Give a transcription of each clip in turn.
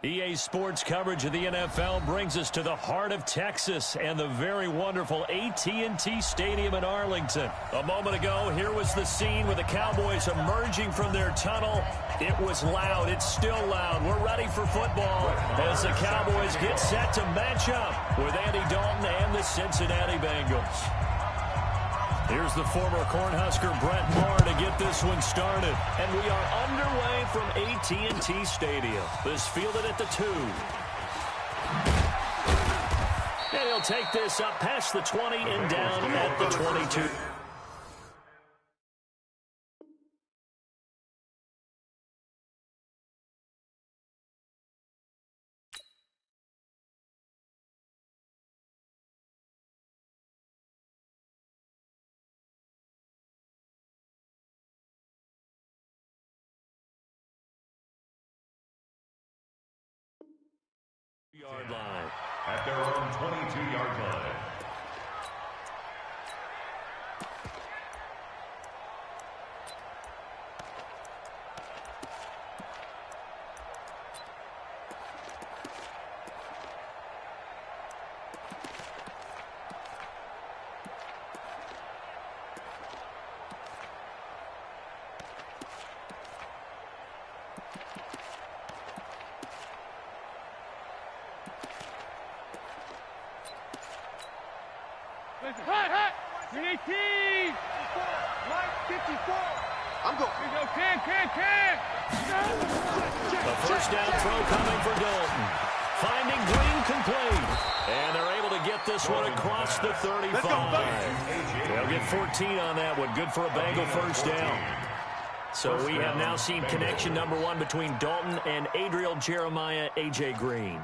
EA Sports coverage of the NFL brings us to the heart of Texas and the very wonderful AT&T Stadium in Arlington. A moment ago, here was the scene with the Cowboys emerging from their tunnel. It was loud. It's still loud. We're ready for football as the Cowboys get set to match up with Andy Dalton and the Cincinnati Bengals. Here's the former Cornhusker Brett Maher to get this one started. And we are underway from AT&T Stadium. This fielded at the 2. And he'll take this up past the 20 and down at the 22. Yard line. At their own 22-yard line. A first down throw coming for Dalton. Finding Green complete. And they're able to get this one across the 35. They'll get 14 on that one. Good for a Bengal first down. So we have now seen connection number 1 between Dalton and Adriel Jeremiah, A.J. Green.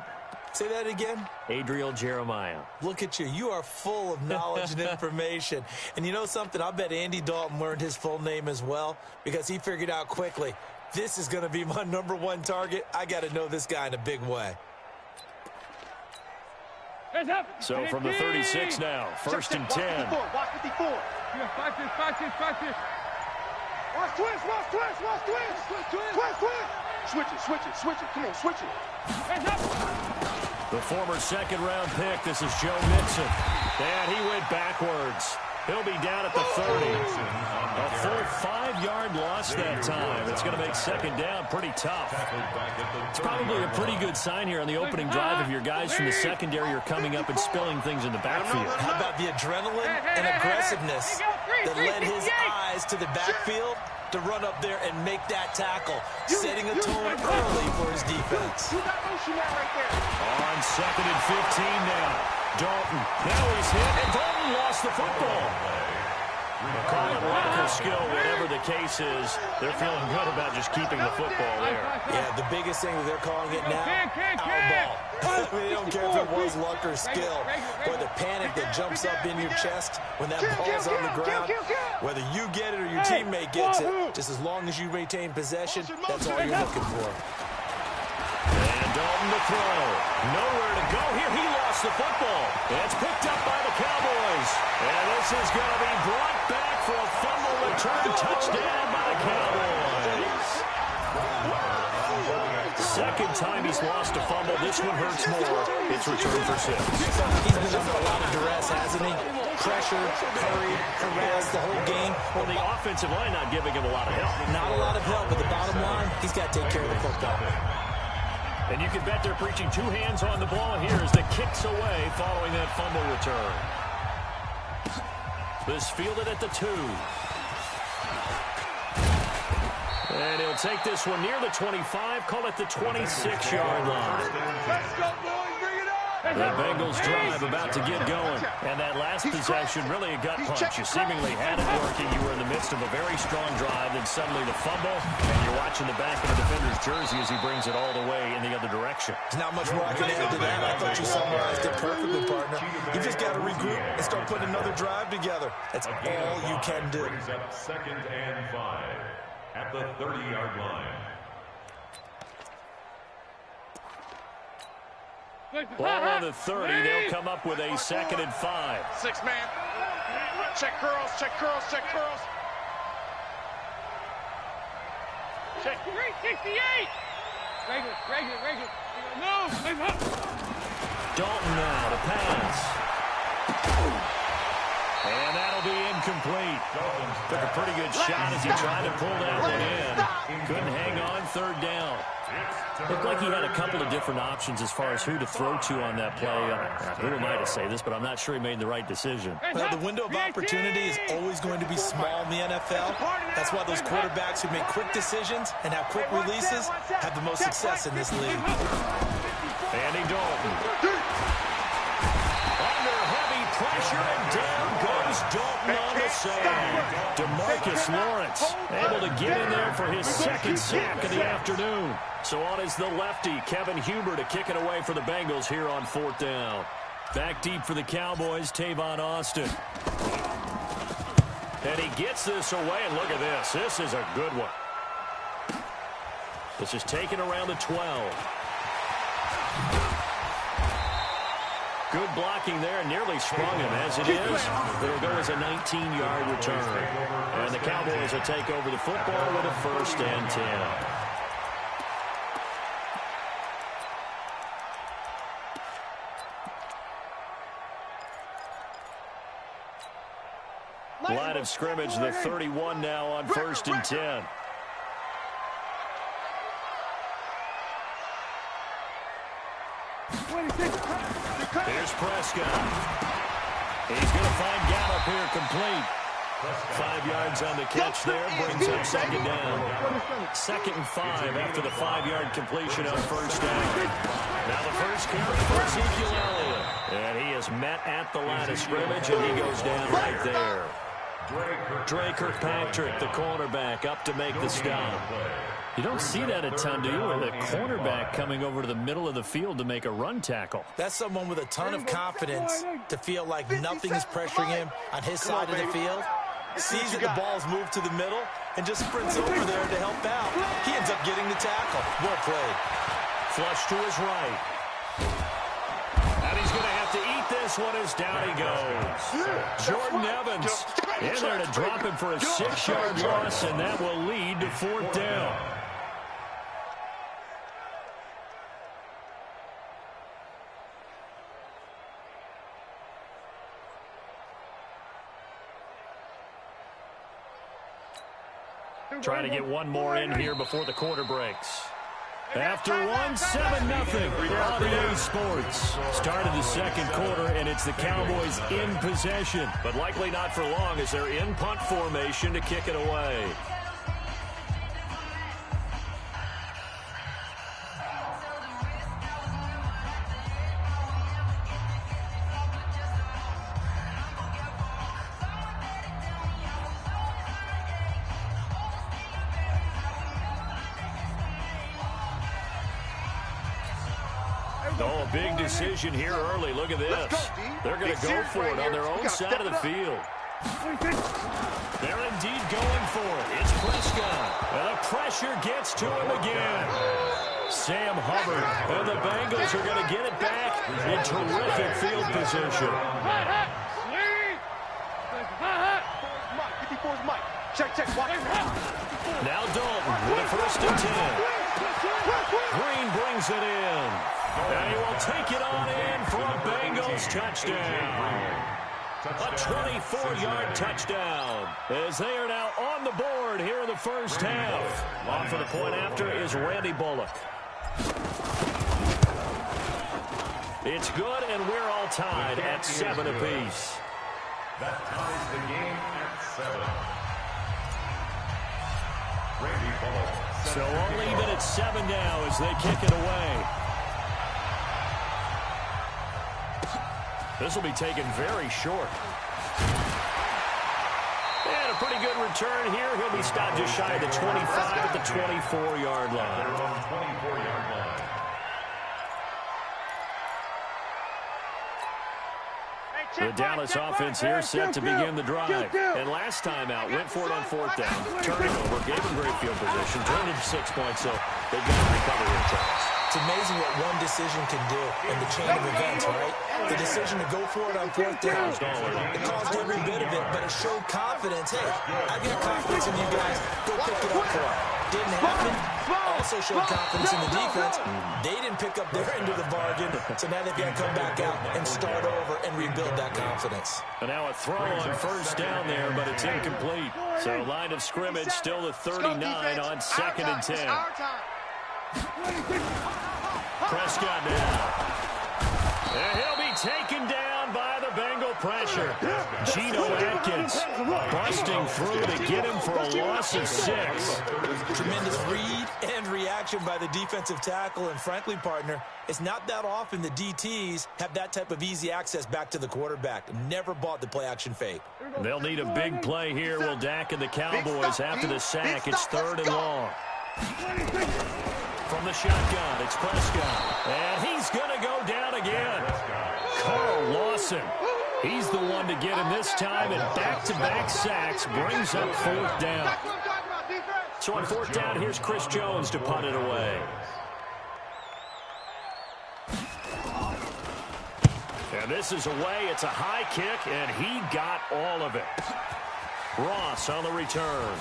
Say that again? Adriel Jeremiah. Look at you. You are full of knowledge and information. And you know something? I bet Andy Dalton learned his full name as well because he figured out quickly, this is going to be my number 1 target. I got to know this guy in a big way. So from the 36 now, first and 10. Watch 54. Watch twist. Switch it. Come on, switch it. The former second-round pick, this is Joe Mixon. And he went backwards. He'll be down at the 30. A full 5-yard loss that time. It's going to make second down pretty tough. It's probably a pretty good sign here on the opening drive of your guys from the secondary are coming up and spilling things in the backfield. How about the adrenaline and aggressiveness that led his eyes to the backfield to run up there and make that tackle, setting a tone early for his defense. On second and 15 now. Dalton. Now he's hit, and Dalton lost the football. Call it luck or skill, whatever the case is. They're feeling good about just keeping the football there. Yeah, the biggest thing that they're calling it now, our ball. I mean, they don't care if it was luck or skill. Or the panic that jumps up in your chest when that ball's on the ground. Whether you get it or your teammate gets it, just as long as you retain possession, that's all you're looking for. And Dalton to throw. Nowhere to go here. He lost the football. It's picked up by the Cowboys. And this is going to be brought back for a fumble return touchdown by the Cowboys. Second time he's lost a fumble. This one hurts more. It's returned for 6. He's been under a lot of duress, hasn't he? Pressure, hurried, harassed the whole game. Well, the offensive line not giving him a lot of help. Not a lot of help, but the bottom line, he's got to take care of the football. And you can bet they're preaching 2 hands on the ball here as the kicks away following that fumble return. This fielded at the 2. And he'll take this one near the 25, call it the 26-yard line. Let's go, boys, bring it up! The Bengals drive about to get going. And that last possession, really a gut punch. You seemingly had it working. You were in the midst of a very strong drive, then suddenly the fumble, and you're watching the back of the defender's jersey as he brings it all the way in the other direction. There's not much more I can add to that. I thought you summarized it perfectly, partner. You just got to regroup and start putting another drive together. That's all you can do. Brings up second and 5 at the 30-yard line. Ball on the 30. They'll come up with a second and 5. 6 man. Check curls, check curls, check curls. Check. 368. Dalton now to pass. And that'll be incomplete. Took a pretty good shot as he tried to pull that one in. Couldn't hang on third down. Looked like he had a couple of different options as far as who to throw to on that play. Who am I to say this, but I'm not sure he made the right decision. Well, the window of opportunity is always going to be small in the NFL. That's why those quarterbacks who make quick decisions and have quick releases have the most success in this league. Andy Dalton. Under heavy pressure, and down goes Dalton on the save. DeMarcus Lawrence able to get in there for his second sack of the afternoon. So on is the lefty, Kevin Huber, to kick it away for the Bengals here on fourth down. Back deep for the Cowboys, Tavon Austin. And he gets this away, and look at this. This is a good one. This is taken around the 12. Good blocking there, and nearly sprung him. As it is, it'll go as a 19-yard return. And the Cowboys will take over the football with a 1st and 10. Line of scrimmage, the 31 now on 1st and 10. Here's Prescott. He's going to find Gallup here complete. 5 yards on the catch there, brings up 2nd down. 2nd and 5 after the 5-yard completion on 1st down. Now the first carry for Ezekiel Elliott. And he is met at the line of scrimmage, and he goes down right there. Dre Kirkpatrick, the cornerback, up to make the stop. You don't see that a ton, do you? With a cornerback coming over to the middle of the field to make a run tackle. That's someone with a ton of confidence to feel like nothing is pressuring him on his side of the field. Sees that the ball's moved to the middle and just sprints over there to help out. He ends up getting the tackle. Well played. Flush to his right. And he's going to have to eat this one as down he goes. Jordan Evans in there to drop him for a 6-yard loss, and that will lead to 4th down. Trying to get one more in here before the quarter breaks. After one, 7-0 on the Sports. Started the second quarter, and it's the Cowboys in possession. But likely not for long as they're in punt formation to kick it away. Oh, a big decision here early. Look at this. They're going to go for it on their own side of the field. They're indeed going for it. It's Prescott. And the pressure gets to him again. Sam Hubbard. And the Bengals are going to get it back in terrific field position. Now Dalton with a 1st and 10. Green brings it in. And he will take it on in for a Bengals touchdown. A 24-yard touchdown as they are now on the board here in the first half. On for the point after is Randy Bullock. It's good, and we're all tied at 7 apiece. That ties the game at 7. Randy Bullock. So all even at 7 now as they kick it away. This will be taken very short. And a pretty good return here. He'll be stopped just shy of the 25 at the 24-yard line. The Dallas offense here set to begin the drive. And last time out, went for it on 4th down. Turned it over, gave him great field position, turned it to 6 points, so they've got to recover here, Charles. It's amazing what one decision can do in the chain of events, right? The decision to go for it on 4th down. It caused every bit of it, but it showed confidence. Hey, I got confidence in you guys. Go pick it up for it. Didn't happen. All also showed confidence in the defense. They didn't pick up their end of the bargain, so now they've got to come back out and start over and rebuild that confidence. And now a throw on first down there, but it's incomplete. So line of scrimmage still at 39 on 2nd and 10. Prescott now. And he'll be taken down by the Bengal pressure. Geno Atkins busting through to get him for a loss of 6. Tremendous read and reaction by the defensive tackle. And frankly, partner, it's not that often the DTs have that type of easy access back to the quarterback. Never bought the play-action fake. They'll need a big play here, will Dak and the Cowboys after the sack. It's 3rd and long. From the shotgun, it's Prescott. And he's going to go down again. Carl Lawson. He's the one to get him this time, and back-to-back sacks brings up 4th down. So on 4th down, here's Chris Jones to punt it away. And this is away. It's a high kick, and he got all of it. Ross on the return.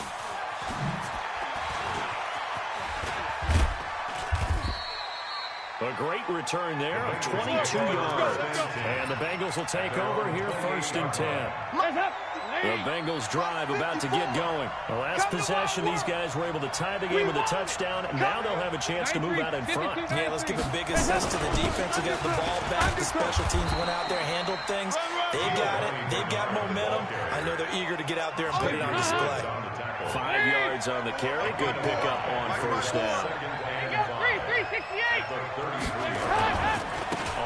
A great return there of 22 yards. And the Bengals will take over here 1st and 10. The Bengals drive about to get going. The last possession, these guys were able to tie the game with a touchdown. Now they'll have a chance to move out in front. Yeah, let's give a big assist to the defense who got the ball back. The special teams went out there, handled things. They got it. They've got momentum. I know they're eager to get out there and put it on display. 5 yards on the carry. Good pickup on 1st down.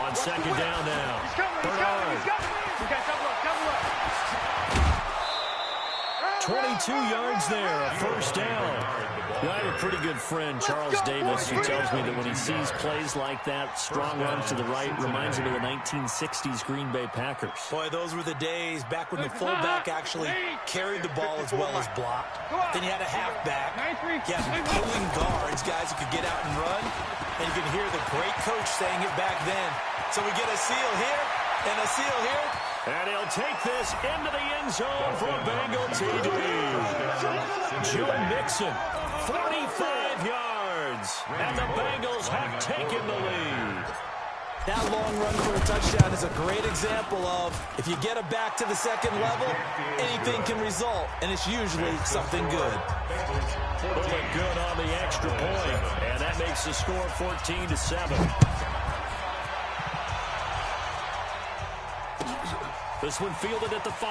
On 2nd down now. Bernard. 22 yards there, a 1st down. I have a pretty good friend, Charles Davis, who tells me that when he sees plays like that, strong runs to the right, reminds him of the 1960s Green Bay Packers. Boy, those were the days back when the fullback actually carried the ball as well as blocked. Then you had a halfback. You had pulling guards, guys who could get out and run. And you can hear the great coach saying it back then. So we get a seal here and a seal here. And he'll take this into the end zone for a Bengal TD. Joe Mixon, 45 yards. And the Bengals have taken the lead. That long run for a touchdown is a great example of if you get it back to the 2nd level, anything can result, and it's usually something good. Pulling good on the extra point, and that makes the score 14-7. This one fielded at the 5.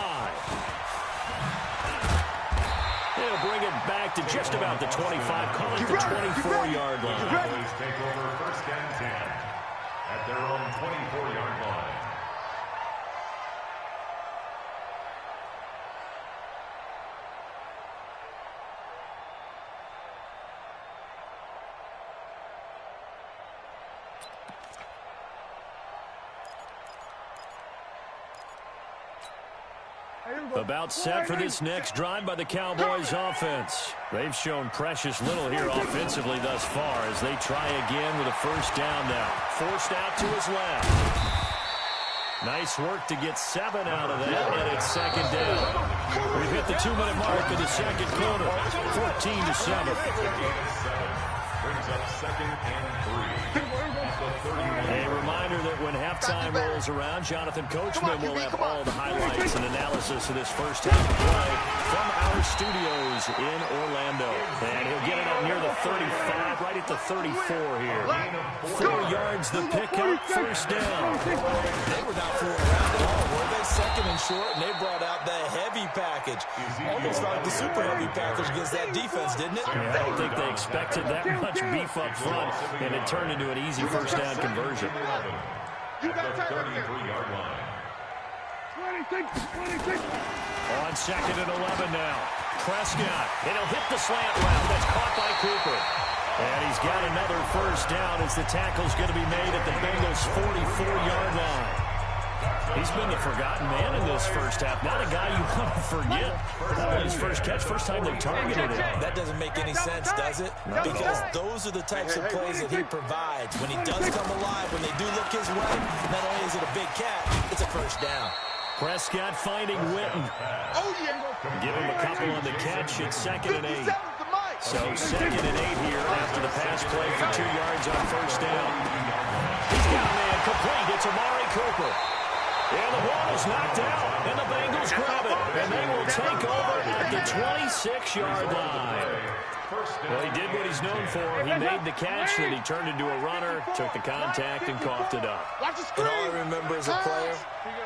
They'll bring it back to just about the 25, call it the 24-yard line. Cowboys take over 1st and 10 at their own 24-yard line. About set for this next drive by the Cowboys offense. They've shown precious little here offensively thus far as they try again with a 1st down now. Forced out to his left. Nice work to get 7 out of that, and it's 2nd down. We've hit the 2-minute mark of the 2nd quarter, 14-7. Brings up 2nd and 3. A reminder that when halftime rolls around, Jonathan Coachman will have all the highlights and analysis of this first half of play from our studios in Orlando. And he'll get it up near the 35, right at the 34 here. 4 yards the pickup, 1st down. They were not fooling around at all, were they? 2nd and short, and they brought out the heavy package. Almost like the super heavy package against that defense, didn't it? Yeah, I don't think they expected that much beef up front, and it turned into an easy 1st down conversion. At the 33-yard line. On 2nd and 11 now. Prescott, and he'll hit the slant route. That's caught by Cooper. And he's got another 1st down as the tackle's going to be made at the Bengals' 44-yard line. He's been the forgotten man in this first half. Not a guy you want to forget. His first catch, first time they targeted him. That doesn't make any sense, does it? Because those are the types of plays that he provides. When he does come alive, when they do look his way, not only is it a big catch, it's a 1st down. Prescott finding Witten. Give him a couple on the catch. It's 2nd and 8. So 2nd and 8 here after the pass play for 2 yards on first down. He's got a man complete. It's Amari Cooper. And the ball is knocked out, and the Bengals grab it. And they will take over at the 26-yard line. Well, he did what he's known for. He made the catch, then he turned into a runner, took the contact, and coughed it up. And all I remember as a player,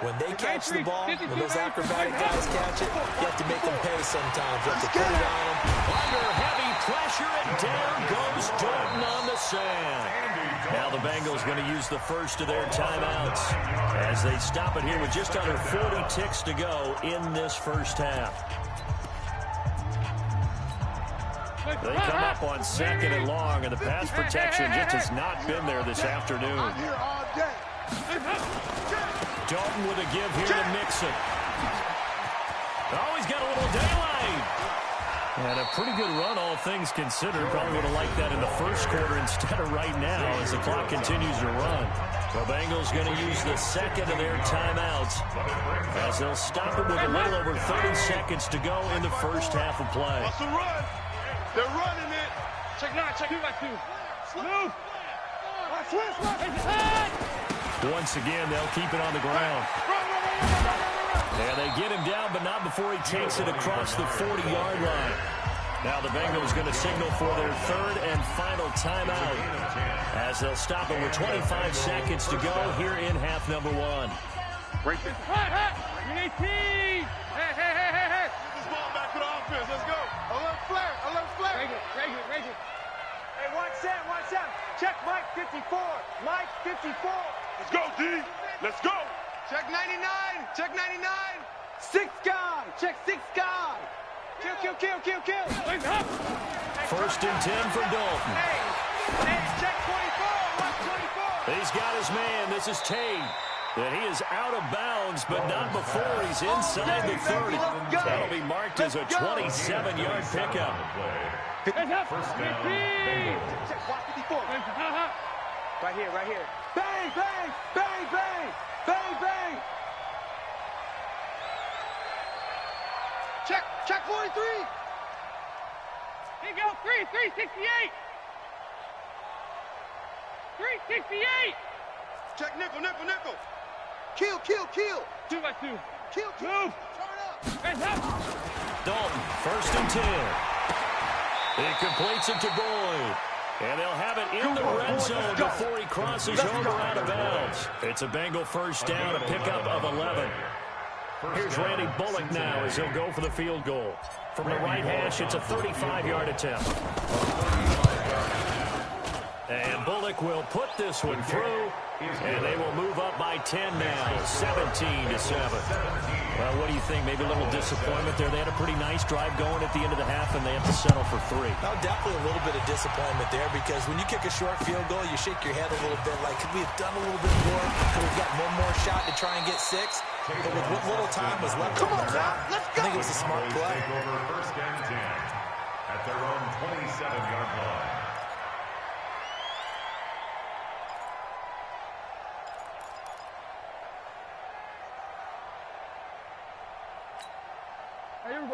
when they catch the ball, when those acrobatic guys catch it, you have to make them pay sometimes. You have to put it on them. Under heavy pressure, and down goes Dalton on the sand. Now the Bengals going to use the first of their timeouts as they stop it here with just under 40 ticks to go in this first half. They come up on 2nd and long, and the pass protection just has not been there this afternoon. Dalton with a give here to Mixon. Oh, he's got a little daylight. And a pretty good run, all things considered. Probably would have liked that in the first quarter instead of right now as the clock continues to run. The Bengals going to use the 2nd of their timeouts as they'll stop it with a little over 30 seconds to go in the first half of play. That's a run. They're running it. Check 9, check 2. Move. Once again, they'll keep it on the ground. And they get him down, but not before he takes it across the 40-yard line. Now the Bengals going to signal for their 3rd and final timeout as they'll stop it with 25 seconds to go here in half number 1. Break it. Hey. Hey. This ball back to the offense. Let's go. A left flag. Break it. Hey, watch out. Check Mike 54. Mike 54. Let's go, D. Let's go. Check 99. 6 guy. Check 6 guy. Kill. 1st and 10 for Dalton. Hey, check 24. Watch 24. He's got his man. This is Tate. And he is out of bounds, but not before he's inside the 30. That'll be marked as a 27-yard pickup. First down. Check 54. Right here. Bang. Check 43. Here you go, 368. 368. Check nickel. Kill. 2 by 2. Kill. Move. Turn up. Dalton, 1st and 10. He completes it to Boyd. And they'll have it in the red zone before he crosses over out of bounds. It's a Bengal first down, a pickup of 11. Here's Randy Bullock now as he'll go for the field goal. From the right hash, it's a 35-yard attempt. And Bullock will put this one through, and they will move up by 10 now, 17-7. Well, what do you think? Maybe a little disappointment there. They had a pretty nice drive going at the end of the half, and they have to settle for 3. Now, definitely a little bit of disappointment there because when you kick a short field goal, you shake your head a little bit like, could we have done a little bit more? Could we have got one more shot to try and get 6? But with what little time was left on the clock, I think it was a smart play. Take over 1st and 10 at their own 27-yard line.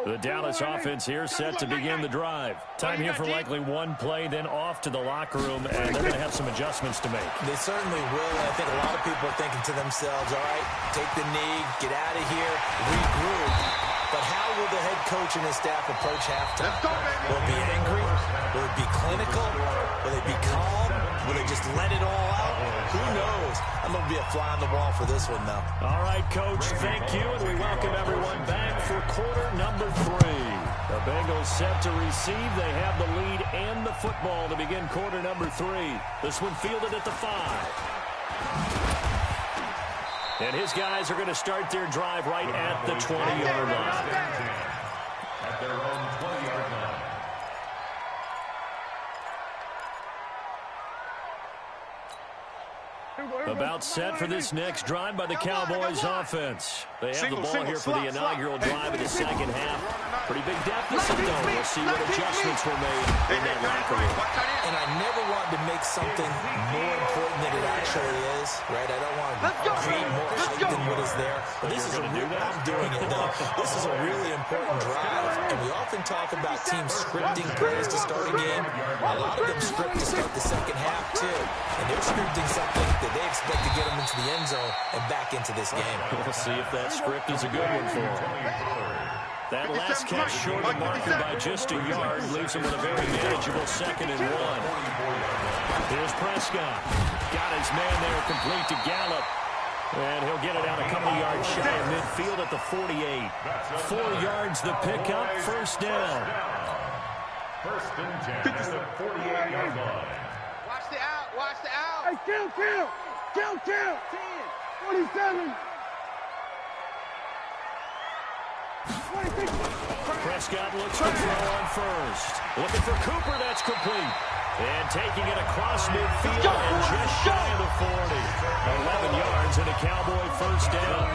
The Dallas offense here set to begin the drive. Time here for likely one play, then off to the locker room, and they're going to have some adjustments to make. They certainly will. I think a lot of people are thinking to themselves, all right, take the knee, get out of here, regroup. But how will the head coach and his staff approach halftime? Will it be angry? Will it be clinical? Will it be calm? Will they just let it all out? Who knows? I'm going to be a fly on the wall for this one, though. All right, Coach, thank you, and we welcome everyone back for quarter number 3. The Bengals set to receive. They have the lead and the football to begin quarter number 3. This one fielded at the 5. And his guys are going to start their drive right at the 20-yard line. At their own 20-yard line. About set for this next drive by the Cowboys offense. They have the ball here for the inaugural drive of the second half. Pretty big deficit, though. We'll see what adjustments were made in that locker room. And I never wanted to make something more important than it actually is, right? I don't want to create more hype than what is there. But this is I'm doing it, though. This is a really important drive. And we often talk about teams scripting plays to start a game. A lot of them script to start the second half, too. And they're scripting something that they expect to get them into the end zone and back into this game. We'll see if that script is a good one for them. That last catch short of marker by just a yard leaves him with a very manageable 2nd and 1. Here's Prescott. Got his man there complete to Gallup. And he'll get it out a couple yards shy of midfield at the 48. 4 yards the pickup, 1st down. 1st and 10 at the 48-yard line. Watch the out, watch the out. Hey, kill. 10, 27. Prescott looks to throw on first. Looking for Cooper, that's complete. And taking it across midfield and just shy of the 40. 11 yards and a Cowboy 1st down.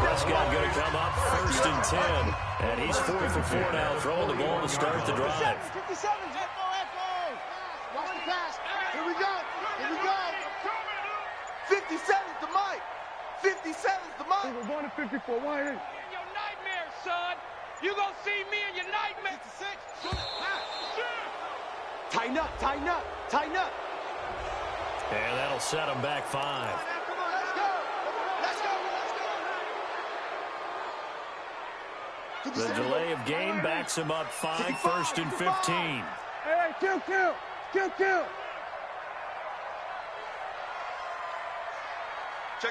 Prescott going to come up 1st and 10. And he's 4 for 4 now, throwing the ball to start the drive. 57, echo. Watch the pass. Here we go. 57's the mic. 57's the mic. We're going to 54. Why in your nightmare, son? You gonna see me in your nightmare. 56. Tighten up. And that'll set him back 5. Come on, let's go. The delay of game backs him up 5, 1st and 15. Hey, kill. Check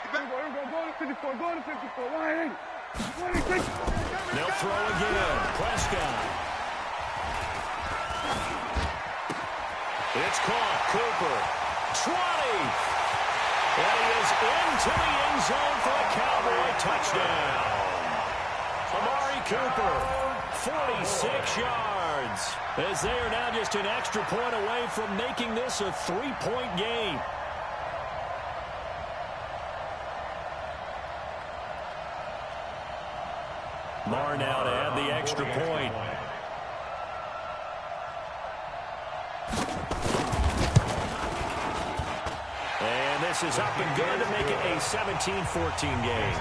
it back. Go to 54. Why ain't They'll throw again. Prescott. It's caught. Cooper. 20. And he is into the end zone for a Cowboy touchdown. Amari Cooper, 46 yards. As they are now just an extra point away from making this a 3-point game. Marr now to add the extra point. And this is up and good to make it a 17-14 game.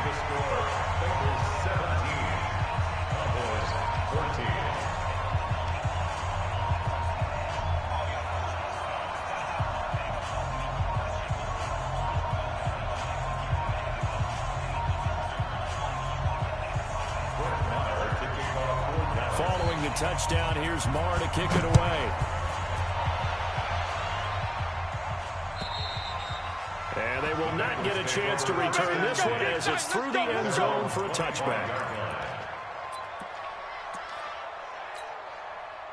Following the touchdown, here's Marr to kick it away. And they will not get a chance to return this one as it's through the end zone for a touchback.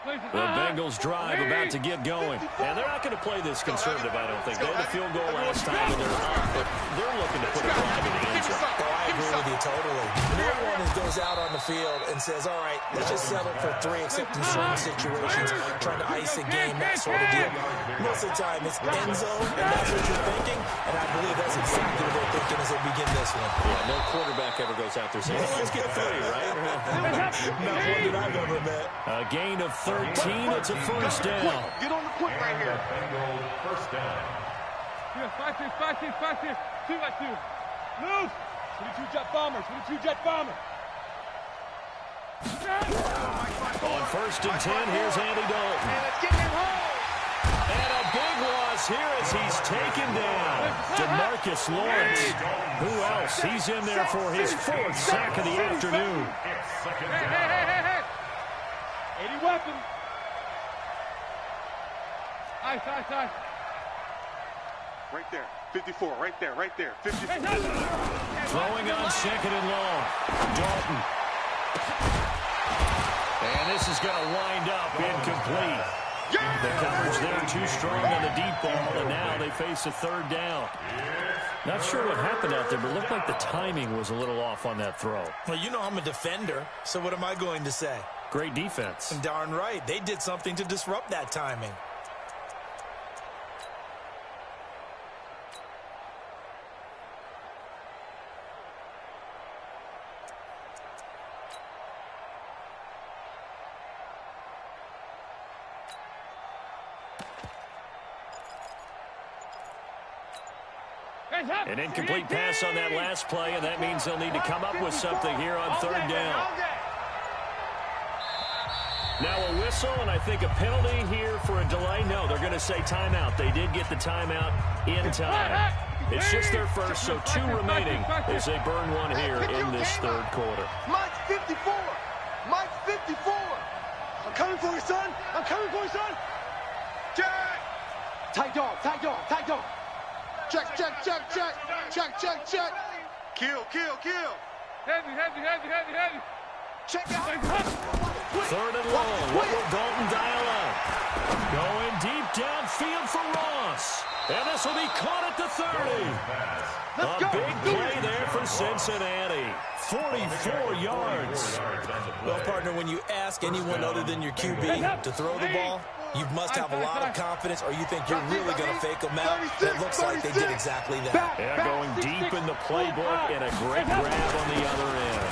The Bengals drive about to get going. And they're not going to play this conservative, I don't think. They had a field goal last time and they're up, but they're looking to put a drive in the end zone. Oh, I agree with you totally. No one goes out on the field and says, all right, let's just settle for 3 except in certain situations, trying to ice a game, that sort of deal. Most of the time, it's end zone, and that's what you're thinking, and I believe that's exactly what they're thinking as they begin this one. Yeah, no quarterback ever goes out there saying, let's get 3, right? Not one that I've ever met. A gain of 13, it's a 1st down. Get on the point right here. Bengals 1st down. 5-6. 2-2. Move. 22 jet bomber. On 1st and 10, here's Andy Dalton. And it's getting him home. And a big loss here as he's taken down. DeMarcus Lawrence. Who else? He's in there for his 4th sack of the afternoon. Hey. 80 weapon. Ice. Right there. 54. Right there. 54. Throwing on 2nd and long. Dalton. And this is going to wind up incomplete. The coverage there too strong on the deep ball, and now they face a 3rd down. Not sure what happened out there, but it looked like the timing was a little off on that throw. Well, you know I'm a defender, so what am I going to say? Great defense. Darn right. They did something to disrupt that timing. An incomplete pass on that last play, and that means they'll need to come up with something here on 3rd down. Now a whistle, and I think a penalty here for a delay. No, they're going to say timeout. They did get the timeout in time. It's just their first, so 2 remaining as they burn one here in this third quarter. Mike's 54. Mike's 54. I'm coming for you, son. I'm coming for you, son. Check. Tight dog, tight dog, tight dog. Check, check, check, check. Check, check, check. Kill, kill, kill. Heavy, heavy, heavy, heavy, heavy. Check out. Third and long. What will Dalton dial up? Going deep downfield for Ross. And this will be caught at the 30. A big play there for Cincinnati. 44 yards. Well, partner, when you ask anyone other than your QB to throw the ball, you must have a lot of confidence, or you think you're really going to fake them out. It looks like they did exactly that. Yeah, going deep in the playbook and a great grab on the other end.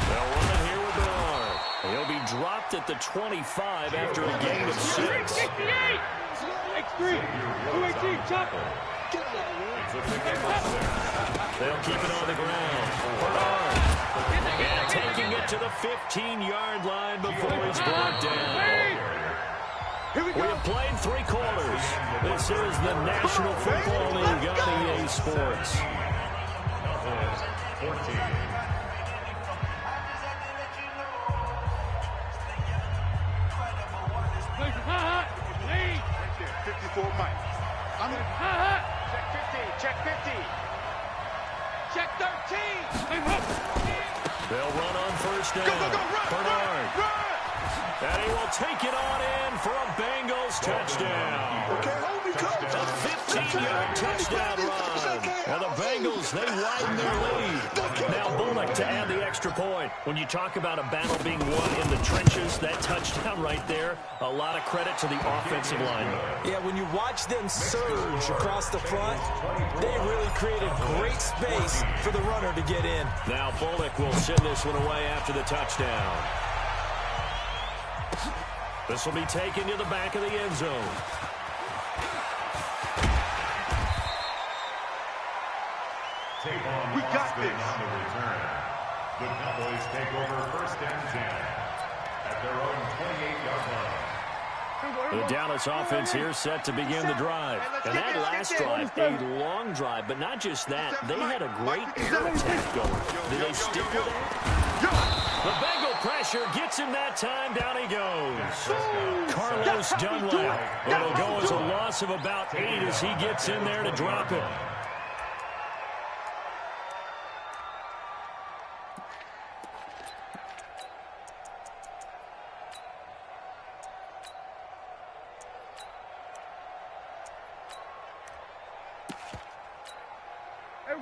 They'll run it here with Bernard. He'll be dropped at the 25 after a gain of 6. X3, 218, chopper. They'll keep it on the ground. Bernard. And taking it to the 15-yard line before he's brought down. We have played 3 quarters. This is the National Football League on EA Sports. 54 Mike. I'm in. Check 50. Check 13. They'll run on first down. Go, run, Bernard. run. And he will take it on in for a Bengals touchdown. Okay, hold me, coach. A 15-yard touchdown run. And the Bengals, they widen their lead. Now Bullock to add the extra point. When you talk about a battle being won in the trenches, that touchdown right there, a lot of credit to the offensive lineman. Yeah, when you watch them surge across the front, they really created great space for the runner to get in. Now Bullock will send this one away after the touchdown. This will be taken to the back of the end zone. We got this. On the return. The Cowboys take over first and 10 at their own 28-yard line. The Dallas offense here set to begin the drive. And that last drive, a long drive, but not just that. They had a great air attack going. Did they stick with it? The Bengal pressure gets him that time. Down he goes. Carlos Dunlap. It'll go as a loss of about 8 as he gets in there to drop it.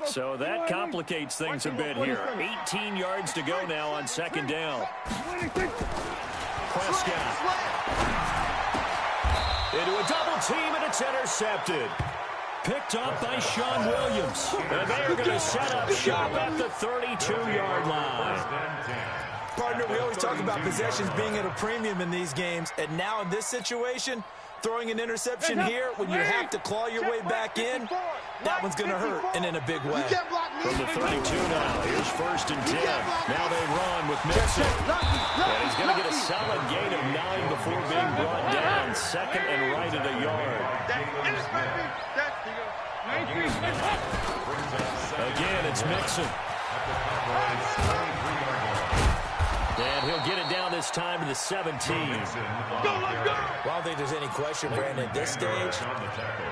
So that complicates things a bit here. 18 yards to go now on second down. Prescott. Into a double team, and it's intercepted. Picked up by Sean Williams. And they are going to set up shop at the 32-yard line. Partner, we always talk about possessions being at a premium in these games, and now in this situation, throwing an interception here when you have to claw your way back in, that one's going to hurt, and in a big way. From the 32 now, here's first and 10. Now they run with Mixon. And he's going to get a solid gain of 9 before being brought down. Second and right at a yard. Again, it's Mixon. And he'll get it down this time to the 17. Well, I don't think there's any question, Brandon, at this stage,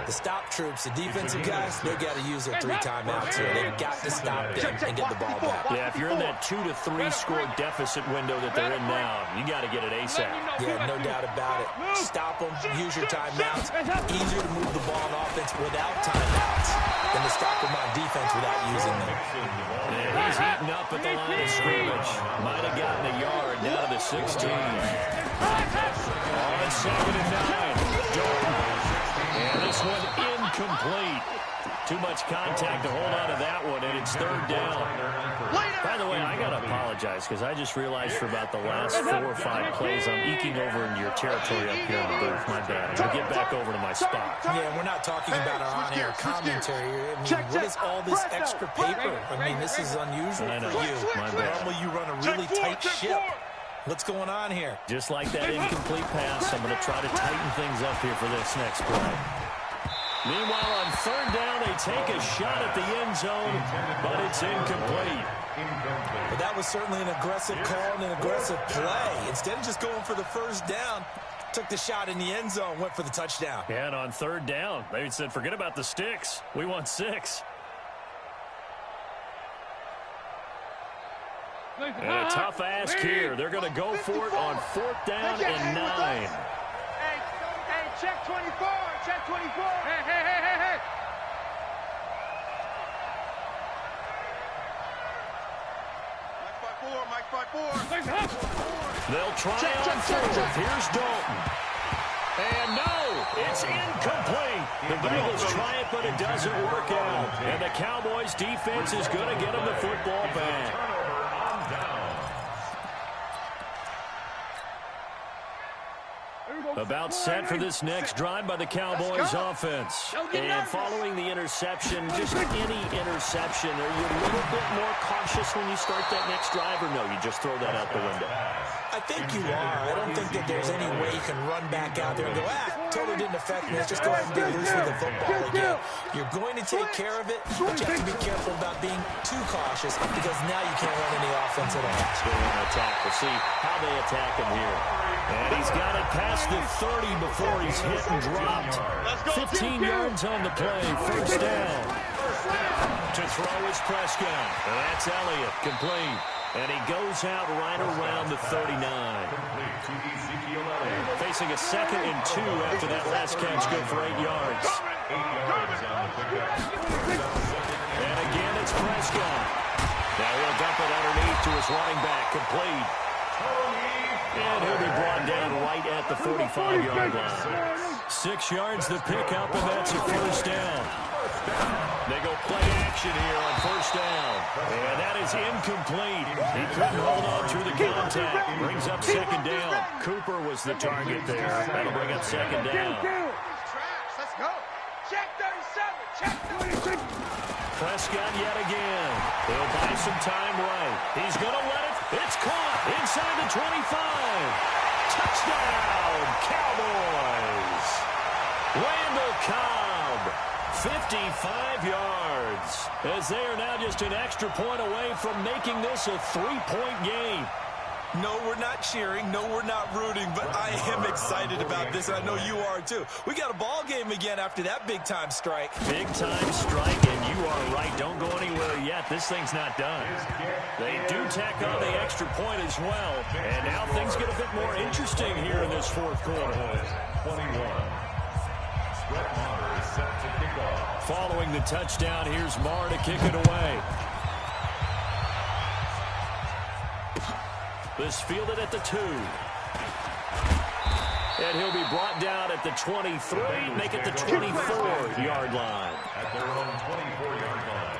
the stop troops, the defensive guys, they got to use their 3 timeouts here. They've got to stop them and get the ball back. Yeah, if you're in that 2 to 3 score deficit window that they're in now, you got to get it ASAP. Yeah, no doubt about it. Stop them, use your timeouts. Easier to move the ball on offense without timeouts than to stop them on defense without using them. And he's eaten up at the line of scrimmage. Might have gotten a yard down to the 16. On second and 9. Jordan. And this one incomplete. Too much contact to hold on to that one, and it's third down. By the way, I got to apologize because I just realized for about the last 4 or 5 plays, I'm eking over into your territory up here in the booth. My bad. I'm going to get back over to my spot. Yeah, we're not talking about our on-air commentary here. I mean, what is all this extra paper? I mean, this is unusual for you. My bad. Normally you run a really tight ship. What's going on here? Just like that incomplete pass, I'm going to try to tighten things up here for this next play. Meanwhile, on third down, they take a shot at the end zone, but it's incomplete. But that was certainly an aggressive call and an aggressive play. Instead of just going for the first down, took the shot in the end zone, went for the touchdown. And on third down, they said, forget about the sticks. We want 6. And a tough ask here. They're going to go for it on fourth down and 9. Hey, check 24. Check 24. Hey. Mike 5-4. They'll try on fourth. Here's Dalton. And no, it's incomplete. The Bengals try it, but it doesn't work out. And the Cowboys defense is going to get them the football back. About set for this next drive by the Cowboys offense. And following the interception, just any interception, are you a little bit more cautious when you start that next drive, or no, you just throw that out the window? I think you are. I don't think that there's any way you can run back out there and go, totally didn't affect me. Let's just go ahead and get loose with the football again. You're going to take care of it, but you have to be careful about being too cautious because now you can't run any offense at all. Still in attack. We'll see how they attack him here. And he's got it past the 30 before he's hit and dropped. 15 yards on the play. First down. To throw is Prescott. And that's Elliott. Complete. And he goes out right around the 39. Facing a 2nd and 2 after that last catch. Go for 8 yards. And again, it's Prescott. Now he'll dump it underneath to his running back. Complete. And he'll be brought down right at the 45-yard line. 6 yards the pickup, and that's a first down. They go play action here on first down. And that is incomplete. He couldn't hold on through the contact. Brings up 2nd down. Cooper was the target there. That'll bring up 2nd down. Let's go. Check 37. Check 26. Prescott yet again. He'll buy some time right. He's going to let it. It's caught inside the 25. Touchdown, Cowboys. Randall Cobb, 55 yards. As they are now just an extra point away from making this a 3-point game. No, we're not cheering. No, we're not rooting, but I am excited about this, and I know you are too. We got a ball game again after that big-time strike. Big-time strike, and you are right. Don't go anywhere yet. This thing's not done. They do tack on the extra point as well, and now things get a bit more interesting here in this fourth quarter. 21. Brett Maher is set to kick off. Following the touchdown, here's Maher to kick it away. This fielded at the 2. And he'll be brought down at the 23, make it the 24-yard line. At their own 24-yard line.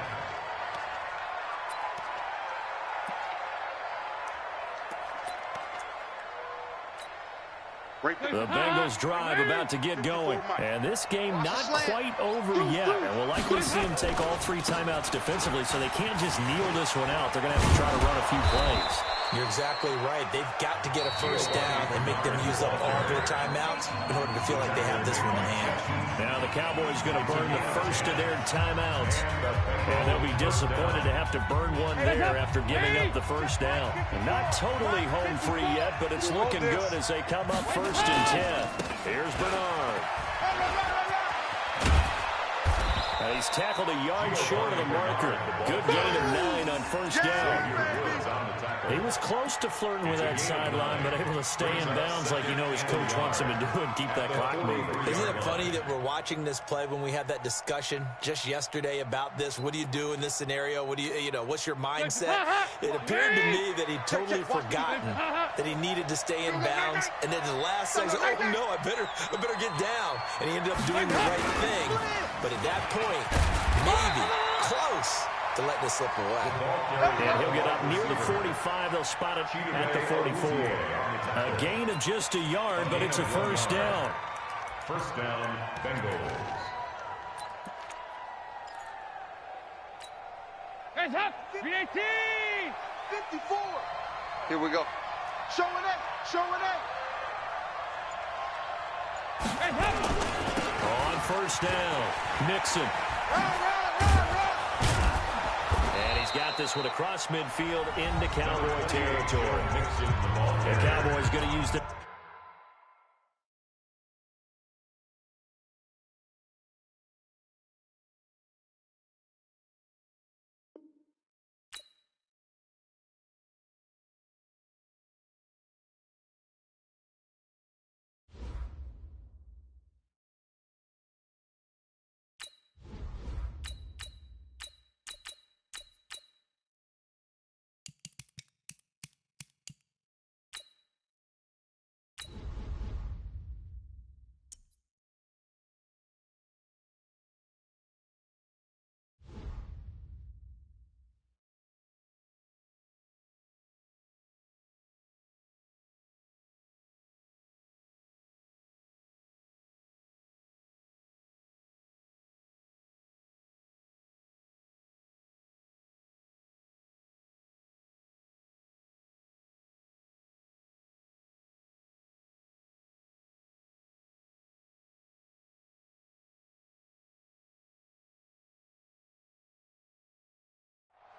The Bengals drive about to get going. And this game not quite over yet. And we'll likely see them take all 3 timeouts defensively, so they can't just kneel this one out. They're going to have to try to run a few plays. You're exactly right. They've got to get a first down and make them use up all their timeouts in order to feel like they have this one in hand. Now the Cowboys going to burn the first of their timeouts. And they'll be disappointed to have to burn one there after giving up the first down. Not totally home free yet, but it's looking good as they come up 1st and 10. Here's Bernard. He's tackled a yard short of the marker. Good gain of 9 on first down. He was close to flirting with that sideline, but able to stay in bounds like he knows his coach wants him to do and keep that clock moving. Isn't it funny that we're watching this play when we had that discussion just yesterday about this? What do you do in this scenario? What do you know, what's your mindset? It appeared to me that he'd totally forgotten that he needed to stay in bounds. And then the last second, oh no, I better get down. And he ended up doing the right thing. But at that point, maybe close to let this slip away. And he'll get up near the 45. They'll spot it at the 44. A gain of just a yard, but it's a first down. First down, Bengals. Hands up! 318! 54! Here we go. Showing it. Showing it. On first down, Nixon. And he's got this one across midfield into Cowboy territory. The Cowboys going to use the...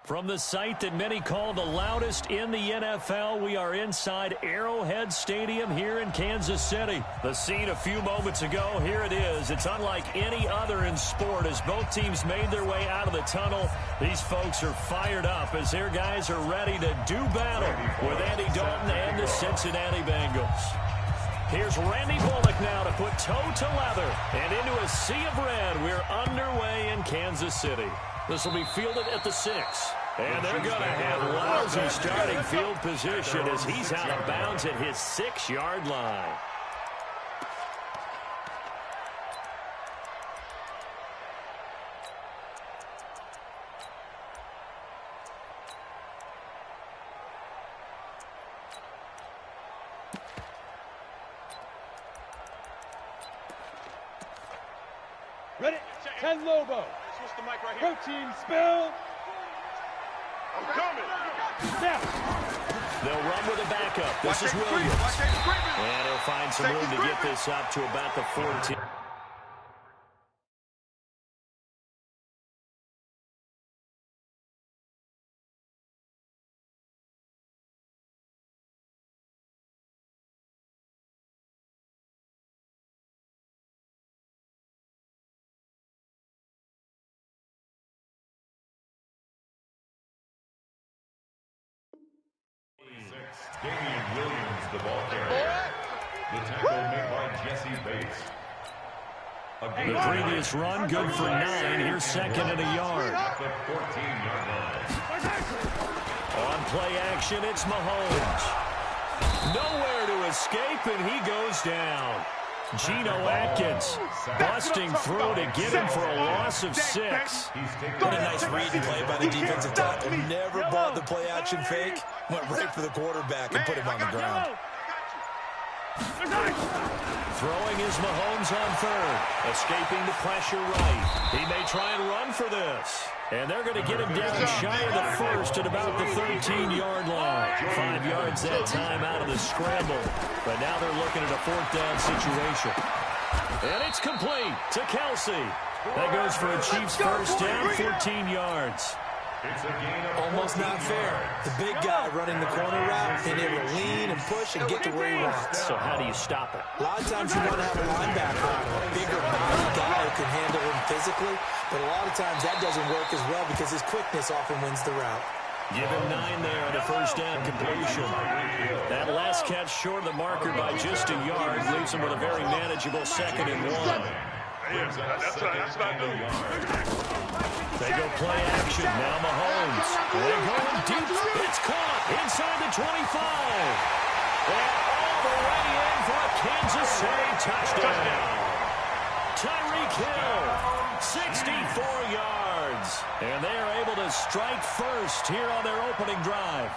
From the site that many call the loudest in the NFL, we are inside Arrowhead Stadium here in Kansas City. The scene a few moments ago, here it is. It's unlike any other in sport as both teams made their way out of the tunnel. These folks are fired up as their guys are ready to do battle with Andy Dalton and the Cincinnati Bengals. Here's Randy Bullock now to put toe to leather and into a sea of red. We're underway in Kansas City. This will be fielded at the 6. And they're going to have lousy starting field position as he's out of bounds at his 6-yard line. Ready? Ken Lobo. Switch the mic right here. Protein spill. I'm coming. Snap. They'll run with a backup. This is Williams. And he'll find some room to get this up to about the 14. Damian Williams, the ball carrier. The tackle made by Jesse Bates. The previous run, good for 9. Here's second and a yard. At the 14-yard line. On play action, it's Mahomes. Nowhere to escape, and he goes down. Geno Atkins busting through to get him for a loss of 6. What a nice read and play by the defensive tackle. Never bought the play action fake. Went right for the quarterback and put him on the ground. Throwing is Mahomes on third. Escaping the pressure right. He may try and run for this. And they're going to get him down shy of the first at about the 13-yard line. 5 yards that time out of the scramble. But now they're looking at a 4th down situation. And it's complete to Kelsey. That goes for a Chiefs first down, 14 yards. Almost not fair. The big guy running the corner route, being able to lean and push and get to where he wants. So how do you stop it? A lot of times you want to have a linebacker on him, a bigger body guy who can handle him physically, but a lot of times that doesn't work as well because his quickness often wins the route. Give him 9 there on the first down completion. That last catch short of the marker by just a yard leaves him with a very manageable 2nd and 1. That's not new. They go play action. Now Mahomes. They're going deep. It's caught inside the 25. And all the way in for a Kansas City touchdown. Tyreek Hill, 64 yards. And they are able to strike first here on their opening drive.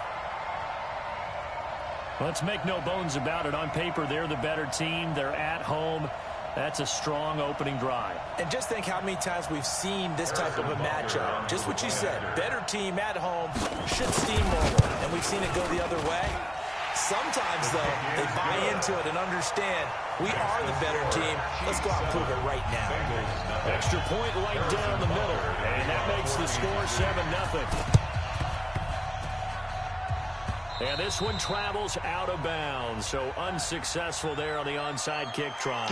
Let's make no bones about it. On paper, they're the better team. They're at home. That's a strong opening drive. And just think how many times we've seen this type of a matchup. Just what you said, better team at home, should steamroll, and we've seen it go the other way. Sometimes, though, they buy into it and understand we are the better team. Let's go out and prove it right now. Extra point right down the middle, and that makes the score 7-0. And this one travels out of bounds, so unsuccessful there on the onside kick try.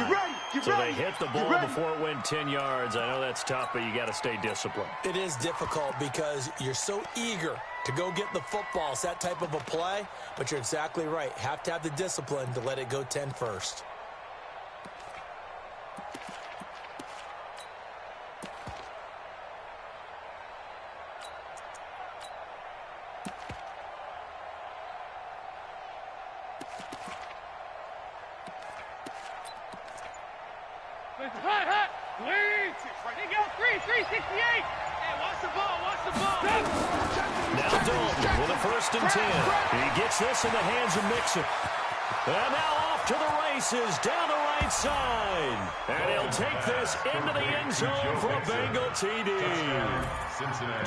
So they hit the ball before it went 10 yards. I know that's tough, but you got to stay disciplined. It is difficult because you're so eager to go get the football. It's that type of a play, but you're exactly right. Have to have the discipline to let it go 10 first. Now Dalton with a 1st and 10. He gets this in the hands of Mixon. And now off to the races down the right side. And he'll take this into the end zone for a Bengal TD.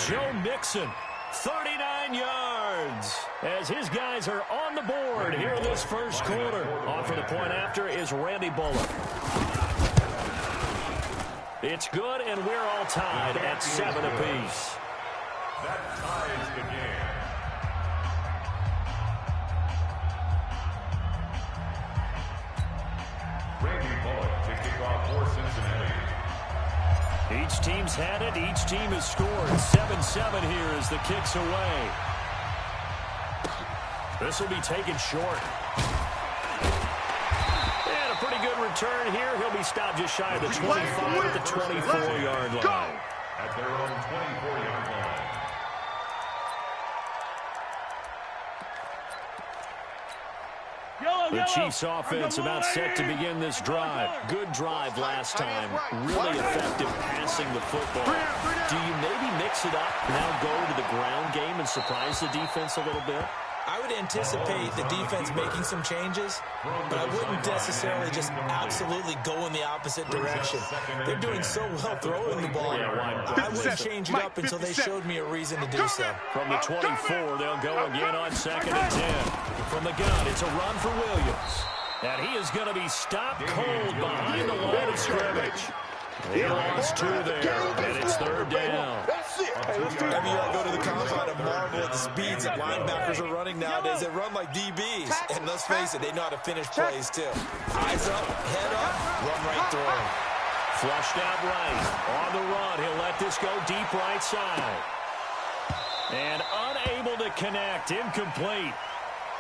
Joe Mixon, 39 yards. As his guys are on the board here in this first quarter. On for the point after is Randy Bullock. It's good, and we're all tied at 7 apiece. That ties the game. Randy Bullock to kick off for Cincinnati. Each team's had it. Each team has scored. 7-7 here as the kick's away. This will be taken short. And a pretty good return here. He'll be stopped just shy of the 25 at the 24-yard line. At their own 24-yard line. The Chiefs offense about set to begin this drive. Good drive last time. Really effective passing the football. Do you maybe mix it up, now go to the ground game and surprise the defense a little bit? I would anticipate the defense making some changes, but I wouldn't necessarily just absolutely go in the opposite direction. They're doing so well throwing the ball. I wouldn't change it up until they showed me a reason to do so. From the 24, they'll go again on 2nd and 10. From the gun, it's a run for Williams. And he is going to be stopped cold behind the line of scrimmage. He lost 2 there, and it's 3rd down. Every year I go to the combine and marvel at the speeds that linebackers are running nowadays. They run like DBs. And let's face it, they know how to finish plays too. Eyes up, head up, run right through them. Flushed out right. On the run, he'll let this go deep right side. And unable to connect, incomplete.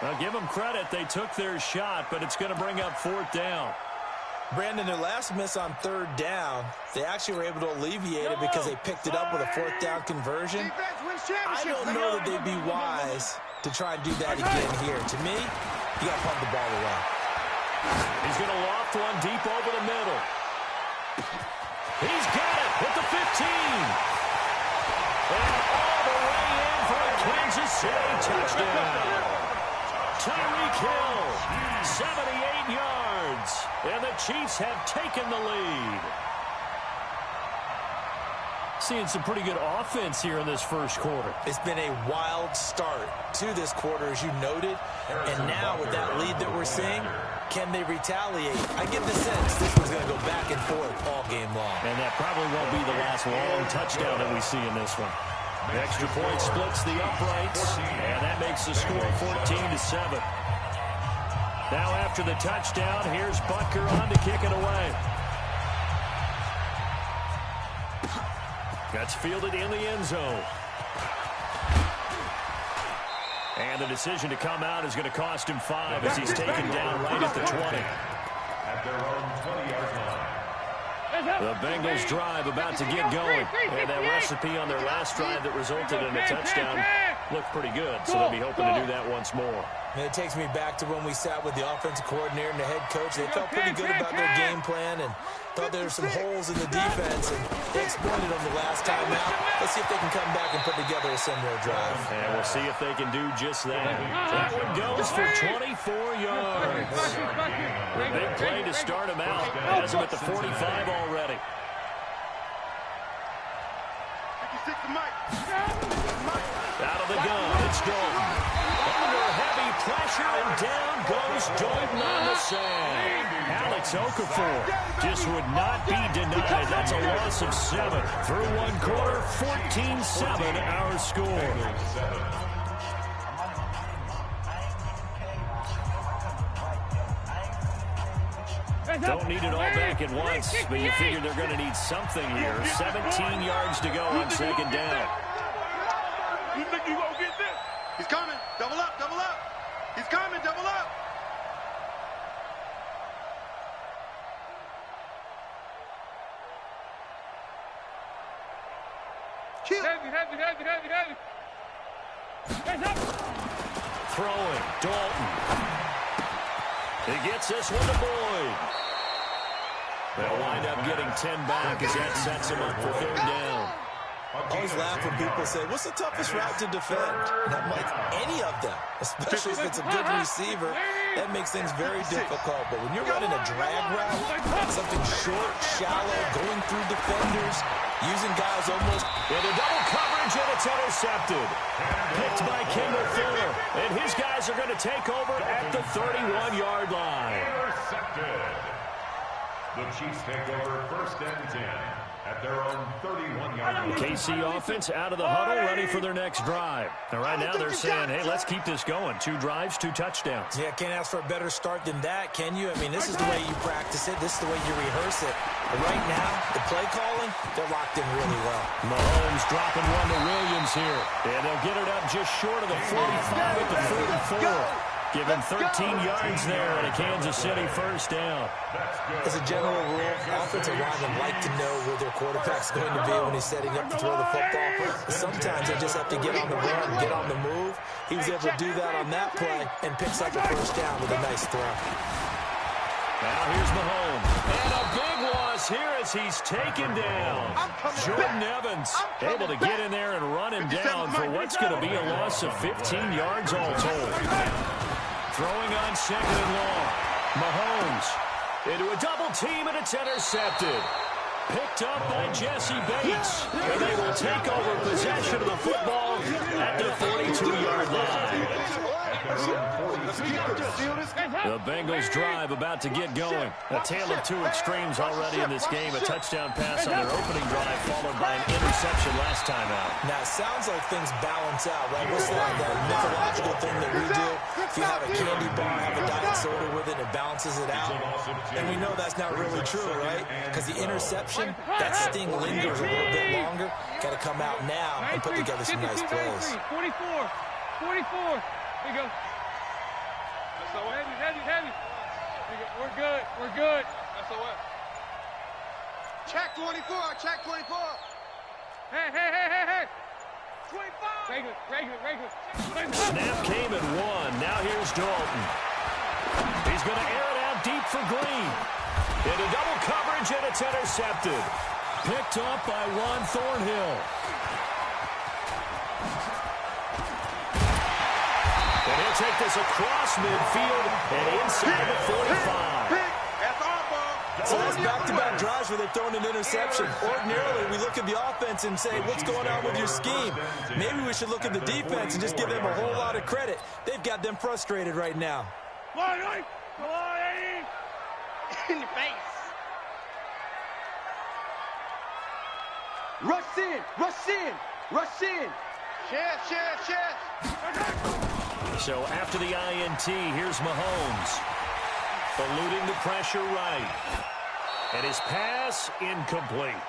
Now give them credit, they took their shot, but it's going to bring up 4th down. Brandon, their last miss on 3rd down, they actually were able to alleviate it because they picked it up with a 4th down conversion. I don't know that they'd be wise to try and do that again here. To me, you got to pump the ball away. He's going to loft one deep over the middle. He's got it at the 15. And all the way in for a Kansas City touchdown. Tyreek Hill, 78 yards, and the Chiefs have taken the lead. Seeing some pretty good offense here in this first quarter. It's been a wild start to this quarter, as you noted, and now with that lead that we're seeing, can they retaliate? I get the sense this one's going to go back and forth all game long. And that probably won't be the last long touchdown that we see in this one. The extra point splits the uprights, and that makes the score 14-7. Now after the touchdown, here's Butker on to kick it away. That's fielded in the end zone. And the decision to come out is going to cost him 5 as he's taken down right at the 20. At their own 20-yard line. The Bengals drive about to get going. And that recipe on their last drive that resulted in a touchdown looked pretty good, so they'll be hoping to do that once more. And it takes me back to when we sat with the offensive coordinator and the head coach. They felt pretty good about their game plan and thought there were some holes in the defense, and they exploited them the last time out. Let's see if they can come back and put together a similar drive. And we'll see if they can do just that. That one goes for 24 yards. A big play to start him out. Has him at the 45 already. Out of the gun, it's Dalton. Under heavy pressure. pressure, and down goes Dalton on the save. Alex Okafor just would not be denied. That's a loss of 7. Through one quarter, 14-7 our score. Don't need it all back at once, but you figure they're going to need something here. 17 yards to go on second down. You think you won't get this? He's coming. Double up, double up. He's coming, double up. Kill. Heavy. Hands up. Throwing, Dalton. He gets this one to Boyd. They'll wind up getting 10 back as that sets him up for third down. I always laugh when people say, what's the toughest route to defend? And I'm like, any of them, especially if it's a good receiver. That makes things very difficult. But when you're running a drag route, something short, shallow, going through defenders, using guys almost into double coverage, and it's intercepted. Picked by Kendall Fuller. And his guys are going to take over at the 31-yard line. Intercepted. The Chiefs take over first and 10 at their own 31-yard line. KC offense out of the huddle, ready for their next drive. And right now they're saying, hey, let's keep this going. 2 drives, 2 touchdowns. Yeah, can't ask for a better start than that, can you? I mean, this is the way you practice it. This is the way you rehearse it. But right now, the play calling, they're locked in really well. Mahomes dropping one to Williams here. And they'll get it up just short of the 45 at the 44. Give him 13 yards there and a Kansas City first down. As a general rule, offensive linemen like to know where their quarterback's going to be when he's setting up to throw the football. But sometimes they just have to get on the run, get on the move. He was able to do that on that play and picks up a first down with a nice throw. Now here's Mahomes. And a big loss here as he's taken down. Jordan Evans able to get in there and run him down for what's going to be a loss of 15 yards all told. Throwing on second and long. Mahomes into a double team, and it's intercepted. Picked up by Jesse Bates. And they will take over possession of the football at the 42-yard line. The Bengals drive about to get going. A tale of 2 extremes already in this game. A touchdown pass on their opening drive followed by an interception last time out. Now, it sounds like things balance out, right? What's that mythological thing that we do? If you have a candy bar, have a diet soda with it, it balances it out. And we know that's not really true, right? Because the interception, that sting lingers a little bit longer. Got to come out now and put together some nice plays. 44. Here you go. Heavy. We're good. That's all right. Check 24. Hey. 25. Regular. Snap came and won. Now here's Dalton. He's going to air it out deep for Green. Into double coverage, and it's intercepted. Picked up by Juan Thornhill. And he'll take this across midfield and inside the 45. So that's back-to-back drives where they've thrown an interception. Ordinarily, we look at the offense and say, what's going on with your scheme? Maybe we should look at the defense and just give them a whole lot of credit. They've got them frustrated right now. In the face. Rush in. Chest. So after the INT, here's Mahomes. Eluding the pressure right. And his pass incomplete.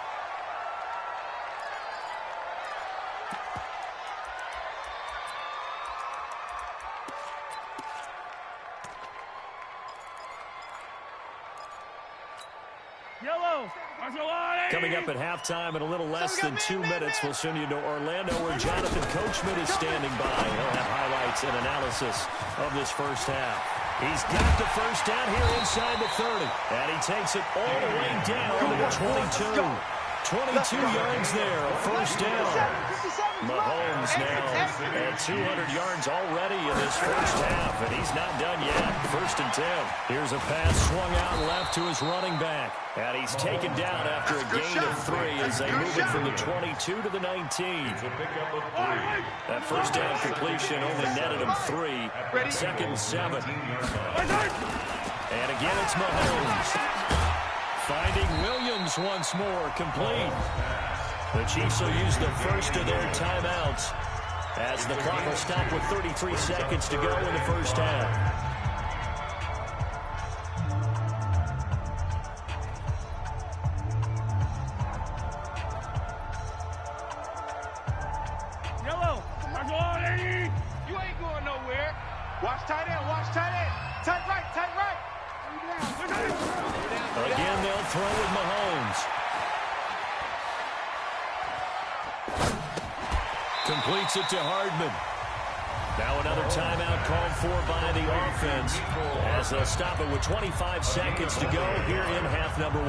Coming up at halftime in a little less than 2 minutes, we'll send you to Orlando where Jonathan Coachman is standing by. He'll have highlights and analysis of this first half. He's got the first down here inside the 30. And he takes it all the way down to the 22. 22 yards there, a first down. Mahomes now at 200 yards already in this first half, and he's not done yet. 1st and 10. Here's a pass swung out left to his running back, and he's taken down after a gain of 3 as they move it from the 22 to the 19. That first down completion only netted him 3. 2nd and 7. And again, it's Mahomes. Finding Williams once more, complete. The Chiefs will use the first of their timeouts as the clock will stop with 33 seconds to go in the first half. Yellow, you ain't going nowhere. Watch tight end, watch tight end. Tight right, tight right. Again, they'll throw with Mahomes. Completes it to Hardman. Now another timeout called for by the offense as they'll stop it with 25 seconds to go here in half number 1.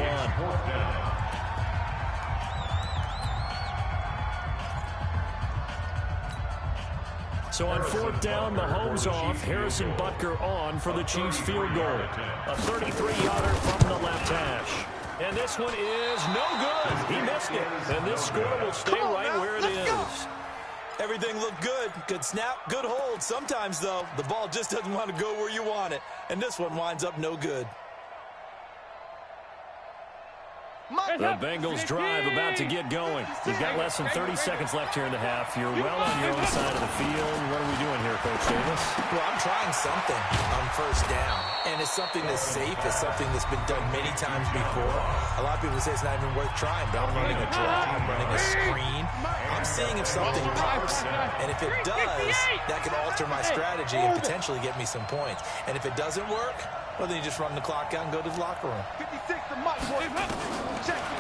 So on 4th down, Mahomes off, Harrison Butker on for the Chiefs field goal. A 33-yarder from the left hash. And this one is no good. He missed it. And this score will stay right where it is. Everything looked good. Good snap, good hold. Sometimes, though, the ball just doesn't want to go where you want it. And this one winds up no good. The Bengals drive about to get going. You've got less than 30 seconds left here in the half. You're well on your own side of the field. What are we doing here, Coach Davis? Well, I'm trying something on 1st down. And it's something that's safe. It's something that's been done many times before. A lot of people say it's not even worth trying, but I'm running a draw. I'm running a screen. I'm seeing if something pops. And if it does, that can alter my strategy and potentially get me some points. And if it doesn't work, well, then you just run the clock out and go to the locker room. 56 to Mike, boy.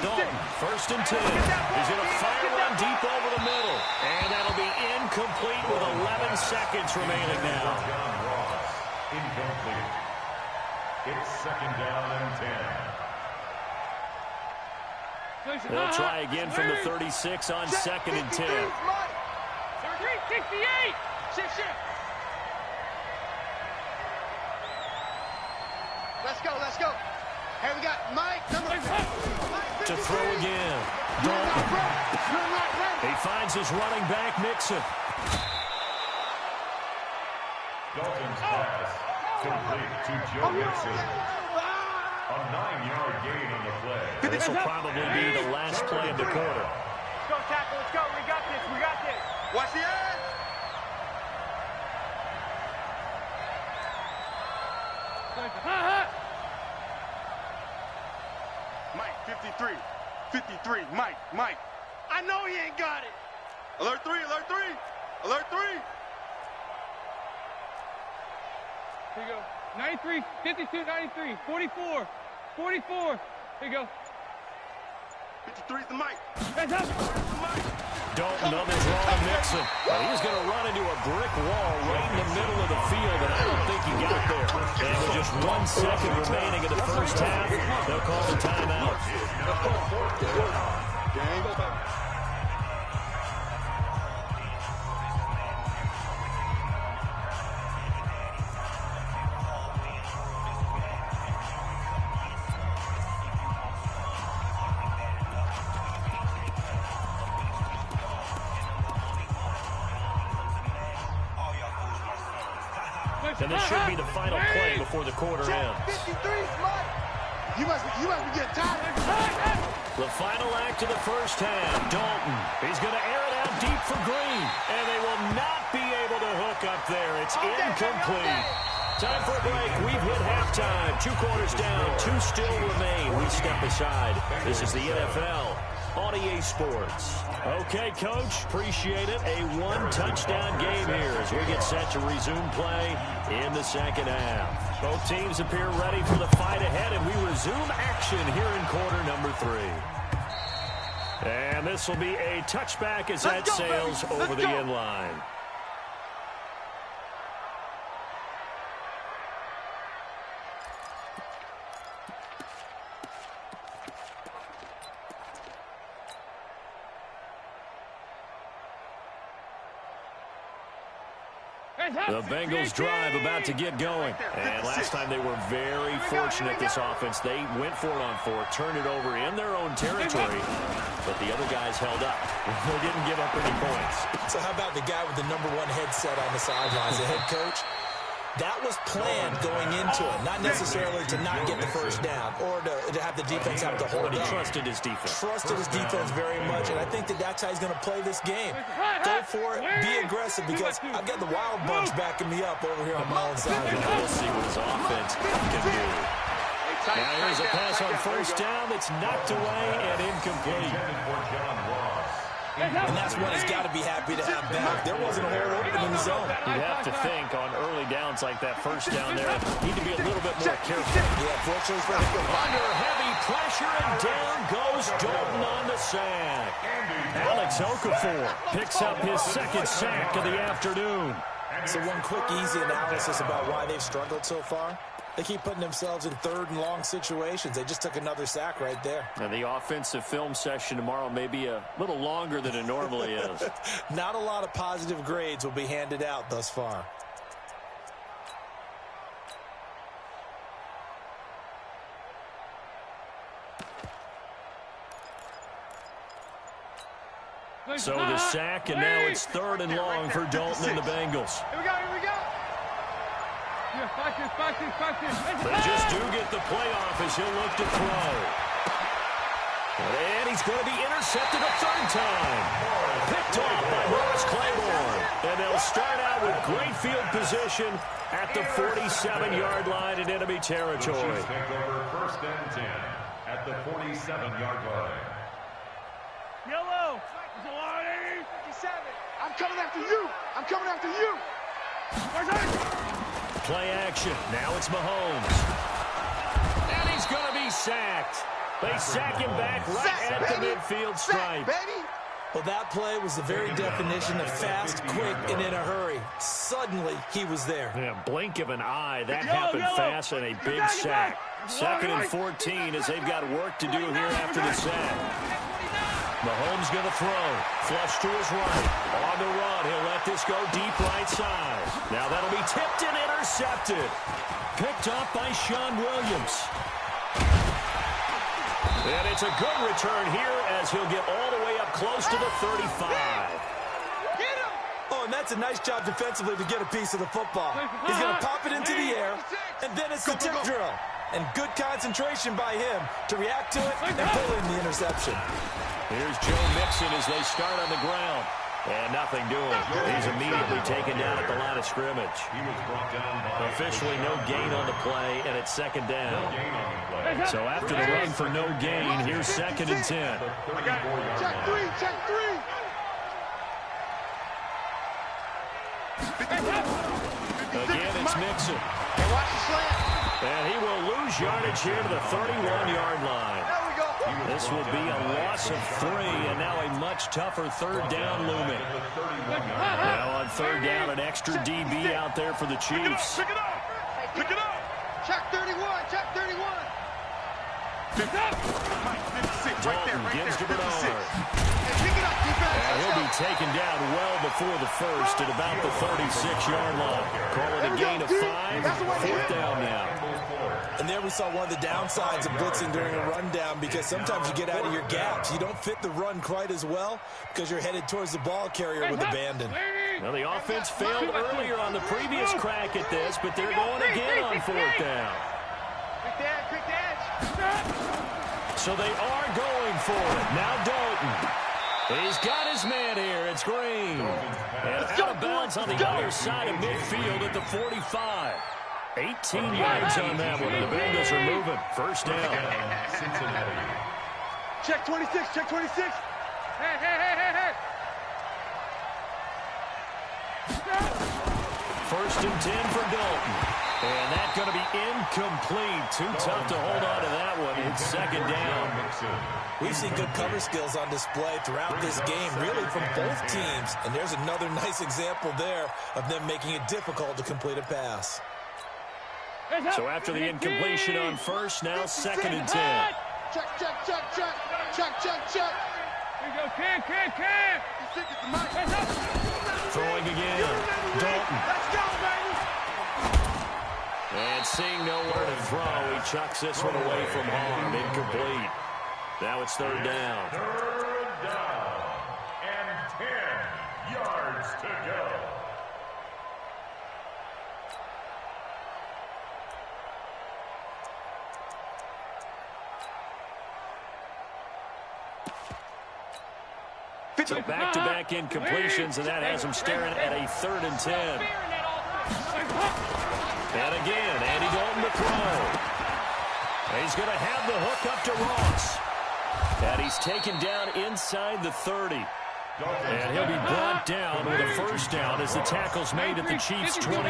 Dalton, 1st and 10. He's going to fire one deep over the middle. And that'll be incomplete with 11 seconds remaining now. Incomplete. It's 2nd down and 10. They'll try again from the 36 on 2nd and 10. 68. Shit. Let's go. Hey, we got Mike, number 4. To throw again. Dalton. He finds his running back, Mixon. Dalton's pass complete to Joe Mixon. A 9-yard gain on the play. This will probably be the last play of the quarter. Let's go, tackle. Let's go. We got this. Watch the edge. Mike, 53. Mike. I know he ain't got it. Alert 3. Here you go. 93, 52, 93, 44. Here you go. 53 is the Mike. That's up. Dalton on the draw on Mixon. And he's going to run into a brick wall right in the middle of the field, and I don't think he got there. And with just 1 second remaining in the first half, they'll call the timeout. And this should be the final play before the quarter ends. 53, Mike. You must be getting tired. The final act of the first half. Dalton. He's going to air it out deep for Green. And they will not be able to hook up there. It's incomplete. Time for a break. We've hit halftime. 2 quarters down. 2 still remain. We step aside. This is the NFL on EA Sports. Okay, Coach. Appreciate it. A 1-touchdown game here as we get set to resume play in the second half. Both teams appear ready for the fight ahead, and we resume action here in quarter number 3. And this will be a touchback as that sails over the end line. The Bengals drive about to get going. And last time they were very fortunate, this offense. They went for it on fourth, turned it over in their own territory, but the other guys held up. They didn't give up any points. So how about the guy with the #1 headset on the sidelines, the head coach? That was planned going into it, not necessarily to not get the first down or to have the defense have to hold He up. trusted his defense. Trusted his defense very much, and I think that's how he's going to play this game. Go for it, be aggressive, because I've got the wild bunch backing me up over here on my own side. We'll see what his offense can do. Now here's a pass on first down that's knocked away and incomplete. And that's what he's got to be happy to have back. There wasn't a hole open in the zone. You'd have to think on early downs like that first down there, need to be a little bit more careful. Yeah, fortunately for him. Under heavy pressure, and down goes Dalton on the sack. Alex Okafor picks up his second sack of the afternoon. So one quick, easy analysis about why they've struggled so far. They keep putting themselves in third and long situations. They just took another sack right there. And the offensive film session tomorrow may be a little longer than it normally is. Not a lot of positive grades will be handed out thus far. So the sack, and now it's third and long for Dalton and the Bengals. Here we go, here we go. They just do get the playoff as he'll look to throw. And he's going to be intercepted a third time. Picked off by Morris Claiborne. And they'll start out with great field position at the 47-yard line in enemy territory. Take over first and 10 at the 47-yard line. Yellow. 57. I'm coming after you. I'm coming after you. Play action. Now it's Mahomes. And he's going to be sacked. They sack him back right at the midfield stripe. Well, that play was the very definition of fast, quick, and in a hurry. Suddenly, he was there. Yeah, blink of an eye. That happened fast, and a big sack. Second and 14 as they've got work to do here after the sack. Mahomes going to throw. Flush to his right. On the run, he'll let this go deep right side. Now that'll be tipped and intercepted. Picked up by Sean Williams. And it's a good return here as he'll get all the way up close to the 35. Oh, and that's a nice job defensively to get a piece of the football. He's going to pop it into the air, and then it's the tip drill. And good concentration by him to react to it and pull in the interception. Here's Joe Mixon as they start on the ground. And nothing doing. He's immediately taken down at the line of scrimmage. He was brought down by Officially no gain on the play, and it's second down. So after the run for no gain, here's second and 10. Check three, check three. Again, it's Mixon. Hey, watch the slant. And he will lose yardage here to the 31-yard line. There we go. This will be a loss of 3, and now a much tougher third down looming. Now on third down, an extra DB out there for the Chiefs. Pick it up. Pick it up. Check 31. Check 31. Pick up. Dalton gives to Bernard. Hey, pick it up, defense. And he'll be taken down well before the first at about the 36-yard line. Call it a gain of 5, fourth down now. And there we saw one of the downsides of blitzing during a rundown, because sometimes you get out of your gaps. You don't fit the run quite as well because you're headed towards the ball carrier with abandon. Well, the offense failed earlier on the previous crack at this, but they're going again on fourth down. Quick the edge, quick the edge. So they are going for it. Now Dalton. He's got his man here. It's Green. And out of bounds on the other side of midfield at the 45. 18 yards on that one. The Bengals are moving. First down. Cincinnati. Check 26, check 26. Hey, hey, hey, hey, hey. First and 10 for Dalton. And that's going to be incomplete. Too tough to hold on to that one. It's second down. We've seen good cover skills on display throughout this game, really from both teams. And there's another nice example there of them making it difficult to complete a pass. So after the incompletion on first, now second and 10. Check, check, check, check. Check, check, check. Here you go, can. Throwing again. Dalton. Let's go, baby. And seeing nowhere to throw, he chucks this one away from harm. Incomplete. Now it's third down. Third down. And 10 yards to go. So back-to-back incompletions, and that has him staring at a 3rd and 10. And again, Andy Dalton to throw. He's going to have the hook up to Ross. And he's taken down inside the 30. And he'll be brought down with a first down as the tackle's made at the Chiefs' 28.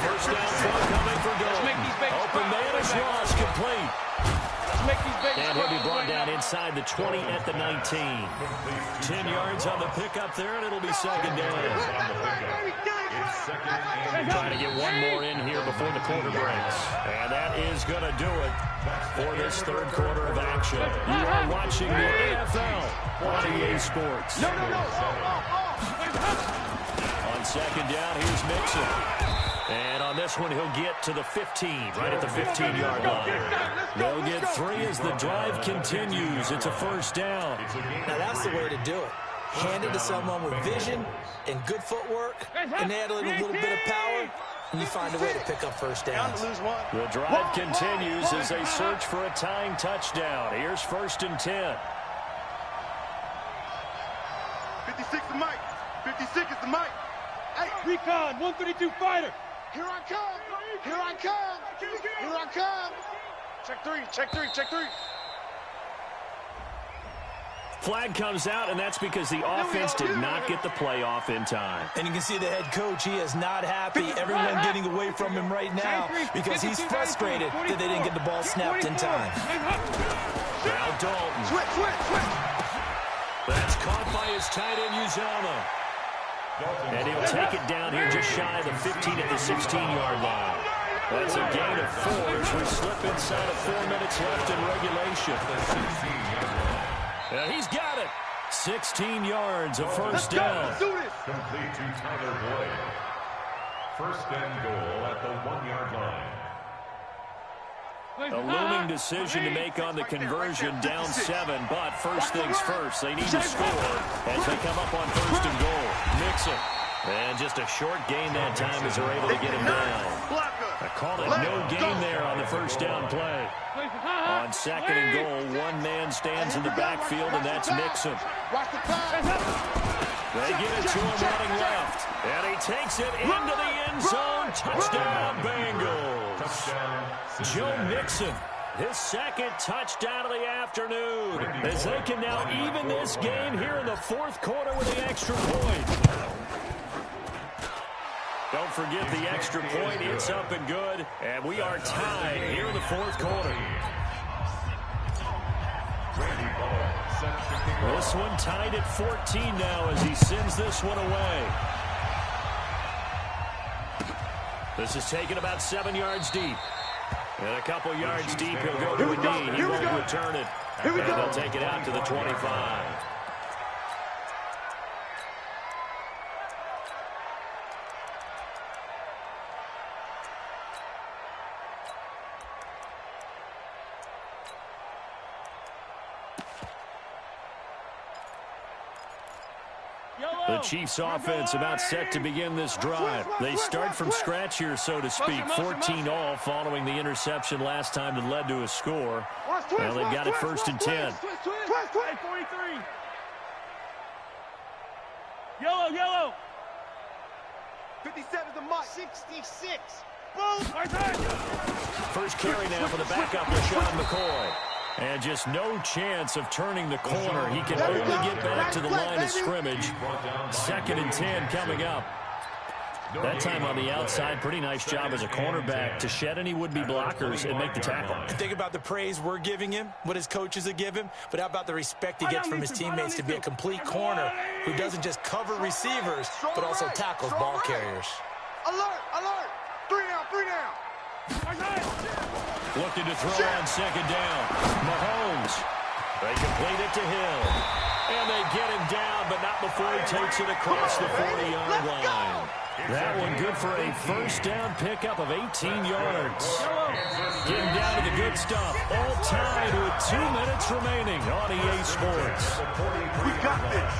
First down throw coming for Dalton. Open man is Ross, complete. And he'll be brought down inside the 20 at the 19. 10 yards on the pickup there, and it'll be second down. Trying to get one more in here before the quarter breaks. And that is going to do it for this third quarter of action. You are watching the NFL on EA Sports. On second down, here's Mixon. And on this one, he'll get to the 15, right at the 15-yard line. They'll get 3 as the drive continues. It's a first down. Now, that's the way to do it. Hand it to someone with vision and good footwork, and add a little bit of power, and you find a way to pick up first downs. The drive continues as they search for a tying touchdown. Here's 1st and 10. 56 the mic. 56 is the mic. Hey, recon, 132 fighter. Here I come. Here I come. Here I come. Check 3, check 3, check 3. Flag comes out, and that's because the offense did not get the play off in time. And you can see the head coach, he is not happy. Everyone getting away from him right now because he's frustrated that they didn't get the ball snapped in time. Now Dalton. Switch. That's caught by his tight end, Uzama. And he'll take it down here just shy of the 15 at the 16-yard line. That's a gain of 4 as we slip inside of 4 minutes left in regulation. He's got it. 16 yards of first down. Complete to Tyler Boyd. First and goal at the 1-yard line. A looming decision to make on the conversion, down 7, but first things first, they need to score as they come up on 1st and goal. Mixon. And just a short gain that time as they're able to get him down. I call it no gain there on the first down play. On 2nd and goal, one man stands in the backfield, and that's Mixon. They get it to him running left. And he takes it into the end zone. Touchdown, Bengals. Joe Mixon, his 2nd touchdown of the afternoon, as they can now even this game here in the 4th quarter with the extra point. Don't forget the extra point. It's up and good. And we are tied here in the 4th quarter. This one tied at 14 now as he sends this one away. This is taken about 7 yards deep. And a couple yards deep, he'll go to a knee. He won't return it. And they'll take it out to the 25. The Chiefs offense about set to begin this drive. They start from scratch here, so to speak. 14-all following the interception last time that led to a score. Well, they've got it 1st and 10. 43. Yellow. 57 is the mark. 66. Boom. First carry now for the backup, LaShawn McCoy. And just no chance of turning the corner. He can only get back to the line of scrimmage. 2nd and 10 coming up. That time on the outside, pretty nice job as a cornerback to shed any would-be blockers and make the tackle. Think about the praise we're giving him, what his coaches have given him, but how about the respect he gets from his teammates to be a complete corner who doesn't just cover receivers, but also tackles ball carriers. Alert. 3 down. Looking to throw on 2nd down. Mahomes. They complete it to Hill. And they get him down, but not before he takes it across the 40-yard line. That one good for a first down pickup of 18 yards. Getting down to the good stuff. All tied with 2 minutes remaining on EA Sports. We got this.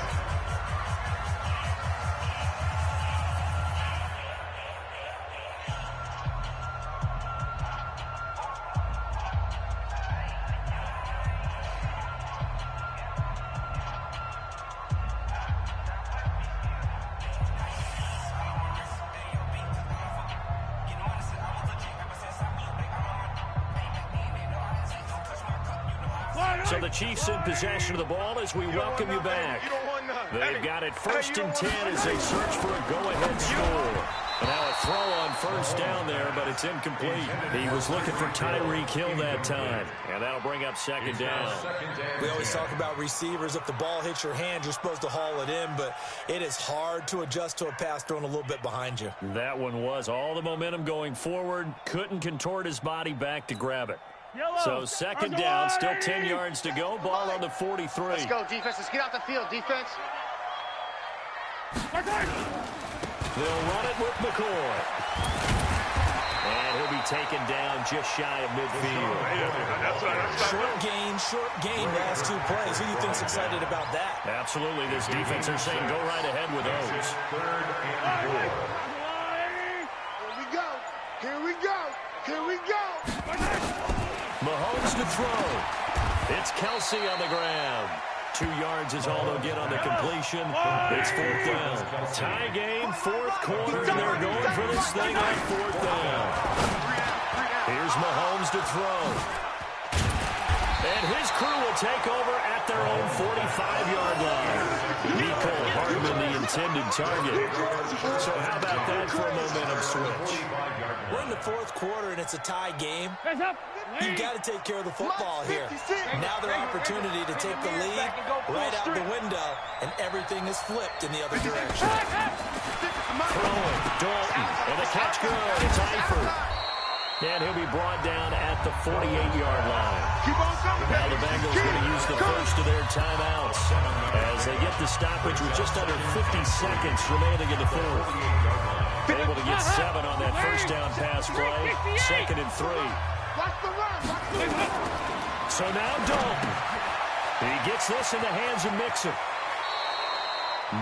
So the Chiefs in possession of the ball as we welcome you back. They've got it 1st and 10 as they search for a go-ahead score. And now a throw on first down there, but it's incomplete. He was looking for Tyreek Hill that time. And that'll bring up 2nd down. We always talk about receivers. If the ball hits your hand, you're supposed to haul it in, but it is hard to adjust to a pass thrown a little bit behind you. That one was all the momentum going forward. Couldn't contort his body back to grab it. So 2nd down, still 10 yards to go. Ball on the 43. Let's go, defense. Let's get out the field, defense. They'll run it with McCoy. And he'll be taken down just shy of midfield. Short gain, last 2 plays. Who do you think's excited about that? Absolutely. This defense are saying go right ahead with those. 3rd and 4. Here we go. Here we go. Here we go. Mahomes to throw. It's Kelsey on the ground. 2 yards is all they'll get on the completion. It's 4th down. Tie game, 4th quarter, and they're going for this thing on 4th down. Here's Mahomes to throw. And his crew will take over at their own 45-yard line. Nicole Hardman, the intended target. So how about that for a momentum switch? We're in the 4th quarter, and it's a tie game. You've got to take care of the football here. Now their opportunity to take the lead right out the window, and everything is flipped in the other direction. Throwing, Dalton, and the catch good. It's Eifert. And he'll be brought down at the 48-yard line. Now the Bengals going to use the first of their timeouts as they get the stoppage with just under 50 seconds remaining in the 4th. Able to get 7 on that first down pass play. 2nd and 3. So now Dalton. He gets this in the hands of Mixon.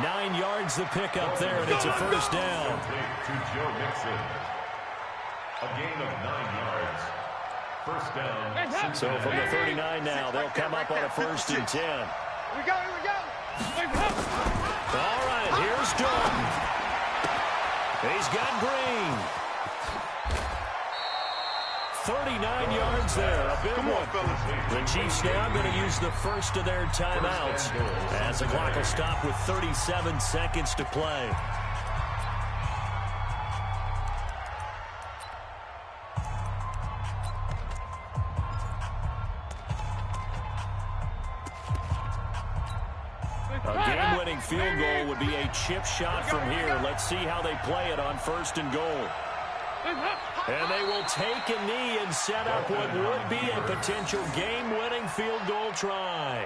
9 yards the pickup there, and it's a first down. To Joe Mixon. A gain of 9 yards. First down. So from the 39 now, they'll come up on a 1st and 10. Here we go. All right, here's Dalton. He's got Green. 39 yards there, a big one. The Chiefs now going to use the first of their timeouts as the clock will stop with 37 seconds to play. A game-winning field goal would be a chip shot from here. Let's see how they play it on 1st and goal. And they will take a knee and set up what would be a potential game-winning field goal try.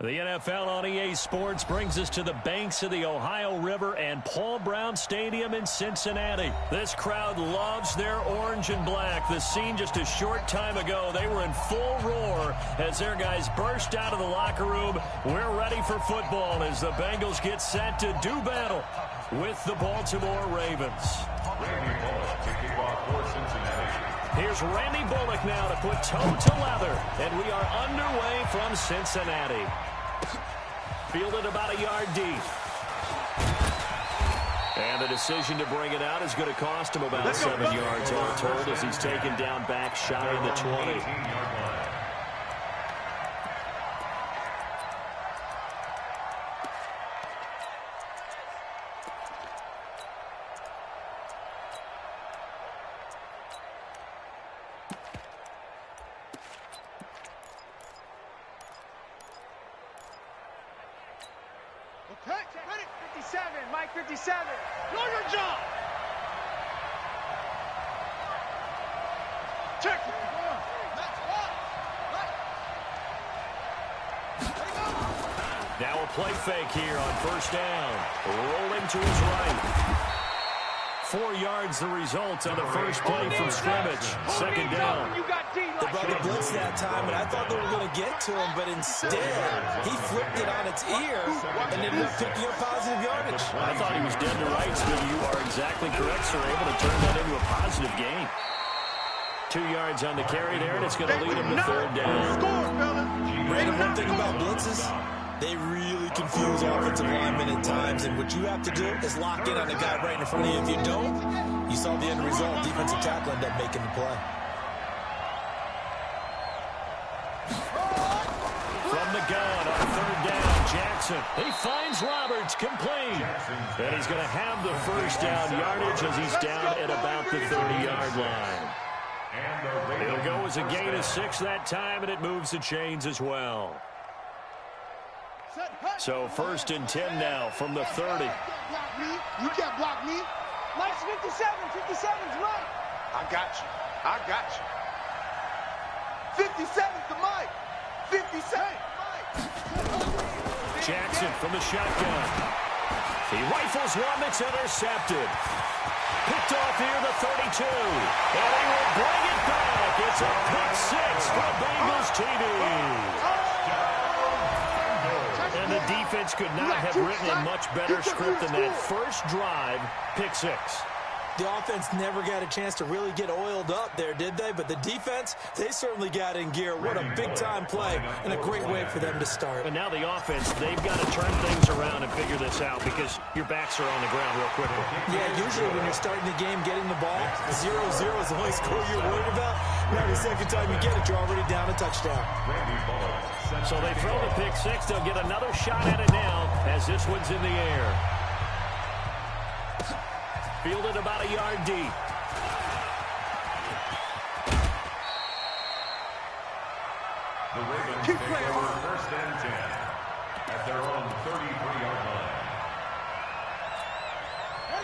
The NFL on EA Sports brings us to the banks of the Ohio River and Paul Brown Stadium in Cincinnati. This crowd loves their orange and black. The scene just a short time ago, they were in full roar as their guys burst out of the locker room. We're ready for football as the Bengals get set to do battle with the Baltimore Ravens. Randy Bullock to kick off for Cincinnati. Here's Randy Bullock now to put toe to leather, and we are underway from Cincinnati. Fielded about a yard deep. And the decision to bring it out is going to cost him about 7 yards all told as he's taken down back shy of the 20. Ready? 57, Mike 57. Know your job. Check it. Now a play fake here on first down. Rolling to his right. 4 yards the result on the first play from scrimmage. Second down. They brought the blitz that time, and I thought they were going to get to him, but instead, he flipped it on its ear and ended up picking up positive yardage. I thought he was dead to rights, but you are exactly correct, sir. Able to turn that into a positive gain. 2 yards on the carry there, and it's going to lead him to third down. Brandon, one thing about blitzes, they really confuse offensive linemen at times, and what you have to do is lock in on the guy right in front of you. If you don't, you saw the end result. Defensive tackle ended up making the play. From the gun on third down, Jackson. He finds Roberts, complete. And he's going to have the first down yardage as he's down at about the 30-yard line. It'll go as a gain of 6 that time, and it moves the chains as well. So first and 10 now from the 30. You can't block me. Mike's 57. 57's Mike. I got you. I got you. 57's the Mike. 57. Jackson from the shotgun. He rifles one that's intercepted. Picked off here the 32. And he will bring it back. It's a pick 6 for Bengals TV. And the defense could not have written a much better script than that first drive, pick 6. The offense never got a chance to really get oiled up there, did they? But the defense, they certainly got in gear. What a big-time play and a great way for them to start. And now the offense, they've got to turn things around and figure this out because your backs are on the ground real quickly. Yeah, usually when you're starting the game, getting the ball, 0-0 is the only score you're worried about. Now the second time you get it, you're already down a touchdown. So they throw the pick 6. They'll get another shot at it now as this one's in the air. Fielded about a yard deep. The Ravens take over first and 10 at their own 33-yard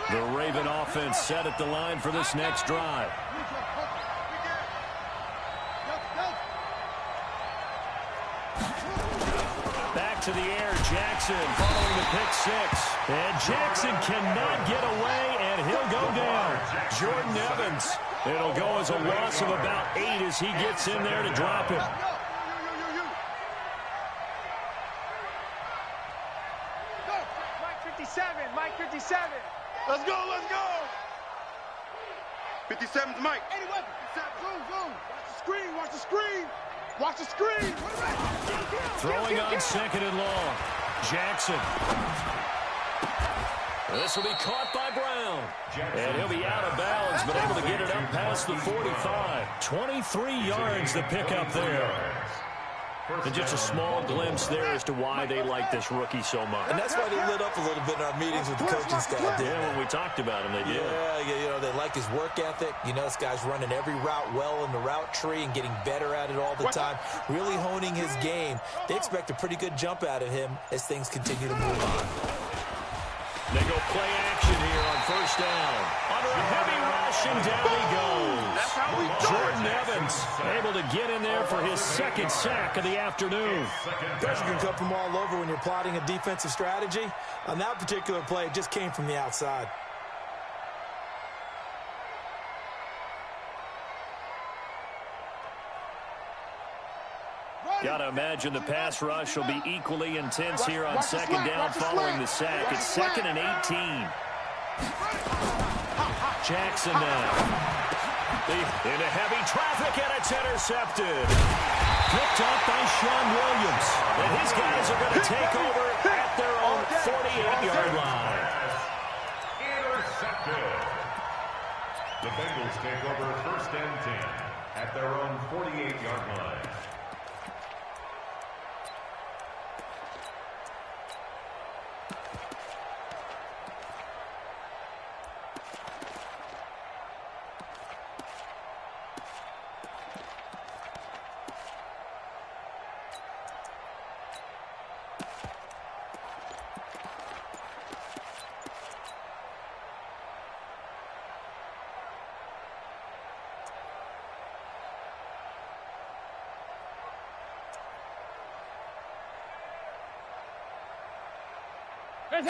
line. The Raven offense set at the line for this next drive. Back to the air, Jackson following the pick 6. And Jackson cannot get away, and he'll go down. Jordan Evans. It'll go as a loss of about 8 as he gets in there to drop him. Mike 57. Mike 57. Let's go. Let's go. 57's Mike. 81. Zoom. Watch the screen. Watch the screen. Watch the screen. Throwing on second and long. Jackson. This will be caught by Brown. And he'll be out of bounds, but able to get it up past the 45. 23 yards to pick up there. And just a small glimpse there as to why they like this rookie so much. And that's why they lit up a little bit in our meetings with the coaching staff. Yeah, when we talked about him, they did. Yeah, you know, they like his work ethic. You know, this guy's running every route well in the route tree and getting better at it all the time, really honing his game. They expect a pretty good jump out of him as things continue to move on. They go play action here on first down. Under a heavy rush, and down he goes. Jordan Evans able to get in there for his second sack of the afternoon. Pressure can come from all over when you're plotting a defensive strategy. On that particular play, it just came from the outside. Got to imagine the pass rush will be equally intense here on second down following the sack. It's 2nd and 18. Jackson now. Into heavy traffic, and it's intercepted. Picked up by Sean Williams. And his guys are going to take over at their own 48-yard line. Intercepted. The Bengals take over 1st and 10 at their own 48-yard line.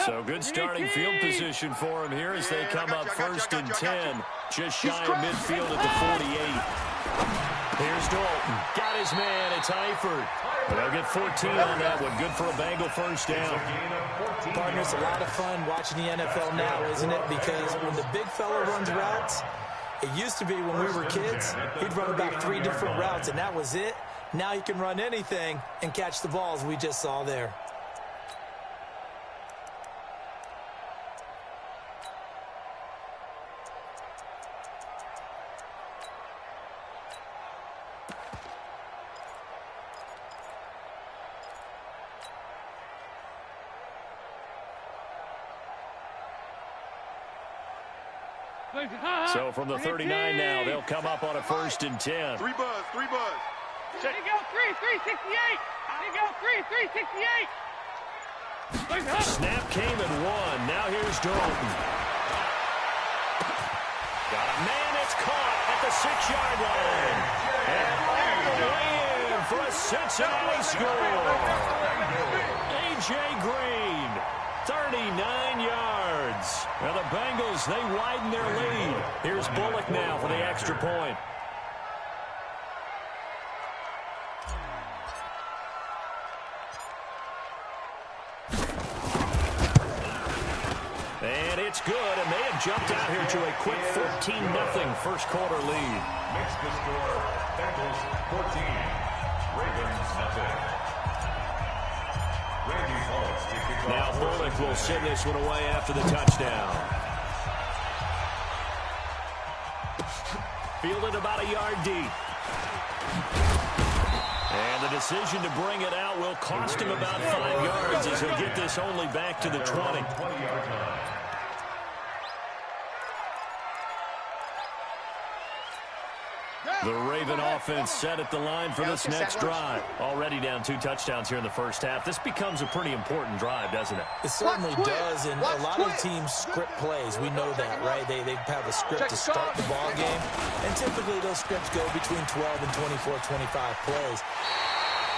So good starting field position for him here as they come up 1st and 10. Just shy of midfield at the 48. Here's Dalton. Got his man. It's Eifert. They'll get 14 on that one. Good for a Bengal first down. Partner, it's a lot of fun watching the NFL now, isn't it? Because when the big fella runs routes, it used to be when we were kids, he'd run about 3 different routes, and that was it. Now he can run anything and catch the balls we just saw there. So from the 39 now, they'll come up on a 1st and 10. 3 buzz. Check. They go 368. They go 368. Snap came and 1. Now here's Dalton. Got a man. It's caught at the 6-yard line. And all the way in for a Cincinnati score. A.J. Green, 39 yards. Now the Bengals, they widen their lead. Here's Bullock now for the extra point. And it's good, and they have jumped out here to a quick 14-0 first quarter lead. Makes the score Bengals 14, Ravens 0. Now Bullock will send this one away after the touchdown. Fielded about a yard deep. And the decision to bring it out will cost him about 5 yards as he'll get this only back to the 20. The Raven offense set at the line for this next drive. Already down 2 touchdowns here in the first half. This becomes a pretty important drive, doesn't it? It certainly does, and a lot of teams script plays. We know that, right? They have a script to start the ball game, and typically those scripts go between 12 and 24, 25 plays.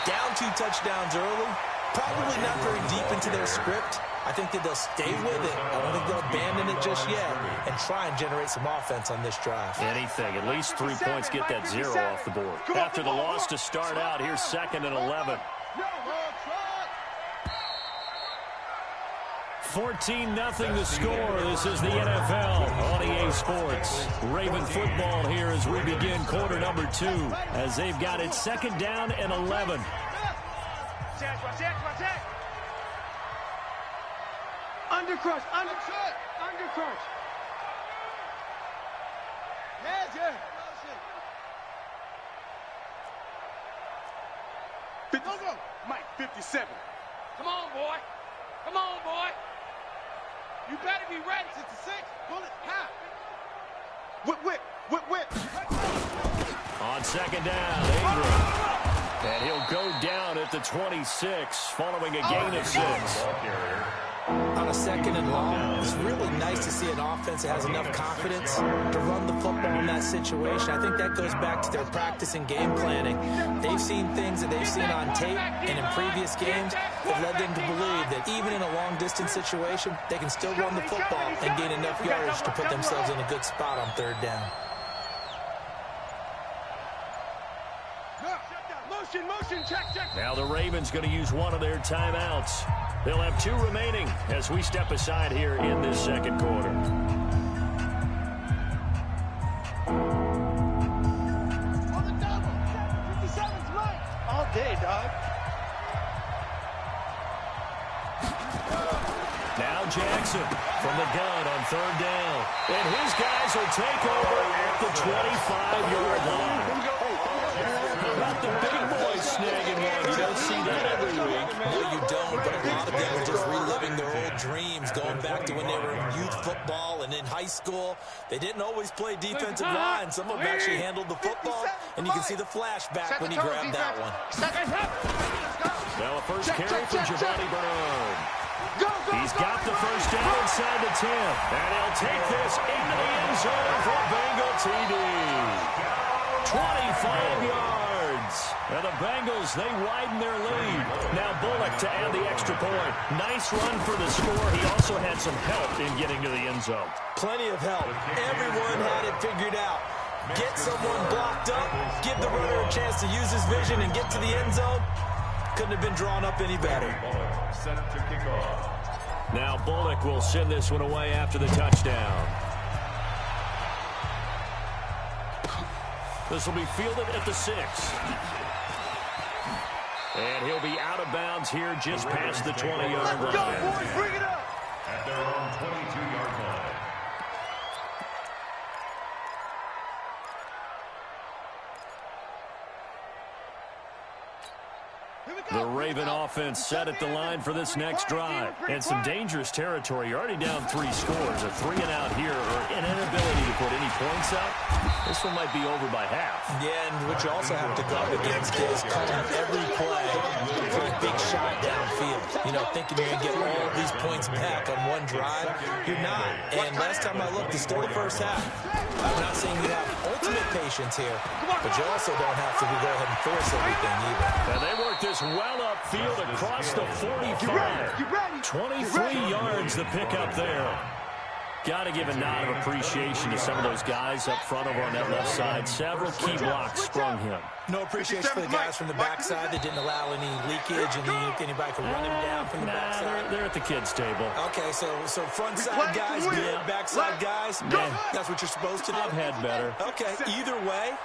Down 2 touchdowns early, probably not very deep into their script. I think that they'll stay with it. I don't think they'll abandon it just yet and try and generate some offense on this drive. Anything. At least 3 points get that 0 off the board. After the loss to start out, here's 2nd and 11. 14-0 the score. This is the NFL on EA Sports. Raven football here as we begin quarter number 2 as they've got it 2nd down and 11. Undercrush. Yeah. Go. Mike, 57. Come on, boy. You better be ready. 66. Bullet, half. Whip. On 2nd down, Ingram. And he'll go down at the 26 following a gain of 6. On a 2nd and long, it's really nice to see an offense that has enough confidence to run the football in that situation. I think that goes back to their practice and game planning. They've seen things that they've seen on tape and in previous games that led them to believe that even in a long-distance situation, they can still run the football and gain enough yardage to put themselves in a good spot on 3rd down. Now the Ravens going to use one of their timeouts. They'll have 2 remaining as we step aside here in this 2nd quarter. All day, dog. Now Jackson from the gun on 3rd down. And his guys will take over at the 25-yard line. How about the big boys snagging one? You don't see that every week. No, you don't, but a lot of them are just reliving their old dreams, going back to when they were in youth football and in high school. They didn't always play defensive line. Some of them actually handled the football, and you can see the flashback when he grabbed that one. Now a first carry for Giovanni Bernard. He's got the first down inside the 10. And he'll take this into the end zone for a Bengal TD. 25 yards. And the Bengals, they widen their lead. Now Bullock to add the extra point. Nice run for the score. He also had some help in getting to the end zone. Plenty of help. Everyone had it figured out. Get someone blocked up, give the runner a chance to use his vision and get to the end zone. Couldn't have been drawn up any better. Set to kick off. Now Bullock will send this one away after the touchdown. This will be fielded at the 6. And he'll be out of bounds here just past the 20-yard line. Go, boys, bring it up! At their own 22-yard line. The Raven offense set at the line for this next drive. And some dangerous territory. You're already down 3 scores. A 3-and-out here or an inability to put any points up. This one might be over by half. Yeah, and what you also have to go up against is calling every play for a big shot downfield. You know, thinking you're going to get all these points back on one drive. You're not. And last time I looked, it's still the first half. I'm not saying you have ultimate patience here, but you also don't have to go ahead and force everything either. And they work this well upfield across the 45. 23 yards the pickup there. Got to give a nod of appreciation to some of those guys up front over on that left side. Several key blocks sprung him. No appreciation for the guys from the backside that didn't allow any leakage and anybody could run him down from the backside. They're at the kids' table. Okay, so front side guys, good, backside guys, man, that's what you're supposed to do. I've had better. Okay, either way,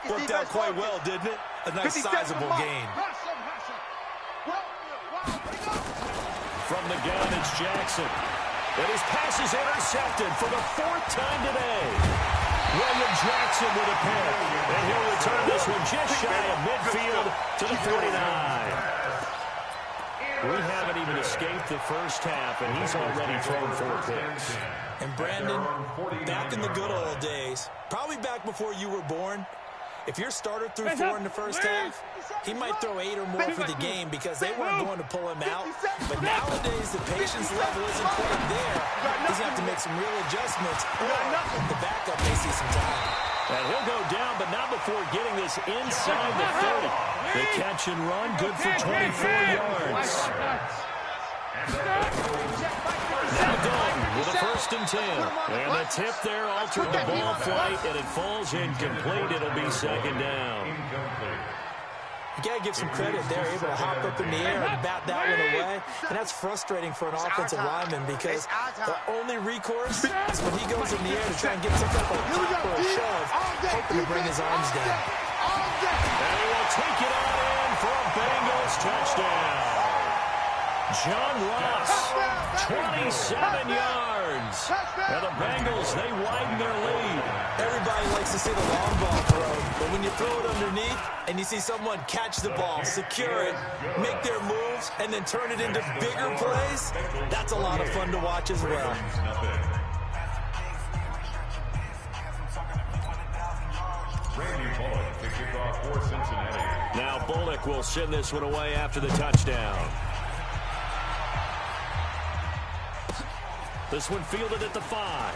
worked out quite well, didn't it? A nice sizable gain. From the gun, it's Jackson. And his pass is intercepted for the 4th time today. William Jackson with a pick. And he'll return this one just shy of midfield to the 49. We haven't even escaped the first half, and he's already thrown 4 picks. And Brandon, back in the good old days, probably back before you were born, if your starter threw 4 in the first half, he might throw 8 or more for the game because they weren't going to pull him out. But nowadays, the patience level isn't quite there. He's going to have to make some real adjustments, or the backup may see some time. And he'll go down, but not before getting this inside the 30. The catch and run, good for 24 yards. Now Dalton with a 1st and 10. And the tip there altered the ball flight, and it falls incomplete. It'll be 2nd down. You got to give some credit. They're able to hop up in the air and bat that one away. And that's frustrating for an offensive lineman because the only recourse is when he goes in the air to try and get some type of pop or a shove, hoping to bring his arms down. And he will take it on in for a Bengals touchdown. John Ross, 27 yards. And the Bengals, they widen their lead. Everybody likes to see the long ball thrown, but when you throw it underneath and you see someone catch the ball, secure it, make their moves, and then turn it into bigger plays, that's a lot of fun to watch as well. Now Bullock will send this one away after the touchdown. This one fielded at the 5.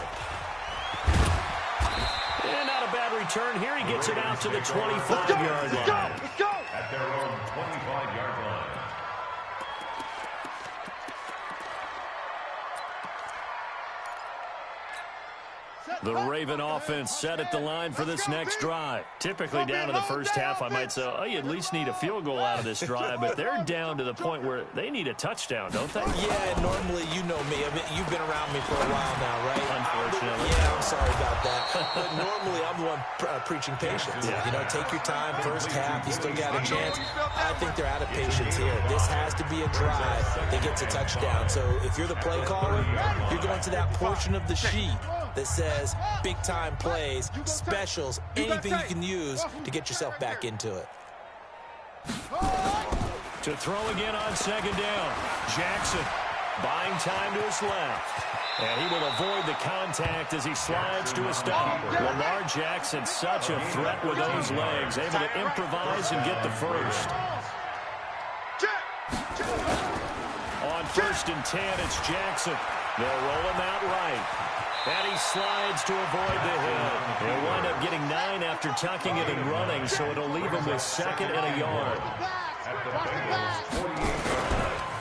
And not a bad return here. He gets it out to the 25-yard line. Let's go! At their own 25-yard line. The Raven offense set at the line for this next drive. Typically down to the first half, I might say, oh, you at least need a field goal out of this drive, but they're down to the point where they need a touchdown, don't they? Yeah, normally, you know me. I mean, you've been around me for a while now, right? Unfortunately. Yeah, I'm sorry about that. But normally, I'm the one preaching patience. Yeah. You know, take your time. First half, you still got a chance. I think they're out of patience here. This has to be a drive that gets a touchdown. So if you're the play caller, you're going to that portion of the sheet that says big-time plays, specials, anything you can use to get yourself back into it. To throw again on second down. Jackson buying time to his left. And he will avoid the contact as he slides to a stop. Lamar Jackson, such a threat with those legs, able to improvise and get the first. On 1st and 10, it's Jackson. They'll roll him out right. And he slides to avoid the hit. He'll wind up getting 9 after tucking it and running, so it'll leave him with 2nd and a yard.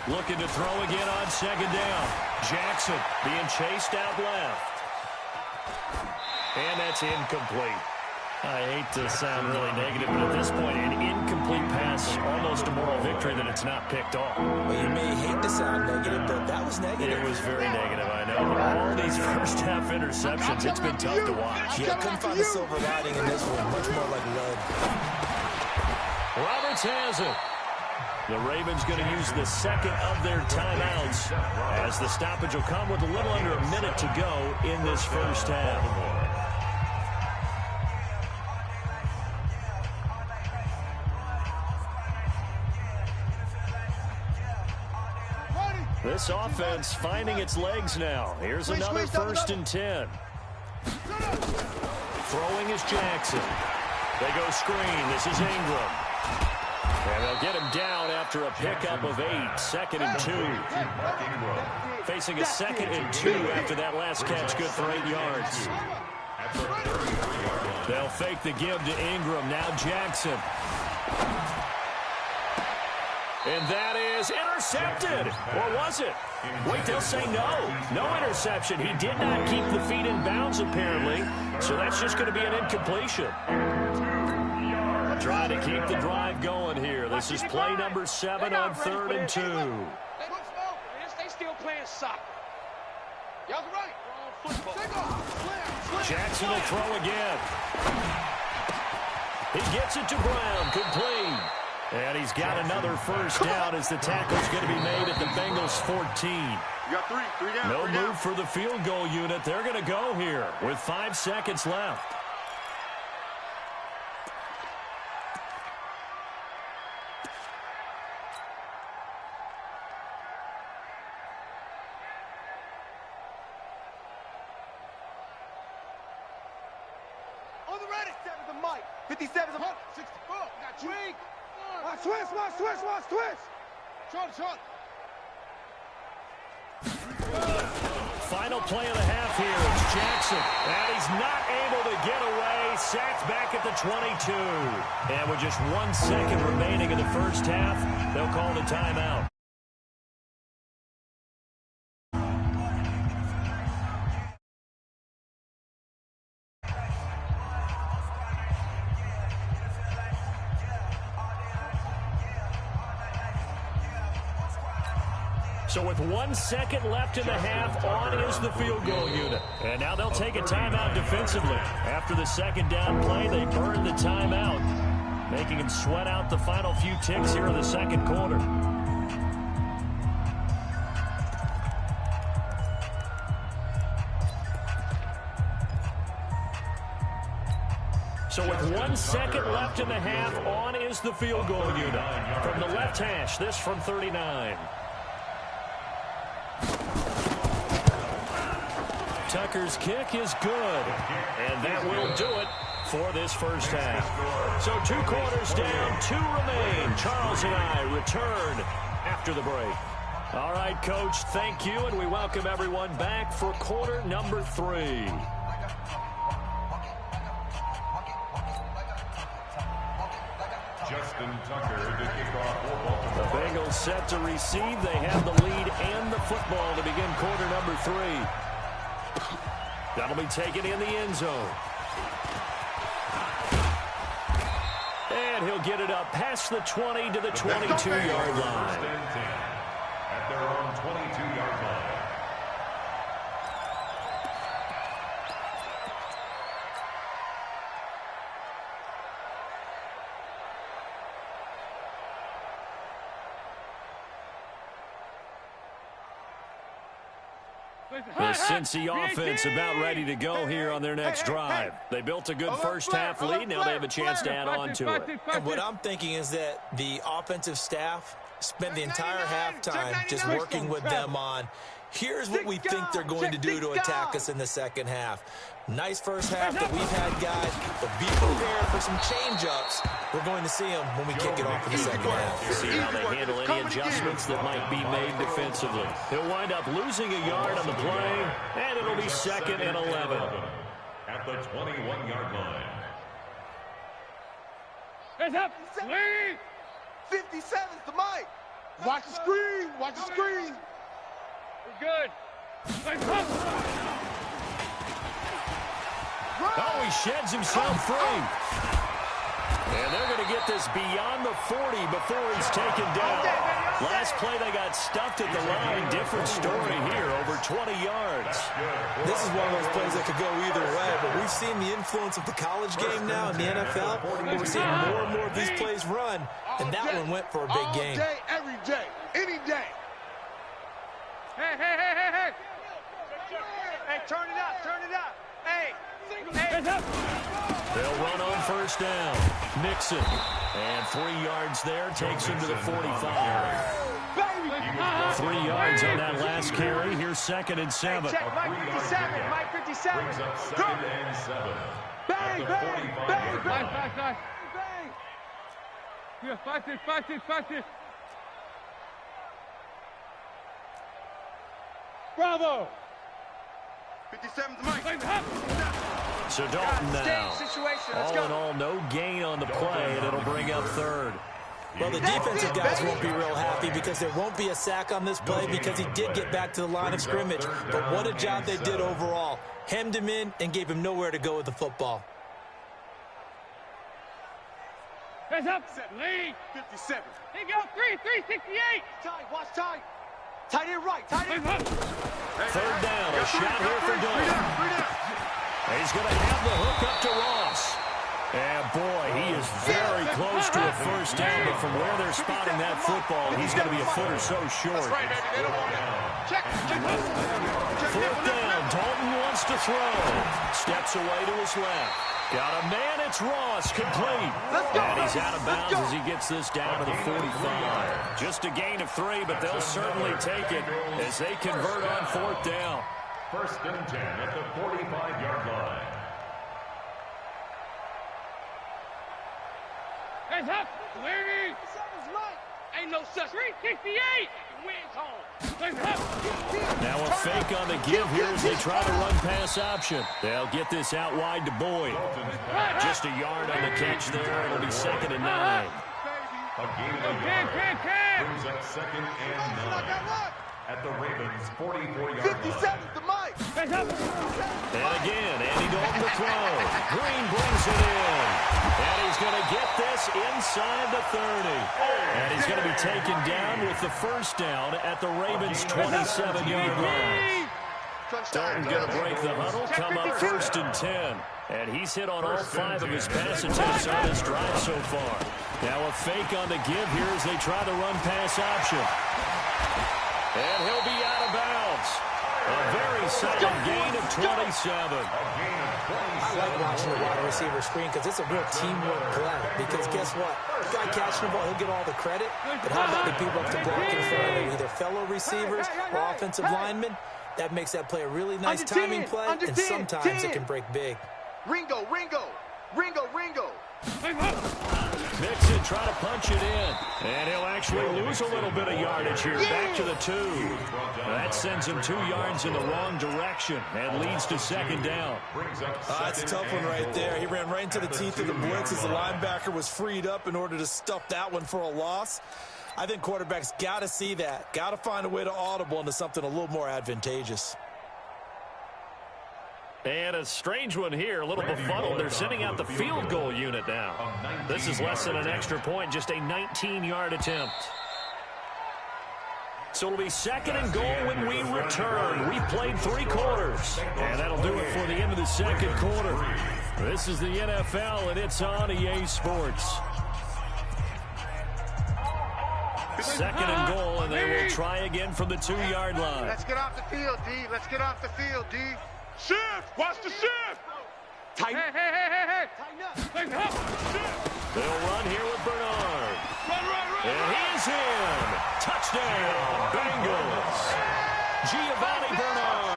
Looking to throw again on 2nd down. Jackson being chased out left. And that's incomplete. I hate to sound really negative, but at this point, an incomplete pass, almost a moral victory that it's not picked off. Well, you may hate to sound negative, but that was negative. It was very negative, I know. But all these first-half interceptions, it's been tough to watch. Yeah, couldn't find a silver lining in this one. Much more like lead. Roberts has it. The Ravens going to use the 2nd of their timeouts as the stoppage will come with a little under a minute to go in this first half. This offense finding its legs now. Here's another 1st and 10. Throwing is Jackson. They go screen. This is Ingram. And they'll get him down after a pickup of 8. 2nd and 2. Facing a 2nd and 2 after that last catch. Good for 8 yards. They'll fake the give to Ingram. Now Jackson. And that is intercepted. Or was it? Wait, they'll say no. No interception. He did not keep the feet in bounds, apparently. So that's just going to be an incompletion. Trying to keep the drive going here. This is play number 7 on 3rd and 2. They still playing soccer. Y'all right. Jackson will throw again. He gets it to Brown. Complete. And he's got another first down as the tackle's going to be made at the Bengals 14. You got three down. No move for the field goal unit. They're going to go here with 5 seconds left. On the ready. 57's a Mike. 57's a 64. Got you. Watch twist. Short. Final play of the half here. It's Jackson. And he's not able to get away. Sacked back at the 22. And with just 1 second remaining in the first half, they'll call the timeout. So with 1 second left in the half, on is the field goal unit. And now they'll take a timeout defensively. After the 2nd down play, they burn the timeout, making them sweat out the final few ticks here in the 2nd quarter. So with 1 second left in the half, on is the field goal unit. From the left hash, this from 39. Tucker's kick is good, and that will do it for this first half. So 2 quarters down, 2 remain. Charles and I return after the break. All right, Coach, thank you, and we welcome everyone back for quarter number 3. Justin Tucker to kick off for Baltimore. The Bengals set to receive. They have the lead and the football to begin quarter number 3. That'll be taken in the end zone. And he'll get it up past the 20 to the 22-yard line. First and 10 at their own 22-yard line. The Cincy offense about ready to go here on their next drive. They built a good first half lead. Now they have a chance to add on to it. And what I'm thinking is that the offensive staff spent the entire halftime just working with them on, here's what we think they're going to do to attack us in the second half. Nice first half that we've had, guys, but be prepared for some change-ups. We're going to see them when we kick it off in the second half. See how they handle any adjustments that might be made defensively. He'll wind up losing a yard on the play, and it'll be 2nd and 11. At the 21-yard line. Heads up, lead. 57's the mic. Watch the screen, watch the screen. We're good. Oh, he sheds himself free. And they're going to get this beyond the 40 before he's taken down. Last play, they got stuffed at the line. Different story here, over 20 yards. This is one of those plays that could go either way, but we've seen the influence of the college game now in the NFL, where we're seeing more and more of these plays run, and that one went for a big gain. All day, every day, any day. Hey, hey, hey, hey, hey. Hey, turn it up, turn it up. Hey. They'll run on first down. Nixon. And 3 yards there. Takes him to the 45. 3 yards on that last carry. Here's 2nd and 7. Hey, check Mike 57. Mike 57. Brings up 2nd and 7. Bang, bang, bang, bang. Bang. Yeah, fast it. Bravo. 57's Mike. So Dalton now. All in all, no gain on the play, and it'll bring up 3rd. Well, the defensive guys won't be real happy because there won't be a sack on this play because he did get back to the line of scrimmage. But what a job they did overall. Hemmed him in and gave him nowhere to go with the football. Heads up, lead. 57. Here you go, 368. Tight, watch tight. Tight end right, tight end. 3rd down, a shot here for Dalton. He's going to have the hook up to Ross. And boy, he is very close to a first down, but from where they're spotting that football, he's going to be a foot or so short. 4th down, Dalton wants to throw. Steps away to his left. Got a man, it's Ross, complete. And he's out of bounds as he gets this down to the 45. Just a gain of 3, but they'll certainly take it as they convert on 4th down. 1st and 10 at the 45-yard line. Heads up, lead. Ain't no such. 368. Wins home. Now a fake on the give here as they try to run pass option. They'll get this out wide to Boyd. Just a yard on the catch there. It'll be 2nd and 9. A gain of a yard. Brings up 2nd and 9. At the Ravens' 44-yard line. 57's the mic. And again, Andy Dalton to throw. Green brings it in. And he's going to get this inside the 30. And he's going to be taken down with the first down at the Ravens' 27-yard line. Dalton going to break the huddle, come up 1st and 10. And he's hit on all 5 of his pass attempts on this drive so far. Now a fake on the give here as they try the run pass option. And he'll be out of bounds. A very solid gain of 27. I like watching the wide receiver screen because it's a real teamwork play. Because guess what? The guy catching the ball, he'll get all the credit. But how about the people up to block in front of him, either fellow receivers or offensive linemen? That makes that play a really nice timing play, and sometimes it can break big. Ringo, Ringo, Ringo. Mixon trying to punch it in. And he'll actually lose a little bit of yardage here. Back to the 2. That sends him 2 yards in the wrong direction and leads to second down. That's a tough one right there. He ran right into the teeth of the blitz as the linebacker was freed up in order to stuff that one for a loss. I think quarterbacks got to see that. Got to find a way to audible into something a little more advantageous. And a strange one here, a little befuddled. They're sending out the field goal unit now. This is less than an extra point, just a 19-yard attempt. So it'll be second and goal when we return. We played 3 quarters. And that'll do it for the end of the second quarter. This is the NFL, and it's on EA Sports. Second and goal, and they will try again from the 2-yard line. Let's get off the field, D. Let's get off the field, D. Shift! Watch the shift! Tighten. Hey. Tighten up! Shift! They'll run here with Bernard. Run! And he's in. Touchdown, Bengals. Giovanni Bernard.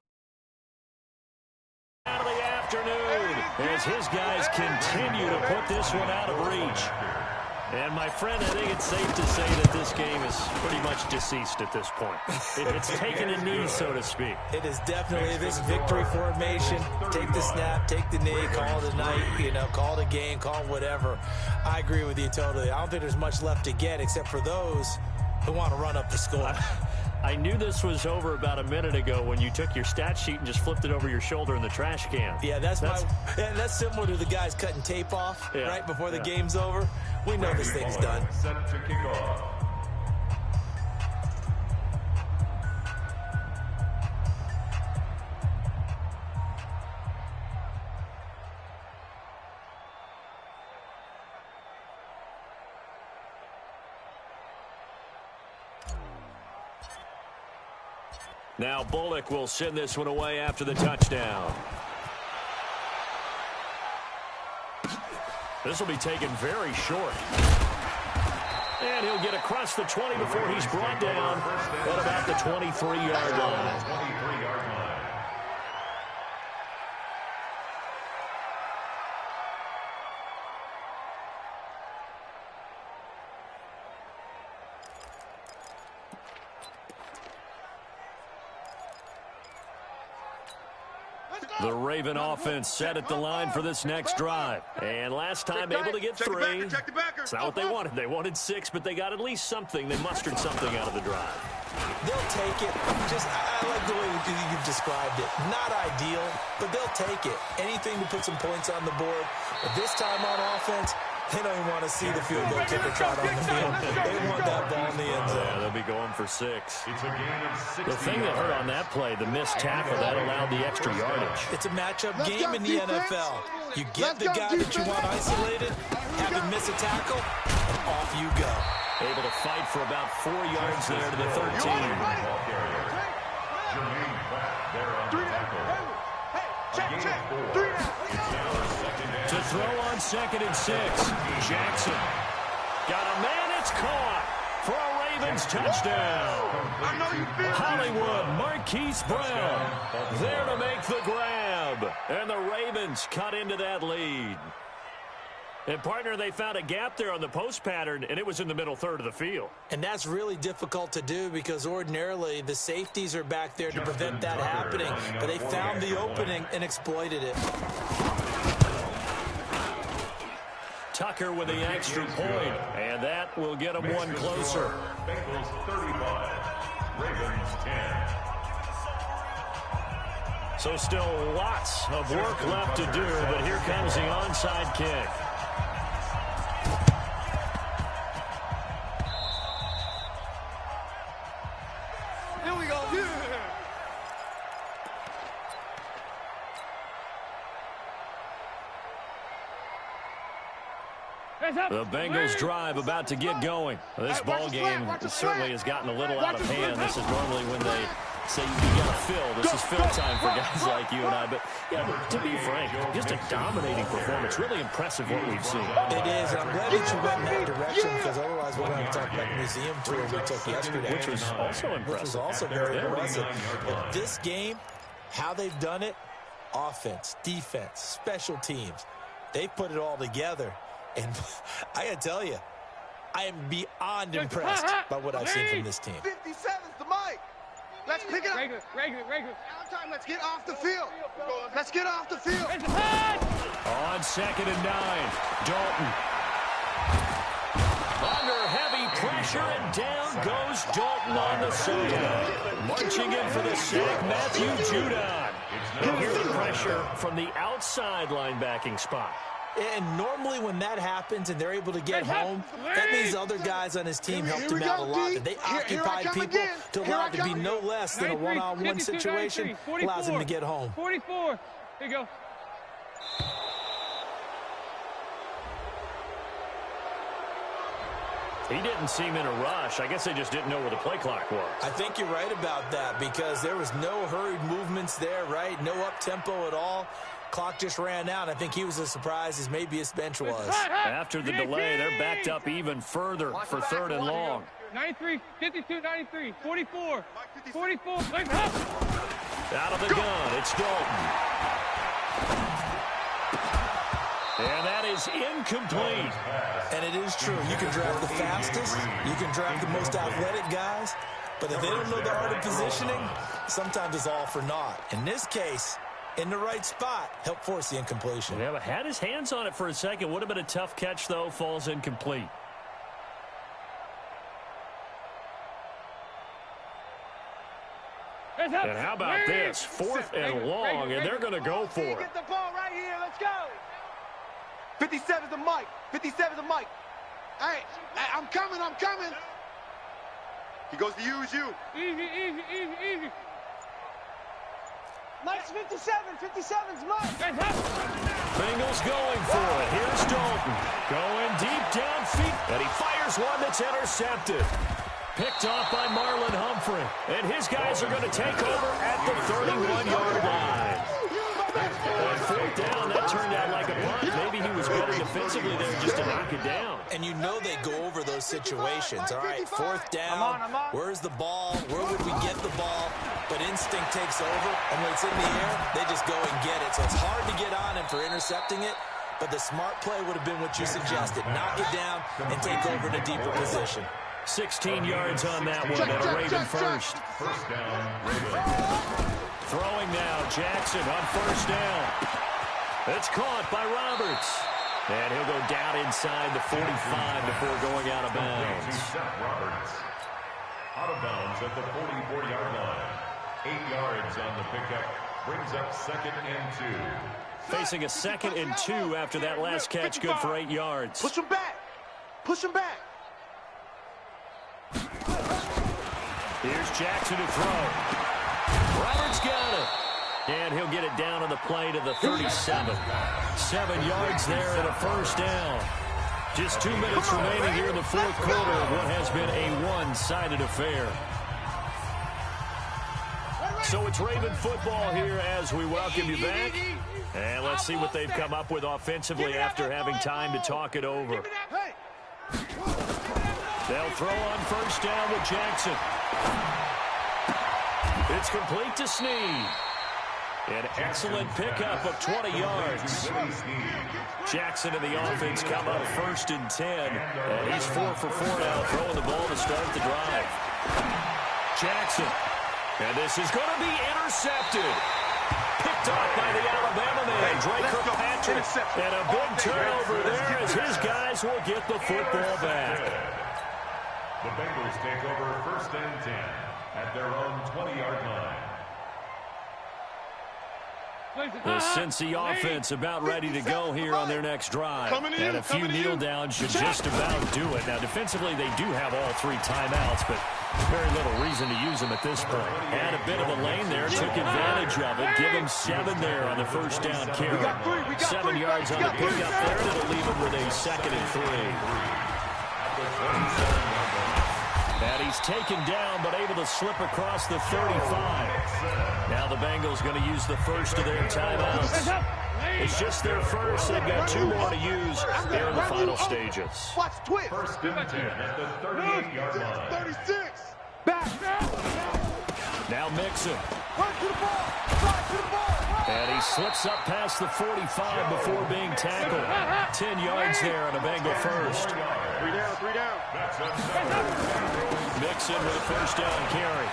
Out of the afternoon as his guys continue to put this one out of reach. And, my friend, I think it's safe to say that this game is pretty much deceased at this point. It's taken a knee, so to speak. It is definitely this victory formation. Take the snap, take the knee, call it a night, call it a game, call it whatever. I agree with you totally. I don't think there's much left to get except for those who want to run up the score. I knew this was over about a minute ago when you took your stat sheet and just flipped it over your shoulder in the trash can. Yeah, that's similar to the guys cutting tape off right before the game's over. We know this thing's done. Set to kick off. Now Bullock will send this one away after the touchdown. This will be taken very short. And he'll get across the 20 before he's brought down at about the 23-yard line. 23-yard line. The Raven offense set at the line for this next drive. And last time able to get 3. It's not what they wanted. They wanted 6, but they got at least something. They mustered something out of the drive. They'll take it. I like the way you've described it. Not ideal, but they'll take it. Anything to put some points on the board. But this time on offense, they don't even want to see the field goal kicker trot on the field. They want that ball in the end zone. Yeah, they'll be going for 6. It's a gain of 60 The thing that hurt on that play, the missed tackle, that allowed the extra yardage. It's a matchup game in the NFL. You get the guy that you want isolated, have him miss a tackle, and off you go. Able to fight for about 4 yards there to the 13. Jermaine Pratt there on the tackle. Check. 3 now. To throw on 2nd and 6. Jackson. Got a man, it's caught for a Ravens touchdown. Hollywood, Marquise Brown there to make the grab. And the Ravens cut into that lead. And, partner, they found a gap there on the post pattern, and it was in the middle third of the field. And that's really difficult to do because ordinarily the safeties are back there to prevent that happening. But they found the opening and exploited it. Tucker with the extra point, and that will get him one closer. Bengals 35, Ravens 10. So still lots of work left to do, but here comes the onside kick. Here we go. The Bengals drive about to get going. This ball game certainly has gotten a little out of hand. This is normally when they say you got to fill. This is fill time for guys like you and I. But, to be frank, just a dominating performance. Really impressive what we've seen. It is. I'm glad that you went in that direction because otherwise we're going to talk about the museum tour we took yesterday. Which was also impressive. Which was also very impressive. But this game, how they've done it, offense, defense, special teams, They've put it all together. And I got to tell you, I am beyond impressed by what I've seen from this team. 57's the mic. Let's pick it up. Regular. Time, let's get off the field. Let's get off the field. On 2nd and 9, Dalton. Under heavy pressure, and down goes Dalton on the side. Marching in for the sack, Matthew Judon. And here's the pressure from the outside linebacking spot. And normally when that happens and they're able to get home, that means other guys on his team helped him out a lot. That they occupied people to allow it to be no less than a one-on-one situation, allows him to get home. 44. Here you go. He didn't seem in a rush. I guess they just didn't know where the play clock was. I think you're right about that because there was no hurried movements there, right? No up-tempo at all. Clock just ran out. I think he was as surprised as maybe his bench was. After the delay, they're backed up even further for 3rd and long. 93, 52, 93, 44, 44. Out of the gun, it's Dalton. And that is incomplete. And it is true. You can draft the fastest. You can draft the most athletic guys. But if they don't know the art of positioning, sometimes it's all for naught. In this case, in the right spot, help force the incompletion. Yeah, but had his hands on it for a second. Would have been a tough catch, though. Falls incomplete. And how about this? 4th and long, and they're going to go for it. Get the ball right here. Let's go. 57's the mic. 57's the mic. Hey, I'm coming. He goes to use you. Easy. Nice 57's mic. Bengals going for it. Here's Dalton. Going deep downfield. And he fires one that's intercepted. Picked off by Marlon Humphrey. And his guys are going to take over at the 31-yard line. On 4th down, that turned out like a punt. Maybe he was better defensively there just to knock it down. And you know they go over those situations. All right, 4th down. Where's the ball? Where would we get the ball? But instinct takes over, and when it's in the air, they just go and get it. So it's hard to get on him for intercepting it, but the smart play would have been what you suggested. Knock it down and take over in a deeper position. 16 yards on that one, and a Raven first. First down, Ravens. Throwing now, Jackson on 1st down. It's caught by Roberts. And he'll go down inside the 45 before going out of bounds. Roberts. Out of bounds at the 44-yard line. 8 yards on the pickup. Brings up 2nd and 2. Facing a 2nd and 2 after that last catch, good for 8 yards. Push him back. Here's Jackson to throw. Roberts got it. And he'll get it down on the play to the 37. 7 yards there and a 1st down. Just 2 minutes remaining here in the 4th quarter of what has been a one-sided affair. So it's Raven football here as we welcome you back. And let's see what they've come up with offensively after having time to talk it over. They'll throw on 1st down with Jackson. It's complete to Snead. An excellent pickup of 20 yards. Jackson and the offense come up 1st and 10. And he's 4 for 4 now, throwing the ball to start the drive. Jackson. And this is going to be intercepted. Picked off by the Alabama man, Drake Kirkpatrick. And a big turnover there as his guys will get the football back. The Bengals take over 1st and 10 at their own 20-yard line. The Cincy offense about ready to go here on their next drive. And a few kneel downs should just about do it. Now, defensively, they do have all 3 timeouts, but very little reason to use them at this point. Had a bit of a lane there, took advantage of it. Give him 7 there on the 1st down carry. 7 yards on the pickup there. It'll leave him with a 2nd and 3. And he's taken down, but able to slip across the 35. Now the Bengals going to use the first of their timeouts. It's just their first. They've got 2 more to use here in the final stages. Watch twitch. 1st and 10 at the 38-yard line. 36. Back. Now Mixon. Run to the ball. Run to the ball. And he slips up past the 45 before being tackled. 10 yards there on a Bengal first. 3 down, 3 down. Mixon with a first down carry.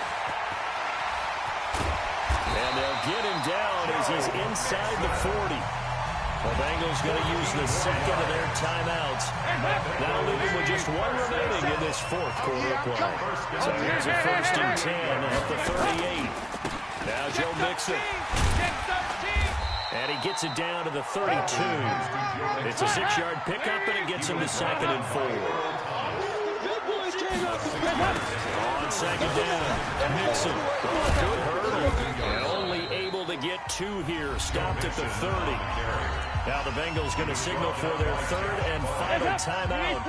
And they'll get him down as he's inside the 40. The Bengals going to use the second of their timeouts. Now leaving with just one remaining in this fourth quarter play. So here's a 1st and 10 at the 38. Now Joe Mixon. And he gets it down to the 32. It's a 6-yard pickup, and it gets him to 2nd and 4. On 2nd down, Mixon. Good hurdle. And only able to get 2 here. Stopped at the 30. Now the Bengals going to signal for their 3rd and final timeout.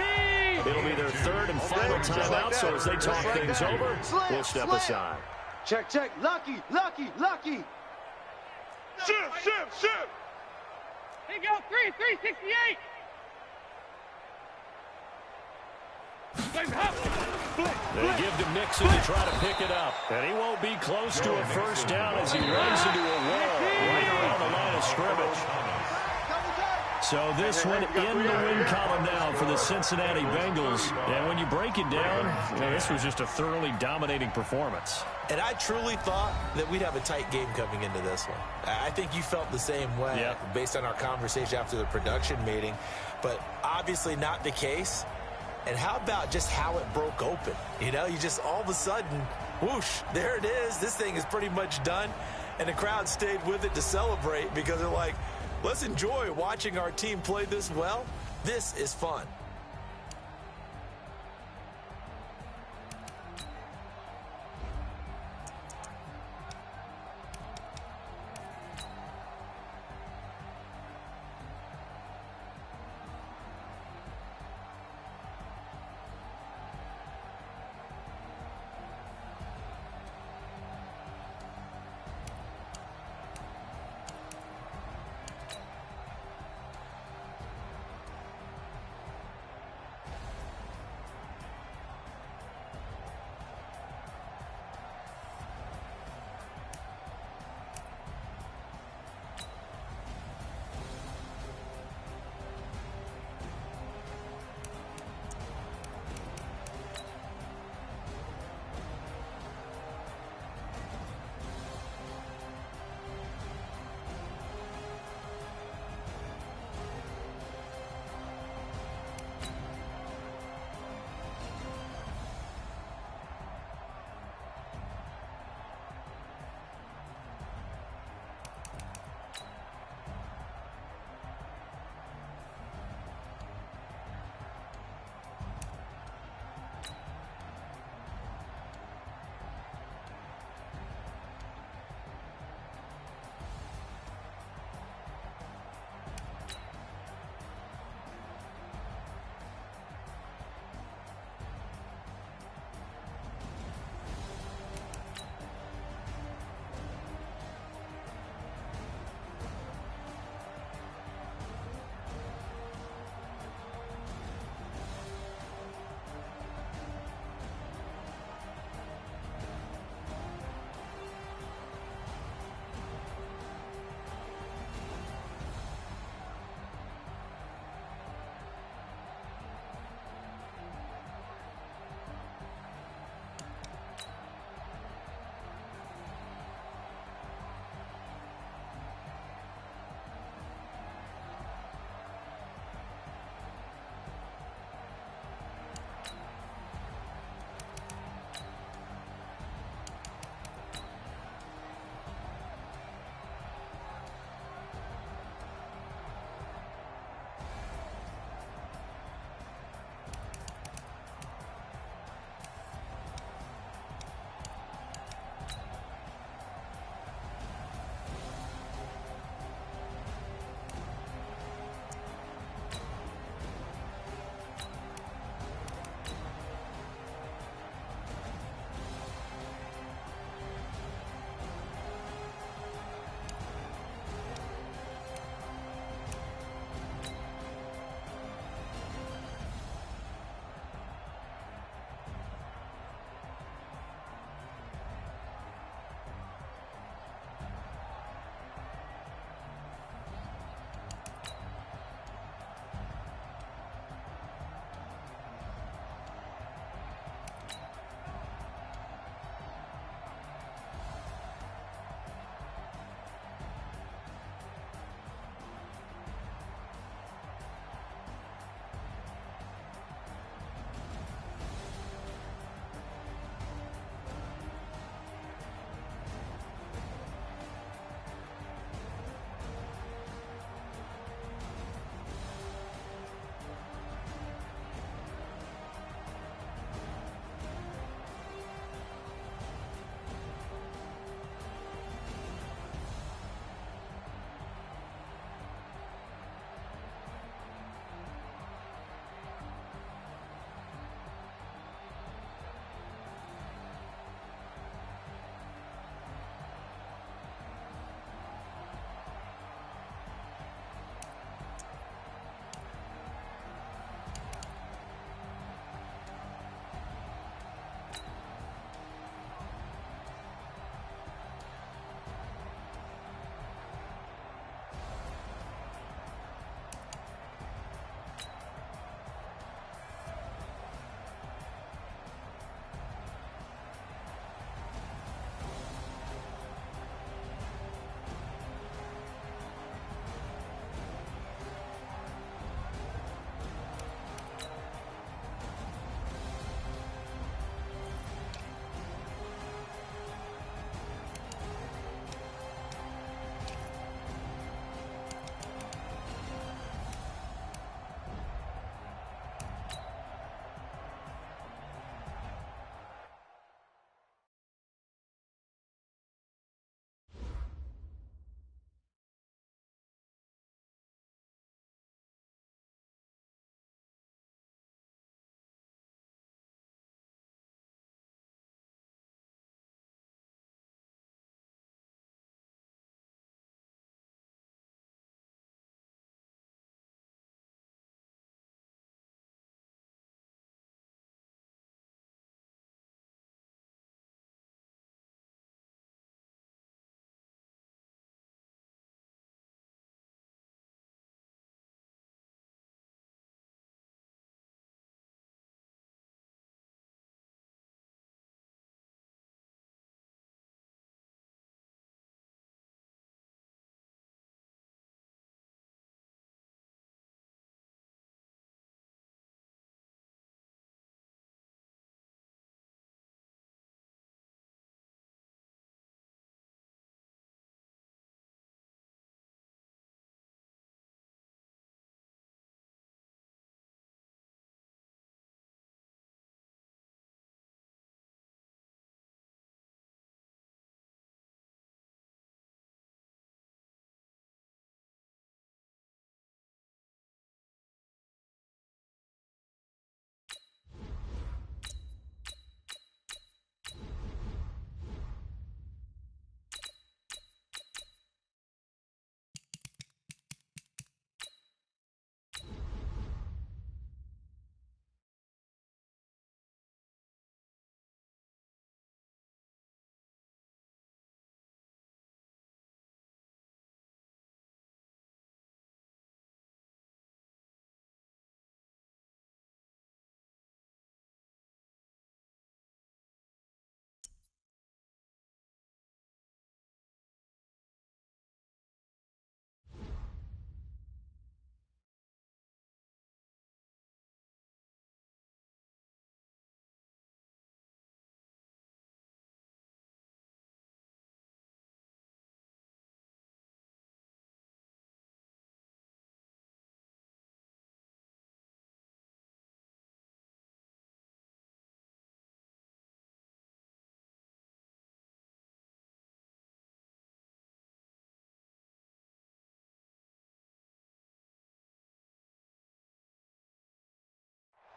It'll be their 3rd and final timeout, so as they talk things over, we'll step aside. Check, check. Lucky, lucky, lucky. Shift, shift, shift. Here you go, 368. They give to Mixon to try to pick it up. And he won't be close to a first down as he runs into a wall right around the line of scrimmage. So this one in the win column now for the Cincinnati Bengals. And when you break it down, this was just a thoroughly dominating performance. And I truly thought that we'd have a tight game coming into this one. I think you felt the same way based on our conversation after the production meeting. But obviously not the case. And how about just how it broke open? You know, you just all of a sudden, whoosh, there it is. This thing is pretty much done. And the crowd stayed with it to celebrate because they're like, let's enjoy watching our team play this well. This is fun.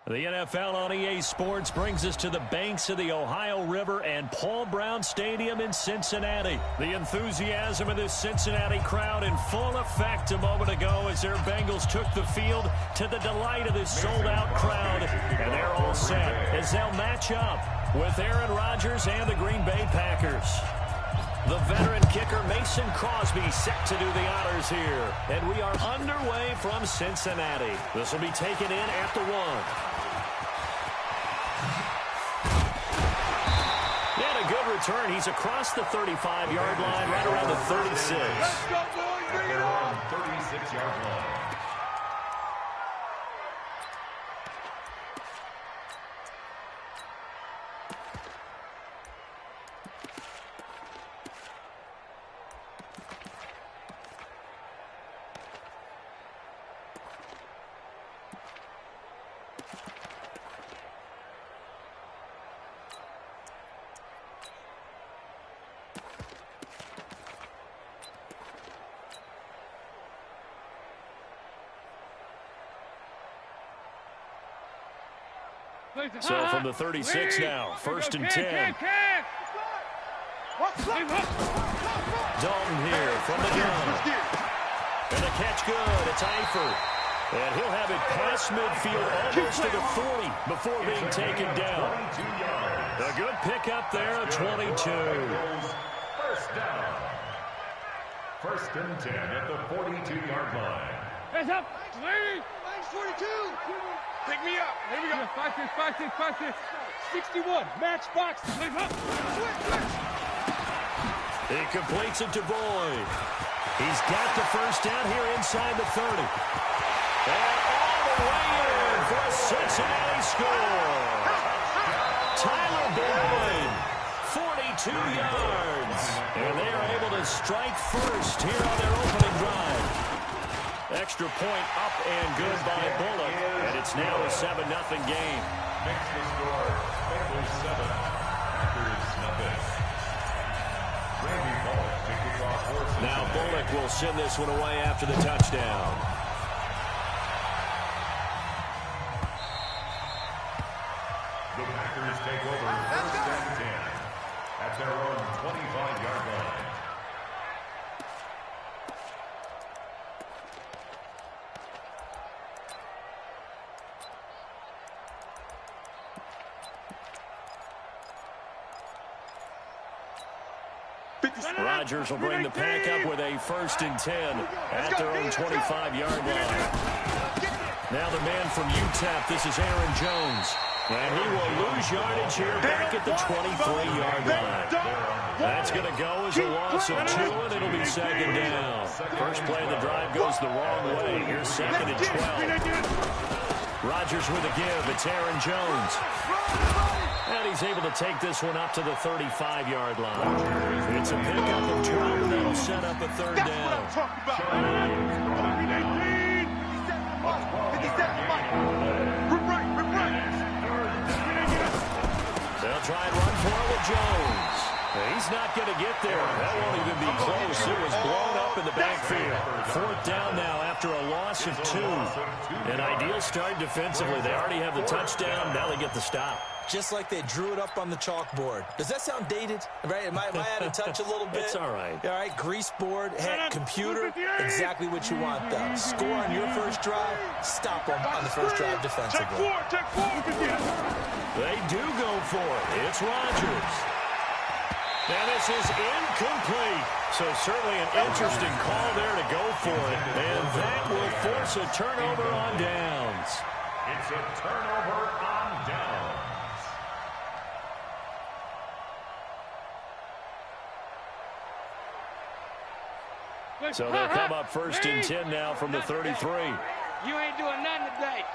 The NFL on EA Sports brings us to the banks of the Ohio River and Paul Brown Stadium in Cincinnati. The enthusiasm of this Cincinnati crowd in full effect a moment ago as their Bengals took the field to the delight of this sold-out crowd. And they're all set as they'll match up with Aaron Rodgers and the Green Bay Packers. The veteran kicker Mason Crosby set to do the honors here. And we are underway from Cincinnati. This will be taken in at the 1. And a good return. He's across the 35-yard line, right around the 36. Let's go, boys. Bring it on. 36-yard line. So from the 36 now, 1st and 10. Dalton here from the gun. And the catch good. It's Eifert. And he'll have it past midfield almost to the 40 before being taken down. A good pickup there at 22. First down. 1st and 10 at the 42-yard line. Hands up. Lady. 42. Pick me up. Here we go. 5-6. 61. Match box. He completes it to Boyd. He's got the first down here inside the 30. And all the way in for a Cincinnati score. Tyler Boyd, 42 yards. And they are able to strike first here on their opening drive. Extra point up and good by Bullock. And it's now a 7-0 game. Makes the score Bengals 7, Packers nothing. Randy Bullock to kick off for Cincinnati. Now Bullock will send this one away after the touchdown. The Packers take over 1st and 10 at their own 25-yard line. Rodgers will bring the pack up with a 1st and 10 at their own 25-yard line. Now the man from UTEP, this is Aaron Jones. And he will lose yardage here back at the 23-yard line. That's going to go as a loss of 2, and it'll be 2nd down. First play of the drive goes the wrong way. Here's 2nd and 12. Rodgers with a give. It's Aaron Jones. And he's able to take this one up to the 35-yard line. It's a pickup of 12, and that'll set up a 3rd down. They'll try and run for it with Jones. He's not going to get there. That won't even be close. It was blown up in the backfield. 4th down now after a loss of 2. An ideal start defensively. They already have the touchdown. Now they get the stop. Just like they drew it up on the chalkboard. Does that sound dated? Right? Am I out of touch a little bit? It's all right. All right, grease board, heck, computer, exactly what you want, though. Score on your first drive, stop them on the first drive defensively. Check 4. They do go for it. It's Rodgers. And this is incomplete. So certainly an interesting call there to go for it. And that will force a turnover on downs. It's a turnover on downs. So they'll come up 1st and 10 now from the 33. You ain't doing nothing today.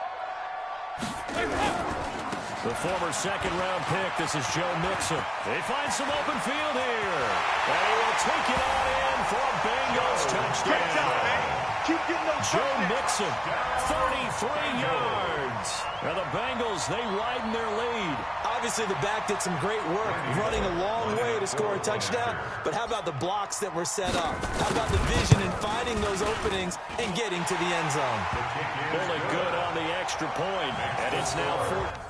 The former 2nd-round pick, this is Joe Mixon. They find some open field here. And he will take it on in for a Bengals touchdown. Keep getting those Joe Mixon, 33 yards. Now the Bengals, they widen their lead. Obviously, the back did some great work running a long way to score a touchdown, but how about the blocks that were set up? How about the vision in finding those openings and getting to the end zone? Pulling good on the extra point, and it's now 4.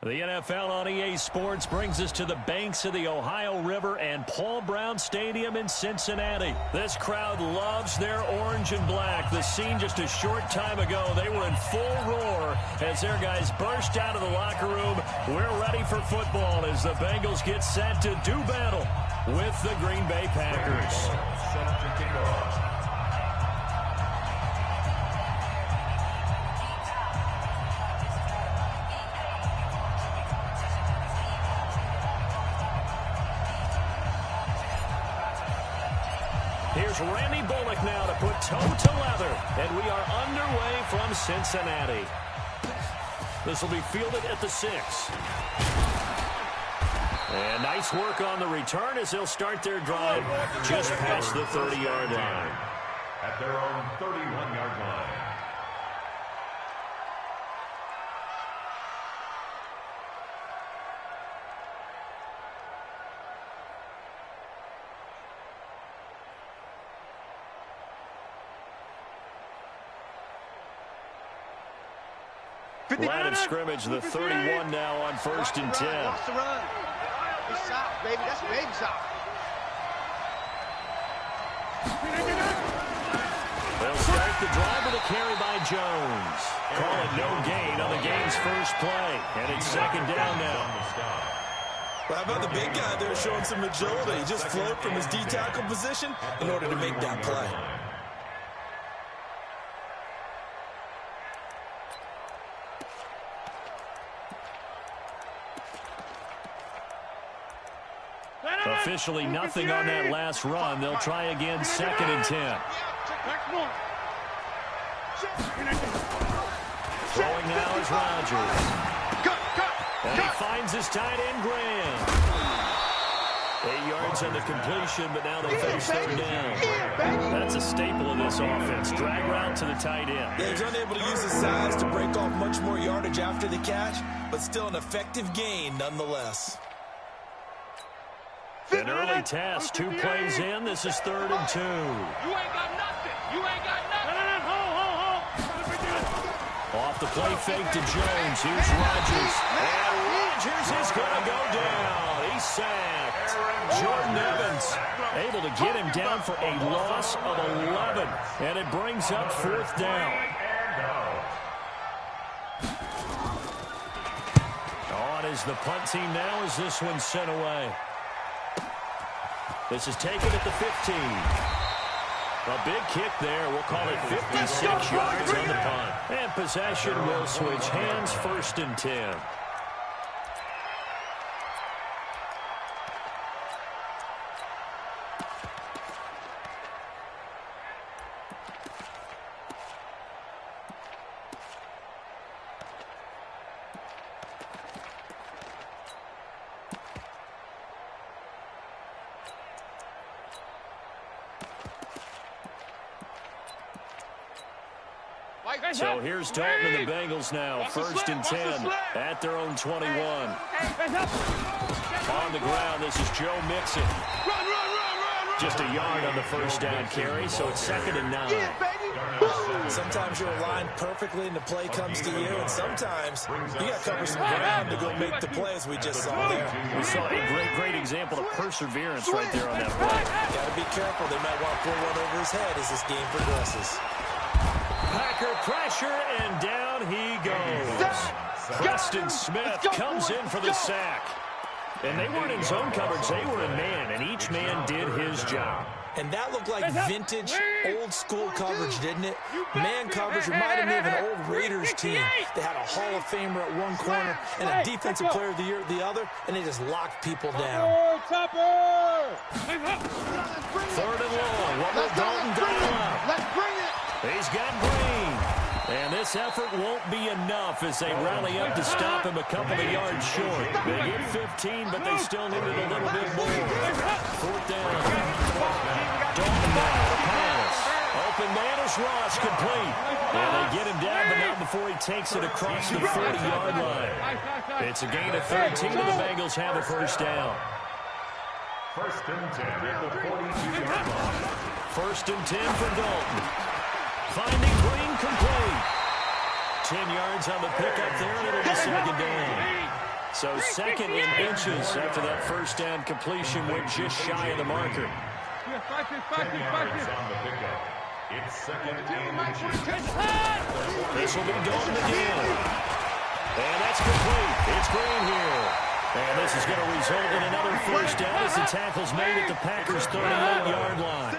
The NFL on EA Sports brings us to the banks of the Ohio River and Paul Brown Stadium in Cincinnati. This crowd loves their orange and black. The scene just a short time ago, they were in full roar as their guys burst out of the locker room. We're ready for football as the Bengals get set to do battle with the Green Bay Packers. Set to kick off. Here's Randy Bullock now to put toe to leather, and we are underway from Cincinnati. This will be fielded at the 6. And nice work on the return as they'll start their drive just past the 30-yard line. At their own 31-yard line. Line of scrimmage, the 31 now on 1st and 10. Watch the run. It's soft, baby. That's baby soft. They'll start the drive with a carry by Jones. Call it no gain on the game's first play. And it's 2nd down now. Well, how about the big guy there showing some agility? He just flowed from his D-tackle position in order to make that play. A Officially nothing on that last run. They'll try again, 2nd and 10. Throwing now is Rodgers. And he finds his tight end, Graham. 8 yards on the completion, but now they face 3rd down. That's a staple of this offense. Drag route to the tight end. Yeah, he's unable to use his size to break off much more yardage after the catch, but still an effective gain nonetheless. An early test, 2 plays in. This is 3rd and 2. You ain't got nothing. You ain't got nothing. Off the play fake to Jones. Here's Rodgers. And Rodgers is going to go down. He's sacked. Jordan Evans able to get him down for a loss of 11. And it brings up 4th down. On is the punt team now as this one's sent away. This is taken at the 15. A big kick there. We'll call it 56 yards on the punt. And possession will switch hands, 1st and 10. So here's Dalton and the Bengals now. 1st and 10 at their own 21. On the ground, this is Joe Mixon. Just a yard on the 1st down carry, so it's 2nd and 9. Sometimes you're aligned perfectly and the play comes to you, and sometimes you got to cover some ground to go make the play, as we just saw there. We saw a great example of perseverance right there on that play. Got to be careful. They might want to pull one over his head as this game progresses. Packer pressure, and down he goes. Preston Smith comes in for the sack. And they weren't in zone coverage, they were in man, and each man did his job. And that looked like vintage, old-school coverage, didn't it? Man coverage reminded me of an old Raiders team. They had a Hall of Famer at one corner and a Defensive Player of the Year at the other, and they just locked people down. 3rd and long. What will Dalton dial up? Let's bring it. He's got Green. And this effort won't be enough as they rally up to stop him a couple of yards short. They get 15, but they still needed a little bit more. 4th down. Dalton now, the pass. Open man is Ross, complete. And they get him down, but not before he takes it across the 40-yard line. It's a gain of 13, and the Bengals have a 1st down. 1st and 10 at the 42-yard line. 1st and 10 for Dalton. Finding Green, complete. 10 yards on the pickup there, and it'll be 2nd down. So 2nd in inches after that 1st down completion. Went just shy of the marker. 10 yards on the pickup. It's 2nd in inches. This will be Dalton again. And that's complete. It's Green here. And this is going to result in another 1st down as the tackle's made at the Packers' 38-yard line.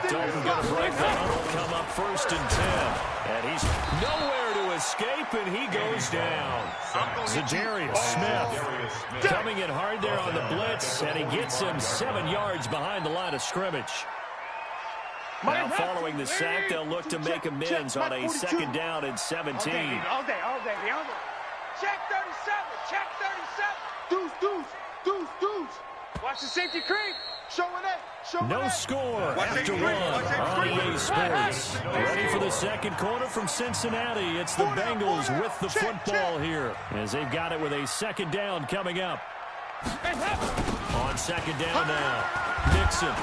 Dalton going to break that. Will come up 1st and 10. And he's nowhere to escape, and he goes down. Za'Darius Smith coming in hard there on the blitz, and he gets him 7 yards behind the line of scrimmage. Now following the sack, they'll look to make amends on a 2nd down and 17. All day. Check 37. Check 37. Deuce. Watch the safety creep. Showing it. No score after one on EA Sports. Ready for the 2nd quarter from Cincinnati. It's the Bengals with the football here as they've got it with a 2nd down coming up. On 2nd down now, Mixon.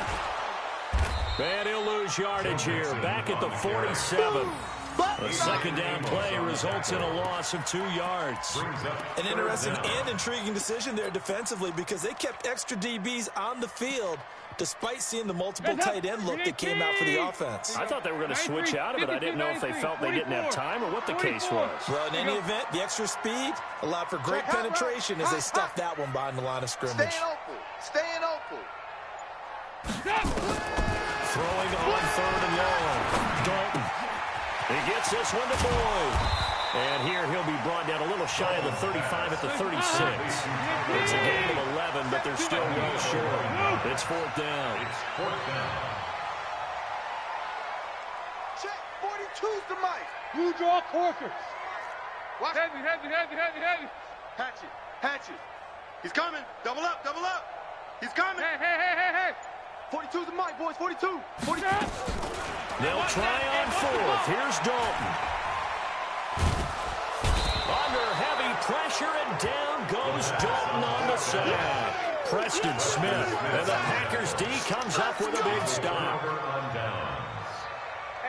And he'll lose yardage here, back at the 47. A 2nd down play results in a loss of 2 yards. An interesting and intriguing decision there defensively because they kept extra DBs on the field despite seeing the multiple tight end look that came out for the offense. I thought they were going to switch out of it. I didn't know if they felt they didn't have time or what the case was. Well, in any event, the extra speed allowed for great penetration as they stuffed that one behind the line of scrimmage. Staying open. Throwing on 3rd and long. Dalton. He gets this one to Boyd. And here he'll be brought down a little shy of the 35 at the 36. It's a gain of 11, but they're still well short. It's fourth down. It's fourth down. Check, 42's the mic. You draw corkers. Watch. Heavy. Hatch it. He's coming. Double up. He's coming. Hey. 42's the mic, boys. 42. 42. They'll try on fourth. Here's Dalton. Under heavy pressure, and down goes Dalton on the sack. Preston Smith, and the Packers D comes up with a big stop.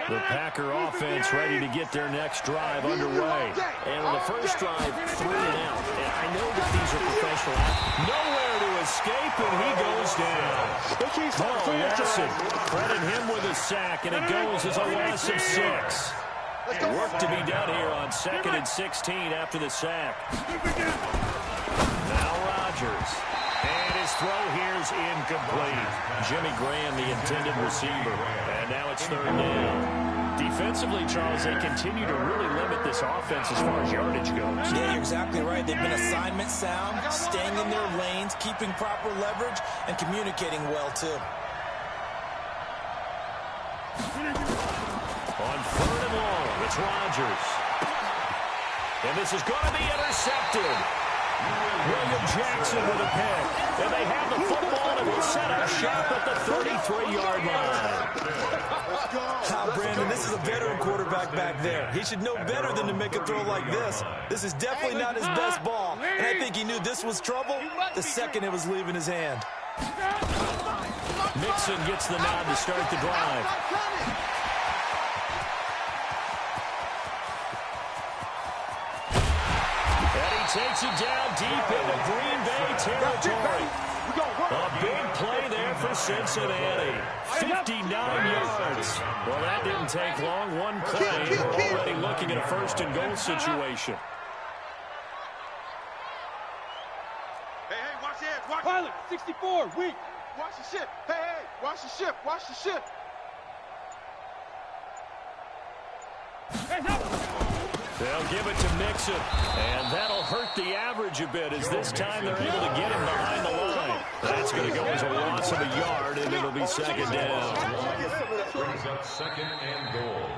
The Packer offense ready to get their next drive underway. And on the first drive, 3 and out. And I know that these are professional athletes. Nowhere to escape, and he goes down. Carl Lawson, credit him with a sack, and it goes as a loss of 6. Work to be done here on 2nd and 16 after the sack. Now Rodgers. And his throw here's incomplete. Jimmy Graham, the intended receiver. And now it's 3rd down. Defensively, Charles, they continue to really limit this offense as far as yardage goes. Yeah, you're exactly right. They've been assignment sound, staying in their lanes, keeping proper leverage, and communicating well, too. On 3rd and long, it's Rodgers. And this is going to be intercepted. William Jackson with a pick. And they have the football, and will set up shop at the 33-yard line. Brandon, this is a veteran quarterback back there. He should know better than to make a throw like this. This is definitely not his best ball. And I think he knew this was trouble the second it was leaving his hand. Mixon gets the nod to start the drive. Takes it down deep into Green Bay territory. A big play there for Cincinnati. 59 yards. Well, that didn't take long. One play. We're already looking at a 1st and goal situation. Hey, watch the edge. Watch Pilot, 64, weak. Watch the ship. Hey, watch the ship. Watch the ship. Hands up. They'll give it to Mixon, and that'll hurt the average a bit as this time they're able to get him behind the line. That's going to go as a loss of a yard, and it'll be 2nd down. Brings up 2nd and goal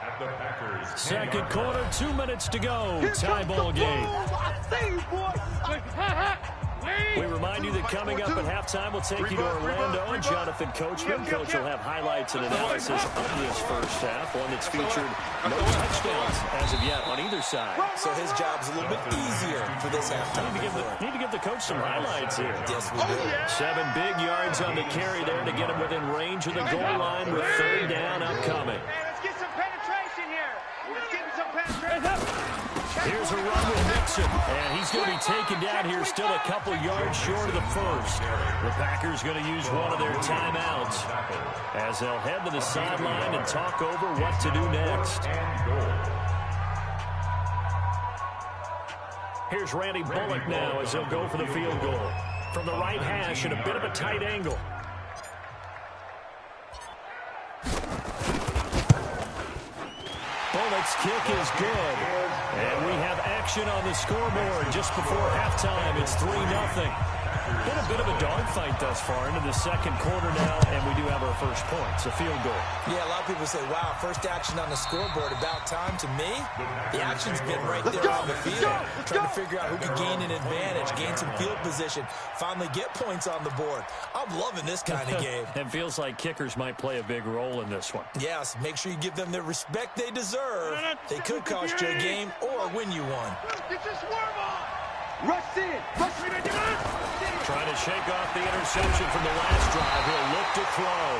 at the Packers. 2nd quarter, 2 minutes to go. Tie ball game. We remind you that coming up at halftime, we'll take you to Orlando and Jonathan Coachman. Coach will have highlights and analysis of this first half, one that's featured no touchdowns as of yet on either side. So his job's a little bit easier for this halftime. Need to give the coach some highlights here. Yes, we do. 7 big yards on the carry there to get him within range of the goal line with 3rd down upcoming. Let's get some penetration here. Let's get some penetration. Here's a run with Mixon, and he's going to be taken down here still a couple yards short of the 1st. The Packers going to use one of their timeouts as they'll head to the sideline and talk over what to do next. Here's Randy Bullock now as he'll go for the field goal. From the right hash at a bit of a tight angle. Bullock's kick is good. And we have action on the scoreboard just before halftime. It's 3-0. Been a bit of a dogfight thus far into the 2nd quarter now, and we do have our first point. It's a field goal. Yeah, a lot of people say, wow, first action on the scoreboard, about time. To me, the action's been right there on the field. Trying to figure out who could gain an advantage, gain some field position, finally get points on the board. I'm loving this kind of game. It feels like kickers might play a big role in this one. Yes, make sure you give them the respect they deserve. They could cost you a game or win you one. Get your swerve on. Rush in. Trying to shake off the interception from the last drive. He'll look to throw.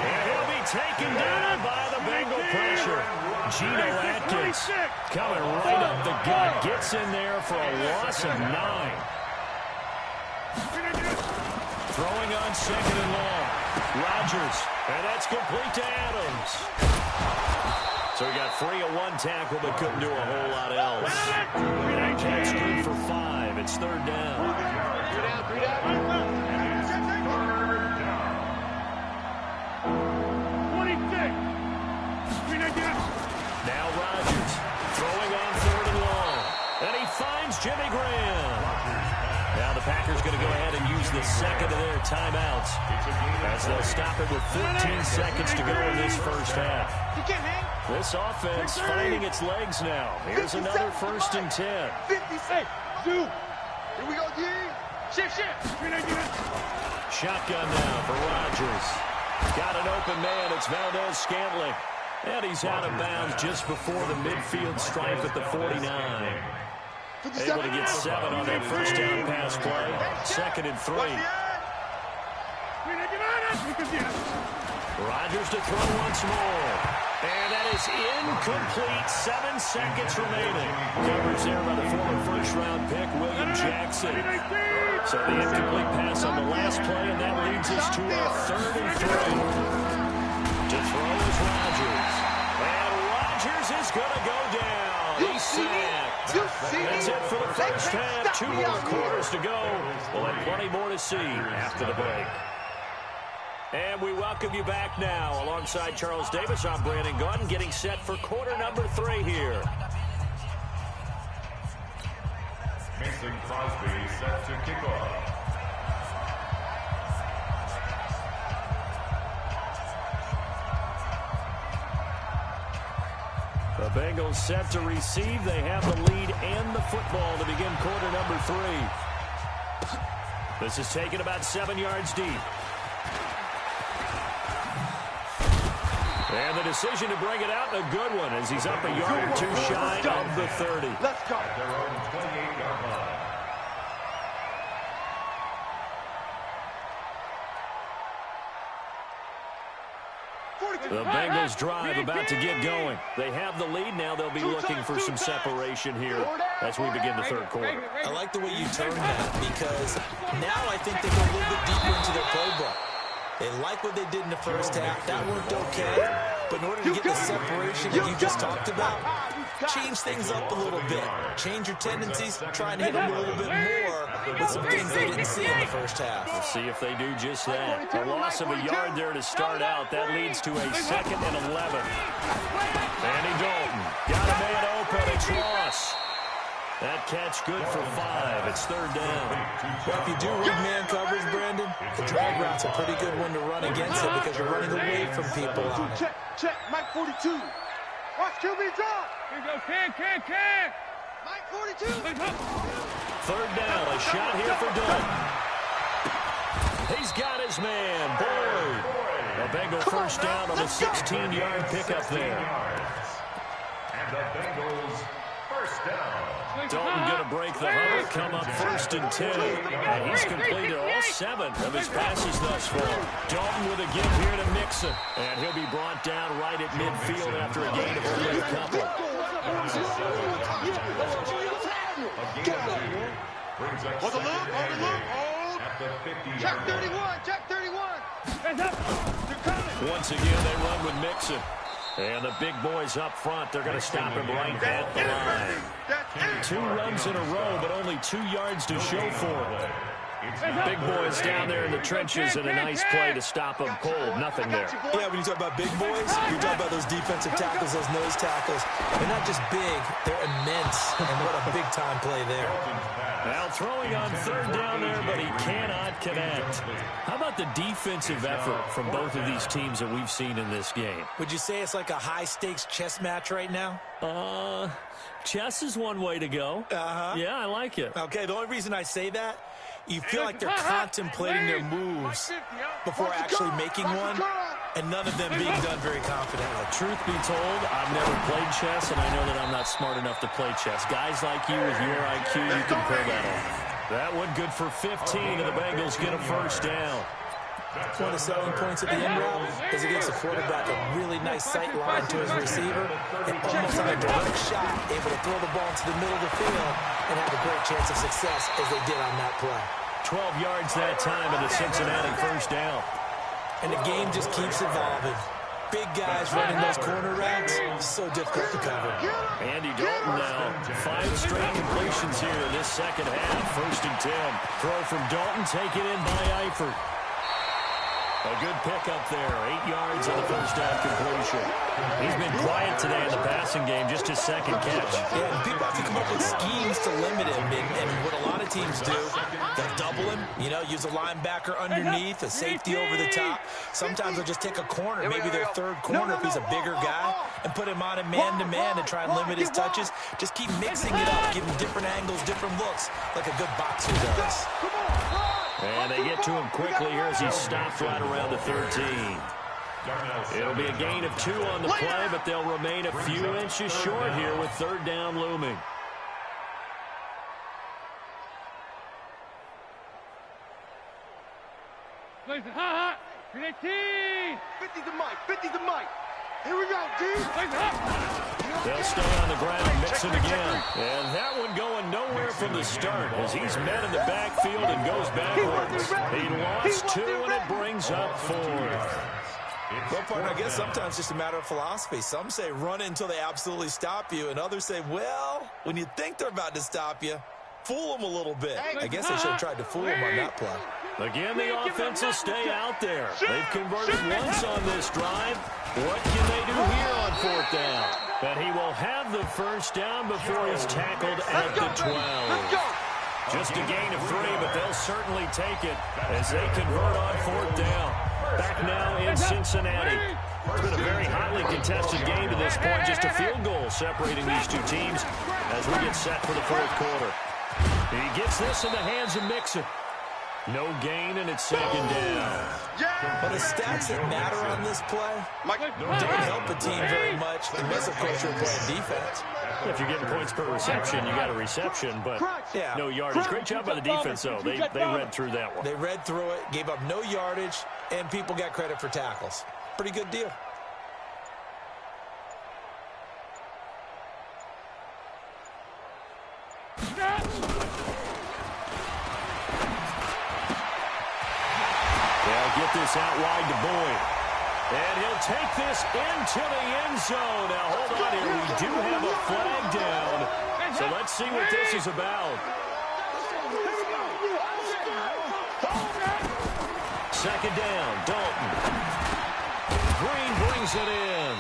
And he'll be taken down by the Bengal pressure. Geno Atkins coming right up the gut. Gets in there for a loss of 9. Throwing on 2nd and long. Rodgers. And that's complete to Adams. So he got free of one tackle, but couldn't do a whole lot else. Catch good for 5. It's 3rd down. 3 down. 26. Now Rodgers throwing on 3rd and And he finds Jimmy Graham. Now the Packers going to go ahead and use the second of their timeouts as they'll stop it with 14 seconds to go in this first half. This offense finding its legs now. Here's another 1st and 10. 56. Here we go, D. Shift. Shotgun now for Rodgers. Got an open man. It's Valdez-Scantling. And he's out of bounds just before the midfield stripe at the 49. Able to get 7 on that first down pass play. 2nd and 3. Rodgers to throw once more. And that is incomplete. 7 seconds remaining. Coverage there by the former first-round pick, William Jackson. So the incomplete pass on the last play, and that leads us to our 3rd and 3. To throw is Rodgers. And Rodgers is going to go down. He's sacked. That's it for the first half. 2 more quarters to go. We'll have plenty more to see after the break. And we welcome you back now. Alongside Charles Davis, I'm Brandon Gaudin, getting set for quarter number 3 here. Mason Crosby set to kick off. The Bengals set to receive. They have the lead and the football to begin quarter number 3. This is taken about 7 yards deep. And the decision to bring it out, a good one, as he's up a yard or 2 shy of the 30. Let's go. At their own 28-yard line. The Bengals drive about to get going. They have the lead now. They'll be looking for some separation here as we begin the 3rd quarter. I like the way you turn that, because now I think they go a little bit deeper into their playbook. They like what they did in the first half. That worked okay. But in order to get the separation that you just talked about, change things up a little bit. Change your tendencies. Try and hit them a little bit more with some things they didn't see in the first half. We'll see if they do just that. A loss of a yard there to start out. That leads to a 2nd and 11. Andy Dalton got a man open. It's Ross. That catch good for 5. It's 3rd down. Well, if you do read man coverage, Brandon, the drag route's a pretty good one to run against it because you're running away from people on it. Check, Mike 42. Watch QB drop. Here you go, can. Mike 42. 3rd down, a shot here for Dalton. He's got his man, Boyd. A Bengal first down on a 16-yard pickup there. And the Bengals first down. Dalton going to break the huddle, come up 1st and 10. And he's completed all 7 of his passes thus far. Dalton with a give here to Mixon. And he'll be brought down right at midfield after a gain of only a couple. On the look. Check 31. Hands up. They're coming. Once again, they run with Mixon. And the big boys up front, they're going to stop him right at the line. 2 runs in a row, but only 2 yards to show for it. Big boys down there in the trenches, and a nice play to stop them cold. Nothing there. Yeah, when you talk about big boys, you're talking about those defensive tackles, those nose tackles. They're not just big, they're immense. And what a big-time play there. Now throwing on 3rd down there, but he cannot connect. How about the defensive effort from both of these teams that we've seen in this game? Would you say it's like a high-stakes chess match right now? Chess is one way to go. Yeah, I like it. Okay, the only reason I say that, you feel like they're contemplating their moves before actually making one, and none of them being done very confidently. Truth be told, I've never played chess, and I know that I'm not smart enough to play chess. Guys like you with your IQ, you can pull that off. That one good for 15, and the Bengals get a first down. One of the selling points of the end route is it gives the quarterback a really nice sight line to his receiver and almost on a direct shot, able to throw the ball into the middle of the field and have a great chance of success as they did on that play. 12 yards that time in the Cincinnati first down. And the game just keeps evolving. Big guys running those corner routes, so difficult to cover. Andy Dalton now, 5 straight completions here in this second half. 1st and 10. Throw from Dalton, taken in by Eifert. A good pickup there. 8 yards on the first down completion. He's been quiet today in the passing game, just his second catch. Yeah, and people have to come up with schemes to limit him. And what a lot of teams do, they'll double him, use a linebacker underneath, a safety over the top. Sometimes they'll just take a corner, maybe their third corner if he's a bigger guy, and put him on a man-to-man to try and limit his touches. Just keep mixing it up, give him different angles, different looks, like a good boxer does. And they get to him quickly here as he stopped right around the 13. It'll be a gain of 2 on the play, but they'll remain a few inches short here with third down looming. Listen, hot. 50 to Mike. 50 to Mike. Here we go, dude. They'll stay on the ground, mix it again. And that one going nowhere from the start as he's met in the backfield and goes backwards. He lost 2, and it brings up 4. Well, partner, I guess sometimes it's just a matter of philosophy. Some say run until they absolutely stop you, and others say, well, when you think they're about to stop you, fool them a little bit. I guess they should have tried to fool them on that play. Again, the offense will stay out there. They've converted once on this drive. What can they do here on 4th down? But he will have the first down before he's tackled at the 12. Just a gain of 3, but they'll certainly take it as they convert on 4th down. Back now in Cincinnati. It's been a very highly contested game to this point. Just a field goal separating these two teams as we get set for the 4th quarter. He gets this in the hands of Mixon. No gain, and it's 2nd down. But the stats that matter on this play don't help a team very much unless, of course, you're playing defense. If you're getting points per reception, you got a reception, but no yardage. Great job by the defense, though. They read through that one. They read through it, gave up no yardage, and people got credit for tackles. Pretty good deal. They'll get this out wide to Boyd. And he'll take this into the end zone. Now, hold on here. We do have a flag down. So let's see what this is about. 2nd down, Dalton. Green brings it in.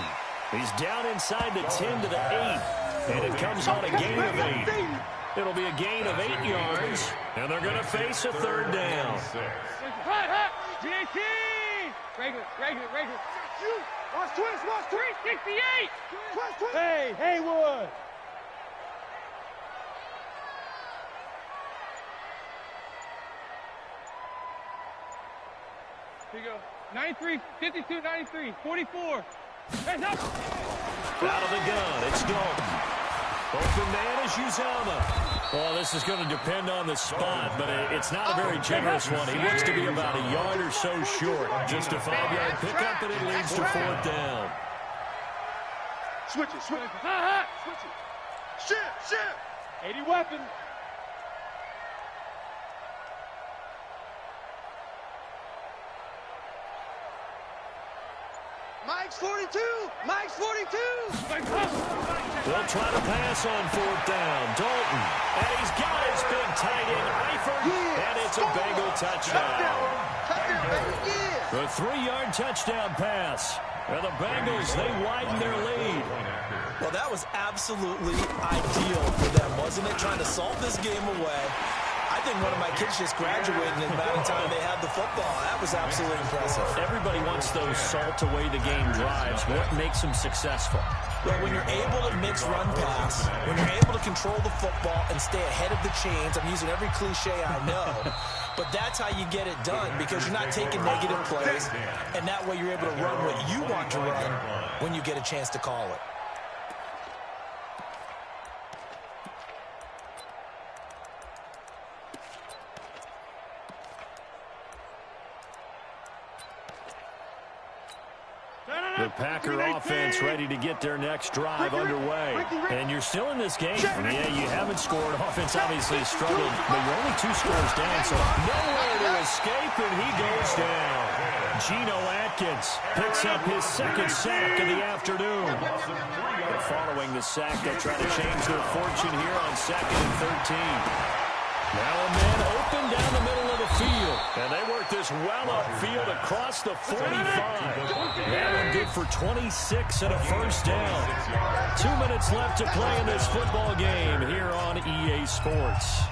He's down inside the 10 to the 8. And it comes on a gain of 8. It'll be a gain of 8 yards. And they're going to face a 3rd down. Regular. Watch twist. 368. Hey, Haywood. Here you go. 93, 52, 93, 44. Hands up. Out of the gun, it's Dalton. Open man is Uzama. Well, this is going to depend on the spot, but it's not a very generous one. He looks to be about a yard or so short. Just a 5-yard pickup, and it leads to 4th down. Switch it. Shift. 80 weapons. Mike's 42. They'll try to pass on 4th down. Dalton. And he's got his big tight end, Eifert. And it's a Bengal touchdown. The 3-yard touchdown pass. And the Bengals, they widen their lead. Well, that was absolutely ideal for them, wasn't it? Trying to solve this game away. I think one of my kids just graduated in the amount of time they had the football. That was absolutely impressive. Everybody wants those salt-away-the-game drives. What makes them successful? Well, when you're able to mix run-pass, when you're able to control the football and stay ahead of the chains, I'm using every cliche I know, but that's how you get it done because you're not taking negative plays, and that way you're able to run what you want to run when you get a chance to call it. The Packer offense ready to get their next drive underway. And you're still in this game. Yeah, you haven't scored. Offense obviously struggled, but you're only 2 scores down, so nowhere to escape, and he goes down. Geno Atkins picks up his 2nd sack of the afternoon. And following the sack, they'll try to change their fortune here on 2nd and 13. Now a man open down the middle of the field. And they work this well upfield across the 45. That one good for 26 and a first down. 2 minutes left to play in this football game here on EA Sports.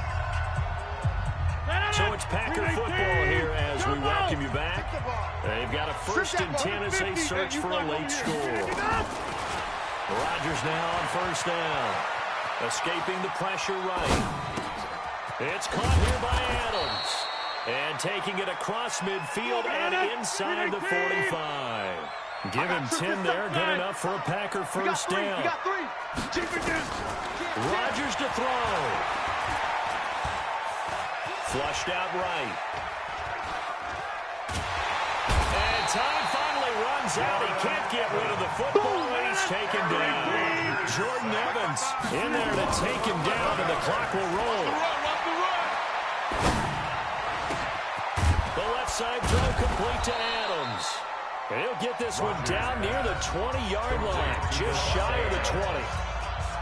So it's Packer football here as we welcome you back. They've got a 1st and 10 as they search for a late score. Rodgers now on 1st down. Escaping the pressure right. It's caught here by Adams. And taking it across midfield and inside the 45. Give him 10 there. Good enough for a Packer 1st down. Rodgers to throw. Flushed out right. And time finally runs out. He can't get rid of the football, and he's taken down. Jordan Evans in there to take him down, and the clock will roll. The left side throw complete to Adams. And he'll get this one down near the 20-yard line, just shy of the 20.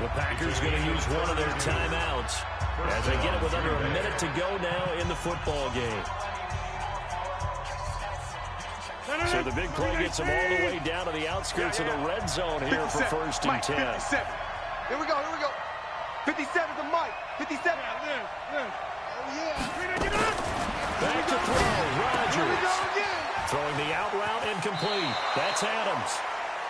The Packers going to use one of their timeouts as they get it with under a minute to go now in the football game. So the big play gets them all the way down to the outskirts of the red zone here for 1st and 10. 57. Here we go. 57 to Mike. 57. Back to throw. Rodgers. Throwing the out route incomplete. That's Adams.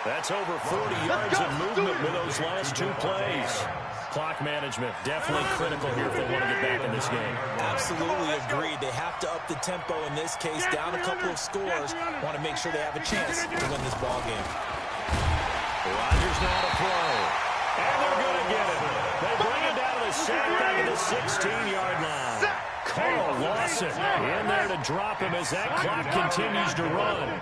That's over 40 yards of movement with those last 2 plays. Clock management definitely critical here if they want to get back in this game. Absolutely agreed. They have to up the tempo in this case. Down a couple of scores. Want to make sure they have a chance to win this ball game. Rodgers now to throw. And they're going to get it. They bring it down to the sack back at the 16-yard line. Carl Lawson in there to drop him as that clock continues to run.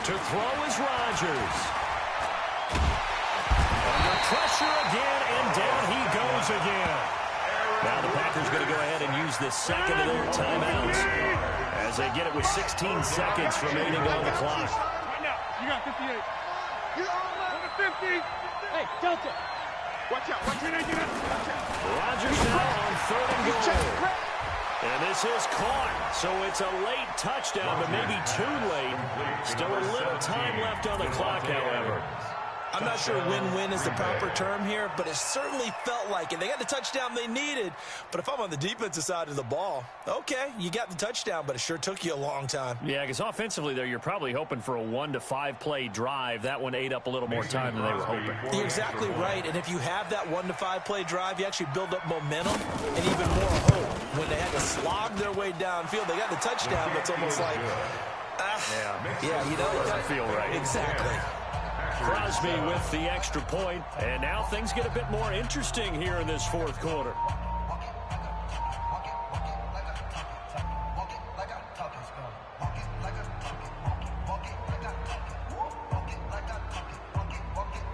To throw is Rodgers. Under pressure again, and down he goes again. Now the Packers going to go ahead and use this second of their timeouts as they get it with 16 seconds remaining on the clock. You got 58. Number 50. Hey, Delta. Watch out. Rodgers now on 3rd and goal. And this is caught, so it's a late touchdown, but maybe too late. Still a little time left on the clock, however. I'm not sure win-win is the proper term here, but it certainly felt like it. They got the touchdown they needed, but if I'm on the defensive side of the ball, okay, you got the touchdown, but it sure took you a long time. Yeah, because offensively there, you're probably hoping for a 1 to 5 play drive. That one ate up a little more time than they were hoping. You're exactly right, and if you have that 1 to 5 play drive, you actually build up momentum and even more hope. When they had to slog their way downfield, they got the touchdown, but it's almost like, you know, it doesn't feel right. Exactly. Crosby with the extra point, and now things get a bit more interesting here in this 4th quarter.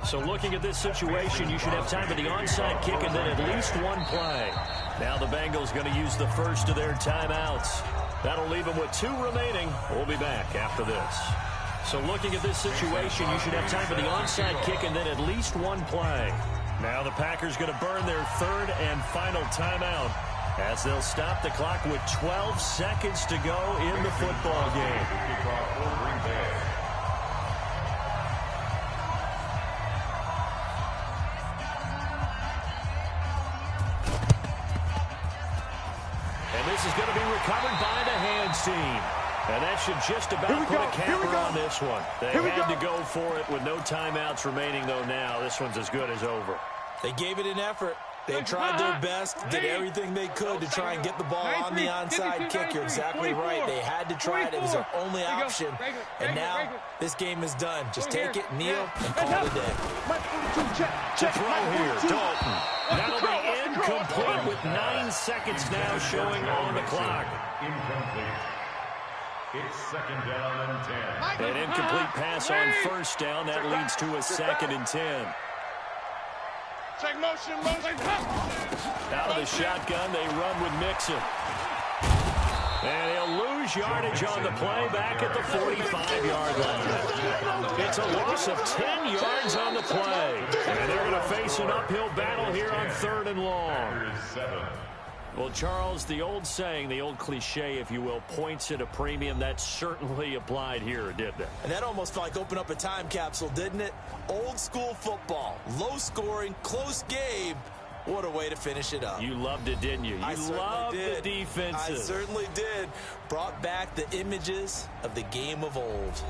So looking at this situation, you should have time for the onside kick and then at least 1 play. Now the Bengals going to use the first of their timeouts. That'll leave them with 2 remaining. We'll be back after this. So looking at this situation, you should have time for the onside kick and then at least 1 play. Now the Packers going to burn their 3rd and final timeout as they'll stop the clock with 12 seconds to go in the football game. And this is going to be recovered by the hands team. And that should just about put a capper on this one. They had to go for it with no timeouts remaining, though now. This one's as good as over. They gave it an effort. They tried their best, did everything they could to try and get the ball on the onside kick. You're exactly right. They had to try it. It was their only option. And now this game is done. Just take it, kneel, and call it a day. To throw here, Dalton. That'll be incomplete with 9 seconds now showing on the clock. Incomplete. It's 2nd down and 10. An incomplete pass on 1st down. That leads to a 2nd and 10. Check motion. Out of the shotgun, they run with Mixon. And he'll lose yardage on the play back at the 45-yard line. It's That's a loss of 10 yards on the play. And they're going to face an uphill battle here on 3rd and long. Well, Charles, the old saying, the old cliche, if you will, points at a premium, that certainly applied here, didn't it? And that almost felt like open up a time capsule, didn't it? Old school football, low scoring, close game. What a way to finish it up. You loved it, didn't you? You loved the defenses. I certainly did. Brought back the images of the game of old.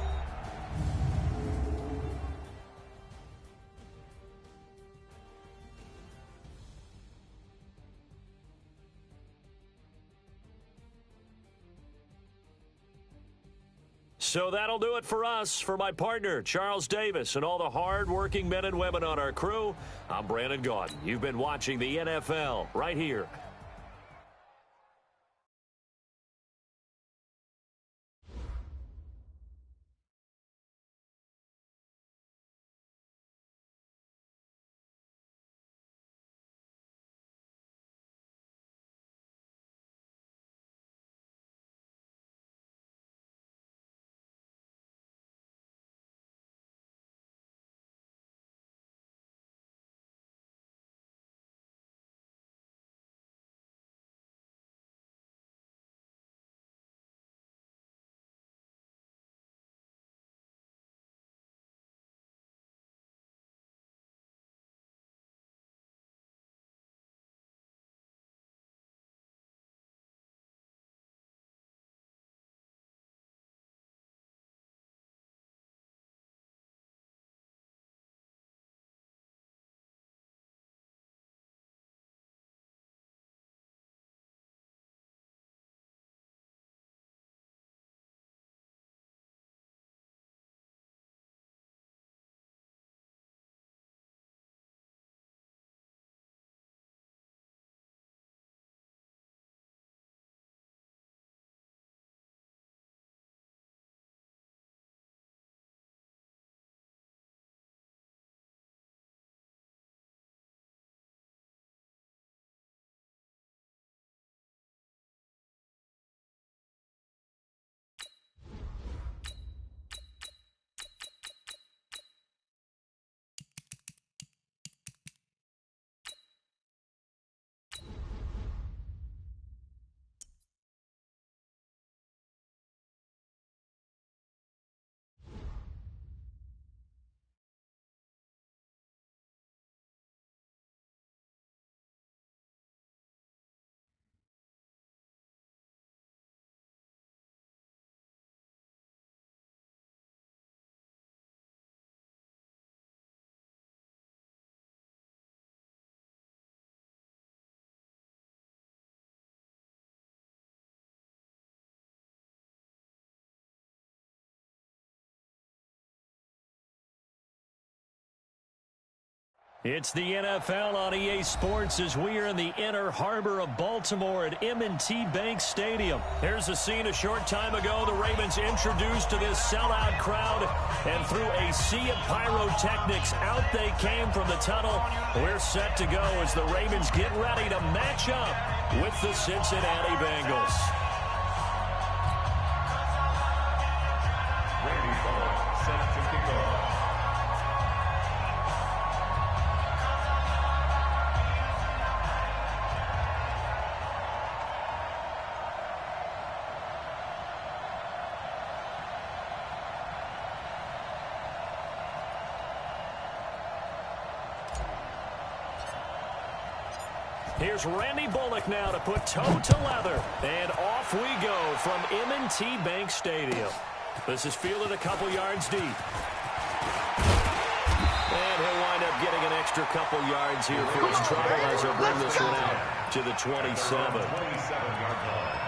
So that'll do it for us. For my partner, Charles Davis, and all the hard-working men and women on our crew, I'm Brandon Gaudin. You've been watching the NFL right here. It's the NFL on EA Sports as we are in the inner harbor of Baltimore at M&T Bank Stadium. Here's a scene a short time ago. The Ravens introduced to this sellout crowd, and through a sea of pyrotechnics, out they came from the tunnel. We're set to go as the Ravens get ready to match up with the Cincinnati Bengals. Set to kick off. Here's Randy Bullock now to put toe to leather. And off we go from M&T Bank Stadium. This is fielded a couple yards deep. And he'll wind up getting an extra couple yards here for his trouble as he'll bring this one out to the 27. 27-yard line.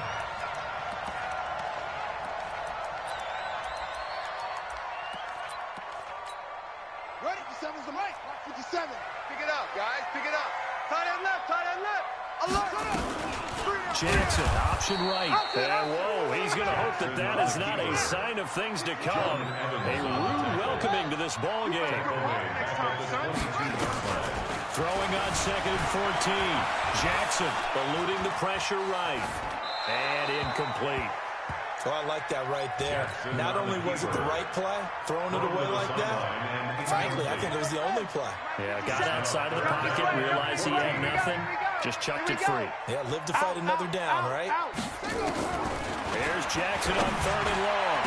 Ready? 57's the mic. 57. Pick it up, guys. Pick it up. Tight end left. Tight end left. Alert. Jackson, option right. And whoa, he's going to hope that that is not a sign of things to come. A rude welcoming to this ball game. Throwing on 2nd and 14. Jackson eluding the pressure right. And incomplete. Oh, I like that right there. Not only was it the right play, throwing it away like that, frankly, I think it was the only play. Yeah, got outside of the pocket, realized he had nothing, just chucked it free. Yeah, live to fight another down, right? Here's Jackson on 3rd and long.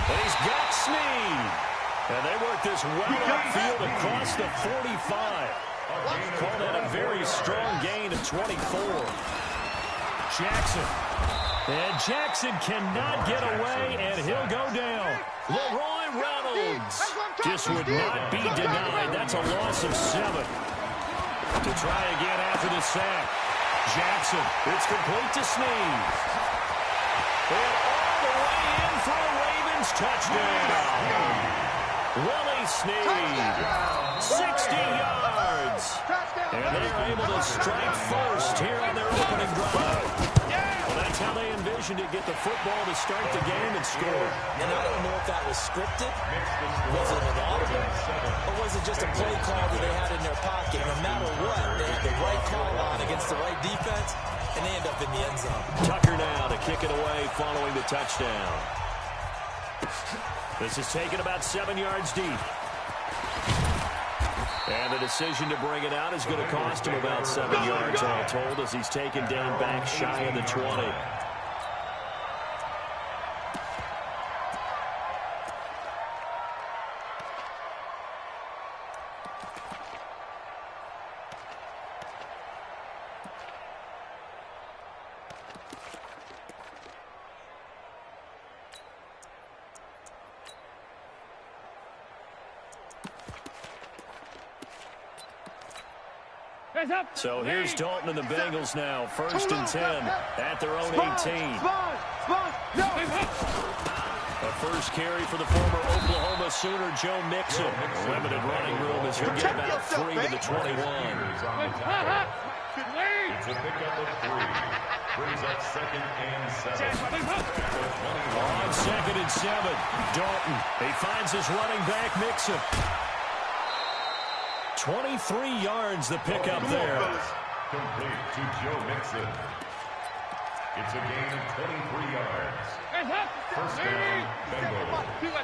And he's got Snead. And they work this well upfield across the 45. Call that a very strong gain of 24. Jackson. And Jackson cannot get away, and he'll go down. Leroy Reynolds just would not be denied. That's a loss of 7. To try again after the sack. Jackson, it's complete to Snead. And all the way in for a Ravens touchdown. Willie Snead, 60 yards. And they're able to strike first here on their opening drive. Well, that's how they envisioned it, get the football to start the game and score. And I don't know if that was scripted, was it an audible, or was it just a play call that they had in their pocket? No matter what, they had the right call on against the right defense, and they end up in the end zone. Tucker now to kick it away following the touchdown. This is taken about 7 yards deep. And the decision to bring it out is going to cost him about 7 yards all told as he's taken down back shy of the 20. So here's Dalton and the Bengals now, 1st and 10 at their own 18. A first carry for the former Oklahoma Sooner, Joe Mixon. Limited running room as he'll get about 3 to the 21. It's a pickup of 3. Brings up 2nd and 7. On 2nd and 7, Dalton. He finds his running back, Mixon. 23 yards the pickup there. Complete to Joe Mixon. It's a gain of 23 yards. First down, Bengals. Move.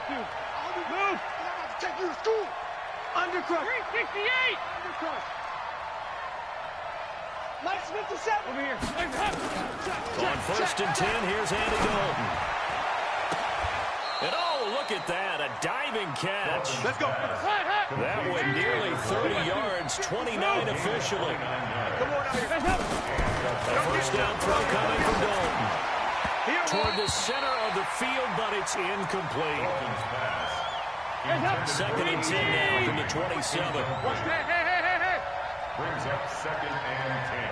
Take you to school. Undercrush. 368. Undercrush. Mike Smith to 7. Over here. On 1st and 10, here's Andy Dalton. And oh, look at that, a diving catch. Let's go. That one nearly 30 yards, 29 officially. Come on out here. A first down throw coming from Dalton. Toward the center of the field, but it's incomplete. 2nd and 10 now from the 27. Brings up 2nd and 10.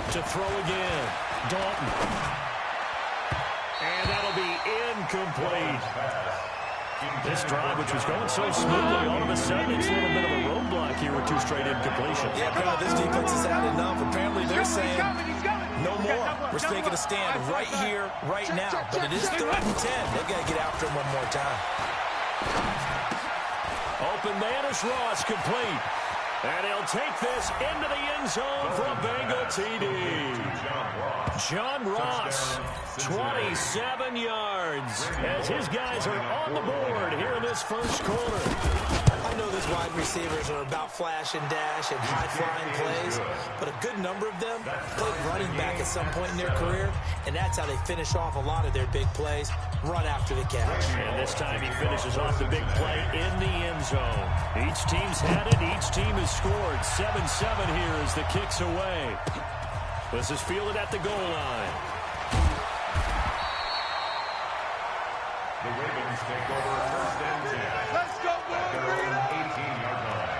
To throw again, Dalton. And that'll be incomplete. This drive, which was going so smoothly, all of a sudden it's a little bit of a roadblock here with 2 straight incompletions. Yeah, this defense has had enough. Apparently they're saying no more. We're making a stand right here, right now. But it is 3rd and 10. They've got to get after him one more time. Open man is Ross, complete. And he'll take this into the end zone for a Bengal TD. John Ross, 27 yards, as his guys are on the board here in this first quarter. I know these wide receivers are about flash and dash and high-flying plays, but a good number of them played running back at some point in their career, and that's how they finish off a lot of their big plays, run after the catch. And this time he finishes off the big play in the end zone. Each team's had it. Each team has scored. 7-7 here as the kick's away. This is fielded at the goal line. The Ravens take over 1st and 10. Let's go, boys. Bring it up. 18-yard line.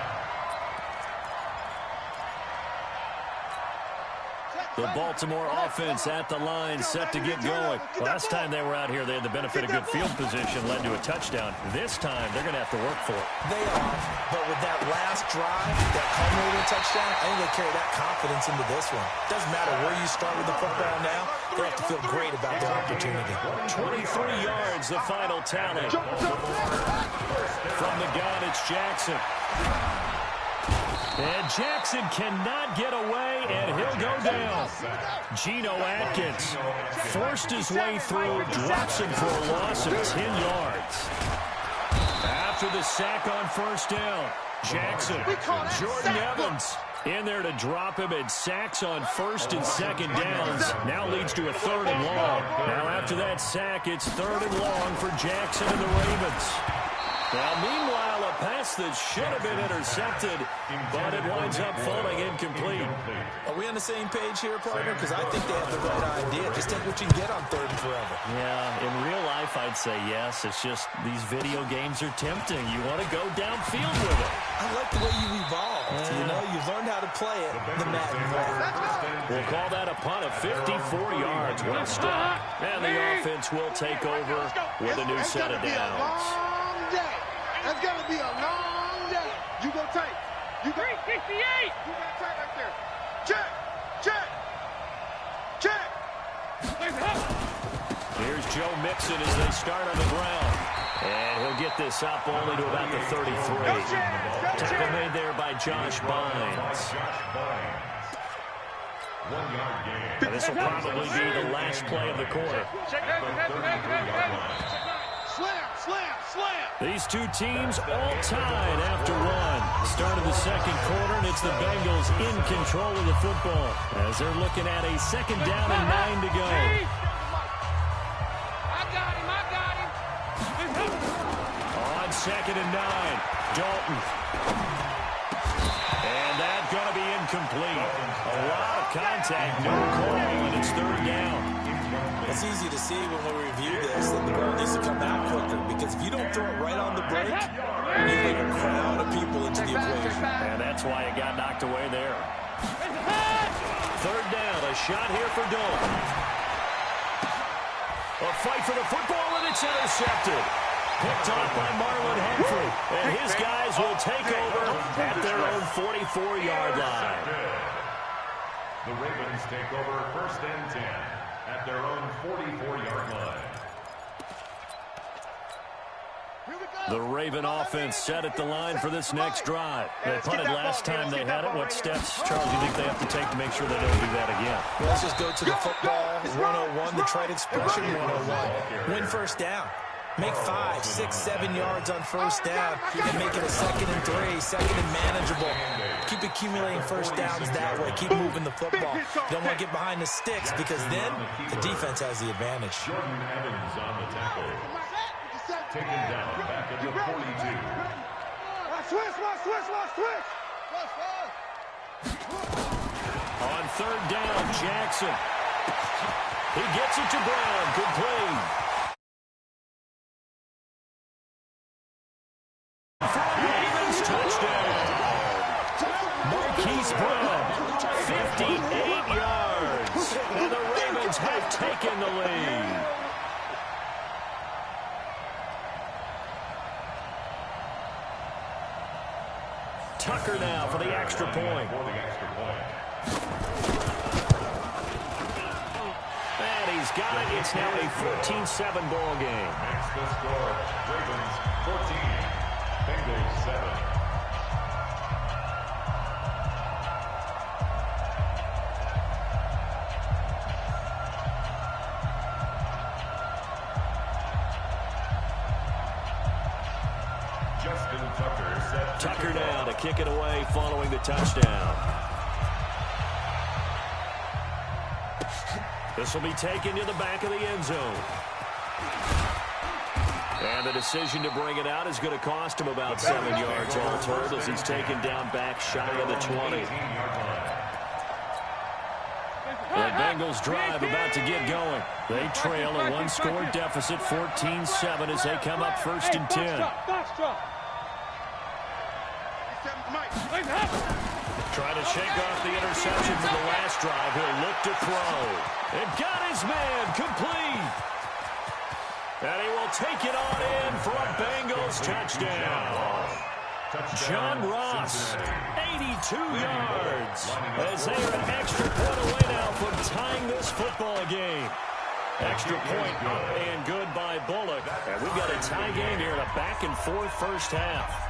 The Baltimore offense at the line, set to get going. Last time they were out here, they had the benefit of good field position, led to a touchdown. This time, they're going to have to work for it. They are, but with that last drive, that culminating touchdown, I think they carry that confidence into this one. Doesn't matter where you start with the football now, they have to feel great about their opportunity. 23 yards, the final tally. From the gun, it's Jackson. And Jackson cannot get away, and he'll go down. Geno Atkins forced his way through, drops him for a loss of 10 yards. After the sack on first down, Jackson, Jordan Evans in there to drop him, and sacks on first and second downs. Now leads to a 3rd and long. Now after that sack, it's 3rd and long for Jackson and the Ravens. Now, meanwhile, a pass that should have been intercepted, but it winds up falling incomplete. Are we on the same page here, partner? Because I think they have the right idea. Just take what you can get on 3rd and forever. Yeah, in real life, I'd say yes. It's just these video games are tempting. You want to go downfield with it. I like the way you evolved. You know, you've learned how to play it the Madden way. We'll call that a punt of 54 yards. Well stopped. And the offense will take over with a new set of downs. That's going to be a long day. You go tight. You go 368. You got tight right there. Check. Check. Check. Here's Joe Mixon as they start on the ground. And he'll get this up only to about the 33. Tackle made there by Josh Bynes. 1 yard gain. And this will probably be the last play of the quarter. These two teams all tied after one. Start of the second quarter, and it's the Bengals in control of the football as they're looking at a 2nd down and 9 to go. I got him. On 2nd and 9, Dalton. And that's going to be incomplete. A lot of contact, no call, and it's 3rd down. It's easy to see when we review this that the ball needs to come out quicker, because if you don't throw it right on the break, you get a crowd of people into the equation. And that's why it got knocked away there. 3rd down, a shot here for Dalton. A fight for the football, and it's intercepted. Picked off by Marlon Humphrey. And his guys will take over at their own 44-yard line. The Ravens take over 1st and 10 at their own 44-yard line. The Raven offense set at the line for this next drive. They punted last time they had it. What steps, Charles, do you think they have to take to make sure they don't do that again? Well, let's just go to the football 101, the trade expression 101. Win 1st down. Make 5, 6, 7 yards on 1st down and make it a 2nd and 3, 2nd and manageable. Keep accumulating 1st downs that way. Keep moving the football. You don't want to get behind the sticks, because then the defense has the advantage. Jordan Evans on the tackle. Taken down back at the 42. Switch. On 3rd down, Jackson. He gets it to Brown. Complete. Ravens touchdown. Marquise Brown, 58 yards. And the Ravens have taken the lead. Tucker now for the extra point. And he's got it. It's now a 14-7 ball game. That's the score. Ravens 14, Bengals 7. Tucker now to kick it away following the touchdown. This will be taken to the back of the end zone. And the decision to bring it out is going to cost him about 7 yards all told, as he's taken down back shy of the 20. The Bengals drive about to get going. They trail a one-score deficit, 14-7, as they come up 1st and 10. Trying to shake off the interception from the last drive. He'll look to throw. And got his man complete. And he will take it on in for a Bengals touchdown. John Ross, 82 yards. As they are an extra point away now from tying this football game. Extra point up and good by Bullock. And we've got a tie game here in a back-and-forth 1st half.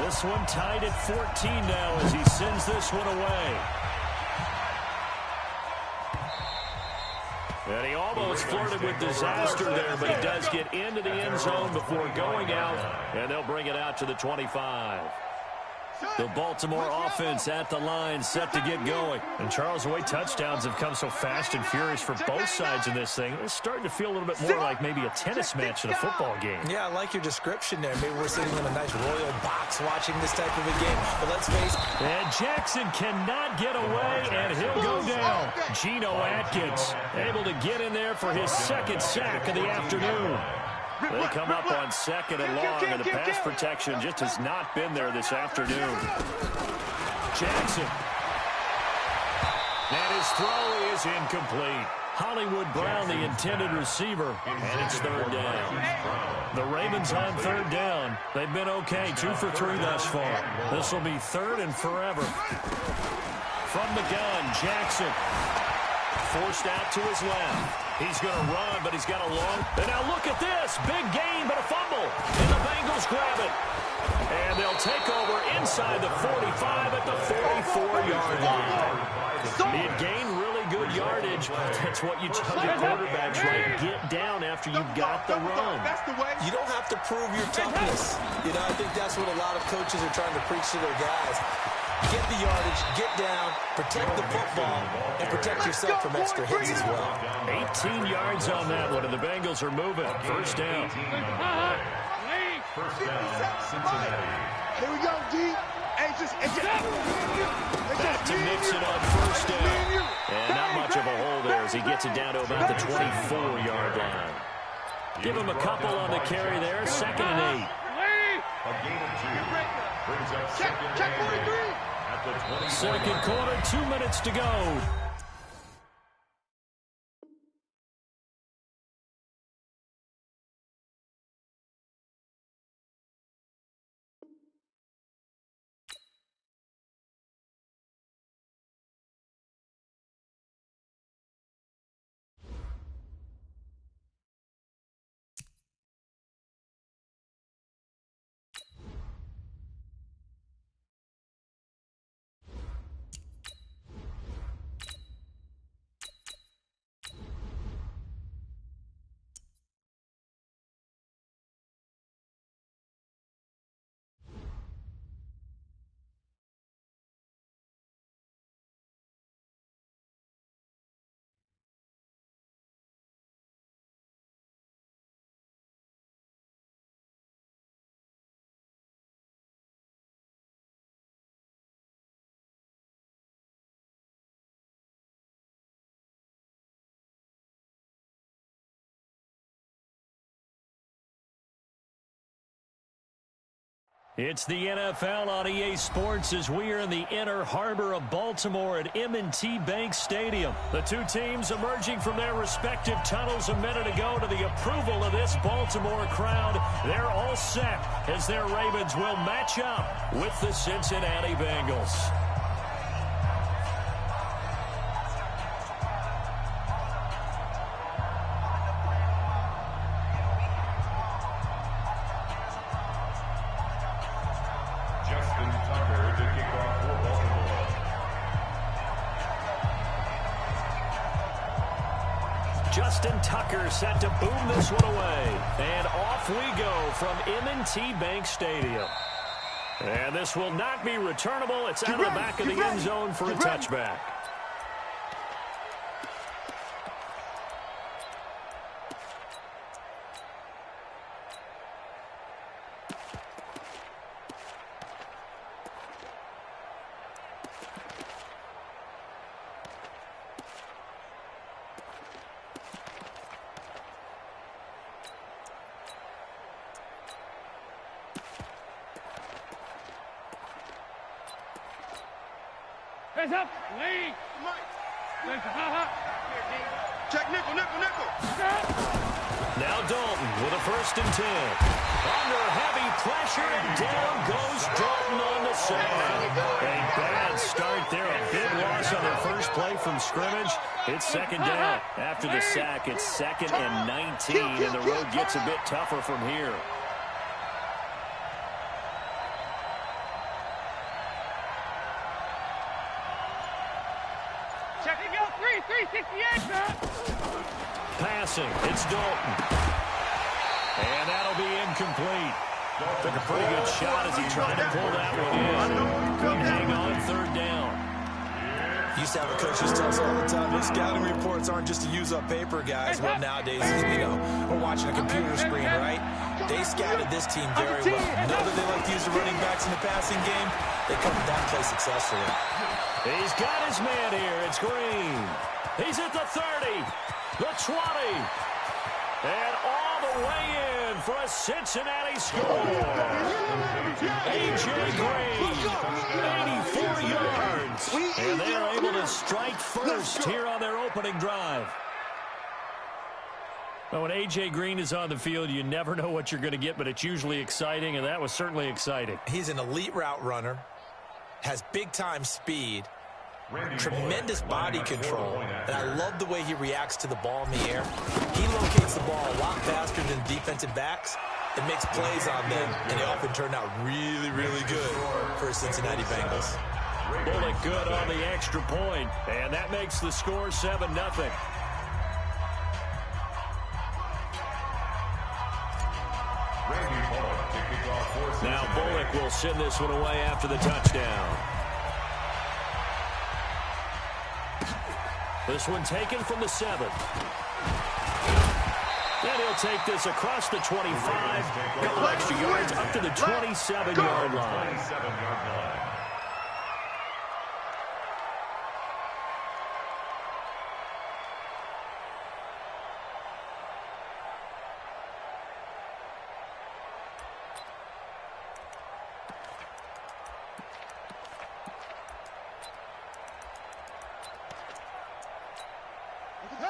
This one tied at 14 now as he sends this one away. And he almost flirted with disaster there, but he does get into the end zone before going out, and they'll bring it out to the 25. The Baltimore offense at the line, set to get going. And Charles, the way touchdowns have come so fast and furious for both sides in this thing, it's starting to feel a little bit more like maybe a tennis match in a football game. Yeah, I like your description there. Maybe we're sitting in a nice royal box watching this type of a game. But let's face it. And Jackson cannot get away, and he'll go down. Geno Atkins able to get in there for his second sack of the afternoon. They come up on second and long, and the pass protection just has not been there this afternoon. Jackson. And his throw is incomplete. Hollywood Brown, the intended receiver, and it's third down. The Ravens on third down. They've been okay, 2 for 3 thus far. This will be third and forever. From the gun, Jackson. Forced out to his left. He's going to run, but he's got a long. And now look at this. Big gain, but a fumble. And the Bengals grab it. And they'll take over inside the 45 at the 44-yard line. It gained really good yardage. That's what you tell your quarterbacks, right? Get down after you've got the run. You don't have to prove your toughness. You know, I think that's what a lot of coaches are trying to preach to their guys. Get the yardage, get down, protect the football, and protect yourself from extra hits as well. 18 yards on that one, and the Bengals are moving. First down. First down, Cincinnati. Here we go, D. Back to Mixon on first down. And not much of a hole there as he gets it down to about the 24-yard line. Give him a couple on the carry there. Second and 8. A gain of 2. Brings up second and 8 at the 20. Second quarter, 2 minutes to go. It's the NFL on EA Sports as we are in the inner harbor of Baltimore at M&T Bank Stadium. The two teams emerging from their respective tunnels a minute ago to the approval of this Baltimore crowd. They're all set as their Ravens will match up with the Cincinnati Bengals. Justin Tucker set to boom this one away. And off we go from M&T Bank Stadium. And this will not be returnable. It's out of the back of the end zone for a touchback. Hands up, Lee. Check nickel. Now Dalton with a 1st and 10. Under heavy pressure, and down goes Dalton on the sack. A bad start there. A big loss on their first play from scrimmage. It's second down. After the sack, it's 2nd and 19, and the road gets a bit tougher from here. Dalton. And that'll be incomplete. Took a pretty good shot as he tried to pull that one in. Couldn't hang on third down. Used to have a coach just tell us all the time, those scouting reports aren't just to use up paper, guys. Well, nowadays, we're watching a computer screen, right? They scouted this team very well. Know that they like to use the running backs in the passing game. They covered that play successfully. He's got his man here. It's Green. He's at the 30, the 20, and all the way in for a Cincinnati score. A.J. Green, 84 yards. And they are able to strike first here on their opening drive. Well, when A.J. Green is on the field, you never know what you're going to get, but it's usually exciting, and that was certainly exciting. He's an elite route runner, has big-time speed, tremendous body control, and I love the way he reacts to the ball in the air. He locates the ball a lot faster than defensive backs and makes plays on them, and they often turn out really, really good for Cincinnati Bengals. Bullock good on the extra point, and that makes the score 7-0. Now Bullock will send this one away after the touchdown. This one taken from the 7. And he'll take this across the 25. Couple extra yards up to the 27-yard line.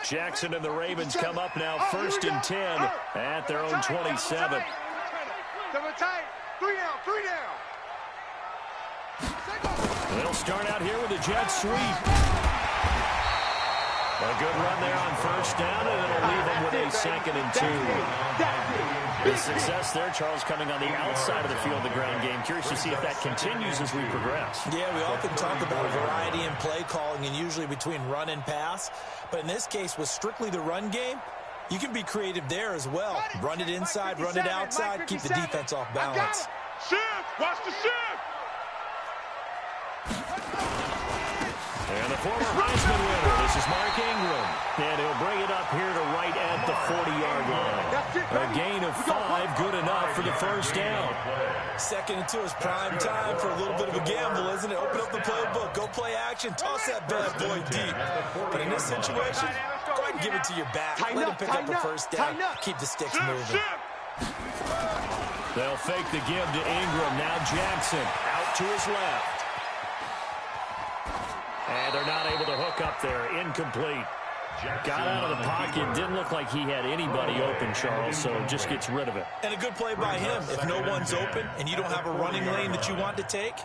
Jackson and the Ravens come up now, 1st and 10 at their own 27. They'll start out here with a jet sweep. A good run there on 1st down, and it'll leave them with a 2nd and 2. The success there, Charles, coming on the outside of the field, the ground game. Curious to see if that continues as we progress. Yeah, we often talk about a variety in play calling and usually between run and pass. But in this case, with strictly the run game, you can be creative there as well. Run it inside, run it outside, keep the defense off balance. Shift! Watch the shift! And the former Heisman winner, this is Mark Ingram. And he'll bring it up here to right at the 40-yard line. A gain of 5, good enough for the 1st down. 2nd and 2 is prime time for a little bit of a gamble, isn't it? Open up the playbook, go play action, toss that bad boy deep. But in this situation, go ahead and give it to your back. Let him pick up a 1st down, keep the sticks moving. They'll fake the give to Ingram. Now Jackson out to his left. And they're not able to hook up there. Incomplete. Got out of the pocket. Didn't look like he had anybody open, Charles, so just gets rid of it. And a good play by him. If no one's open and you don't have a running lane that you want to take,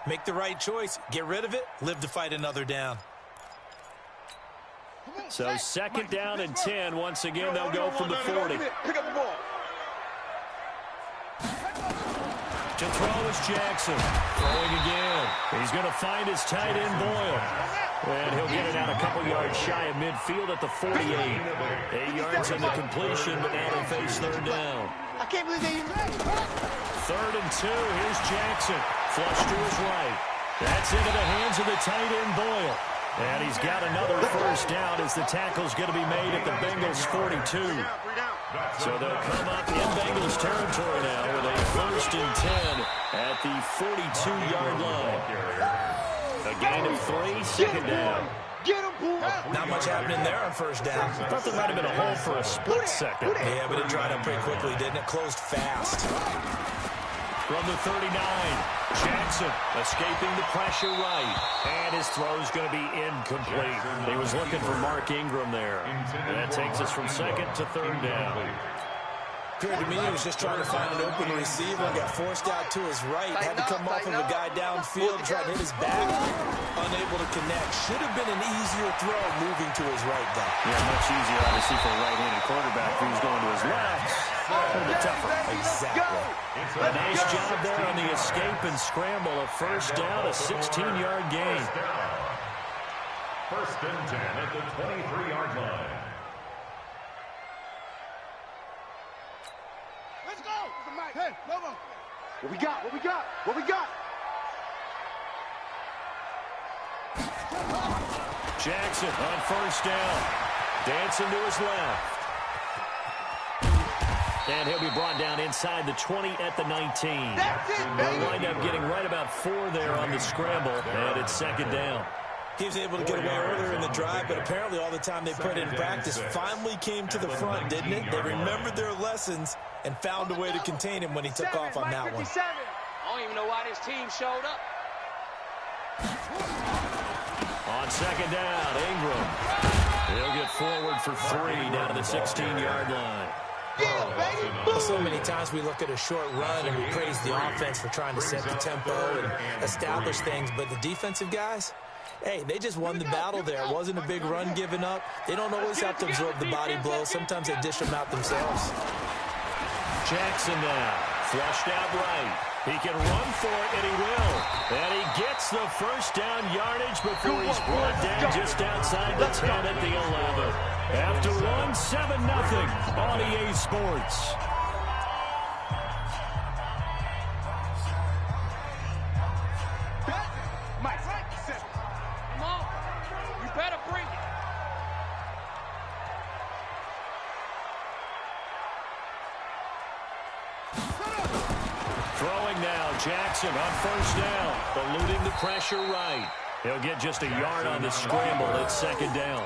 make the right choice. Get rid of it. Live to fight another down. So 2nd down and 10. Once again, they'll go from the 40. Pick up the ball. To throw is Jackson. Throwing again. He's going to find his tight end, Boyle. And he'll get it out a couple yards shy of midfield at the 48. 8 yards in the completion, but now they face 3rd down. I can't believe they even 3rd and 2. Here's Jackson. Flush to his right. That's into the hands of the tight end, Boyle. And he's got another 1st down as the tackle's going to be made at the Bengals' 42. So they'll come up in Bengals territory now with a 1st and 10 at the 42-yard line. A gain of 3, 2nd down. Not much happening there on 1st down. I thought there might have been a hole for a split second. Yeah, but it dried up pretty quickly, didn't it? Closed fast. From the 39, Jackson escaping the pressure right. And his throw's going to be incomplete. He was looking for Mark Ingram there. And that takes us from 2nd to 3rd down. Appeared to me he was just trying to find an open receiver and got forced out to his right. Had to come off of a guy downfield, try to hit his back. Unable to connect. Should have been an easier throw moving to his right, though. Yeah, much easier, obviously, for a right-handed quarterback who was going to his left. A little bit tougher. Exactly. A nice job there on the escape and scramble. A 1st down, a 16-yard gain. 1st and 10 at the 23-yard line. Let's go. Hey, Lobo. What we got? What we got? What we got? Jackson on first down. Dancing to his left. And he'll be brought down inside the 20 at the 19. That's it, baby. They'll wind up getting right about 4 there on the scramble, and it's second down. He was able to get away earlier in the drive, but apparently all the time they put in practice finally came to the front, didn't it? They remembered their lessons and found a way to contain him when he took off on that one. I don't even know why this team showed up. On second down, Ingram. He'll get forward for 3 down to the 16-yard line. So many times we look at a short run and we praise the offense for trying to set the tempo and establish things, but the defensive guys, hey, they just won the battle there. It wasn't a big run given up. They don't always have to absorb the body blows. Sometimes they dish them out themselves. Jackson now, flushed out right. He can run for it, and he will. And he gets the first down yardage before he's brought down just outside the 10 at the 11. After one, 7-0 on EA Sports. Mike, come on. You better bring it. Throwing now, Jackson on first down, eluding the pressure right. He'll get just a yard on the scramble at second down.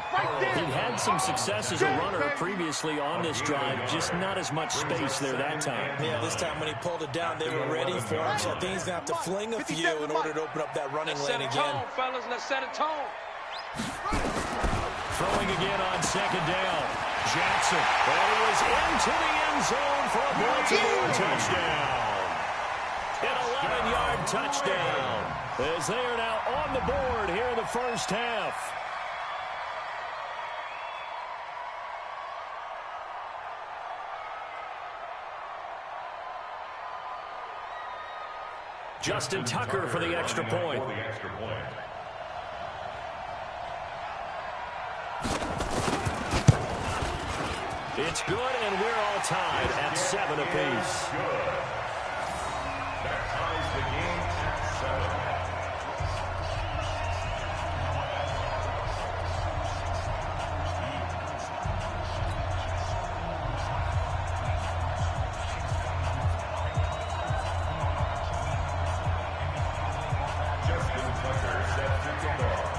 He had some success as a runner previously on this drive, just not as much space there that time. Yeah, this time when he pulled it down, they were ready for him, so I think he's going to have to fling a few in order to open up that running lane again. Tone, fellas. Let's set a tone. Throwing again on second down. Jackson, and he was into the end zone for a Baltimore touchdown. An 11-yard touchdown, as they are now on the board here in the first half. Justin Tucker for the extra point. It's good, and we're all tied at 7 apiece. That ties the game at 7. Justin Tucker set to kick off.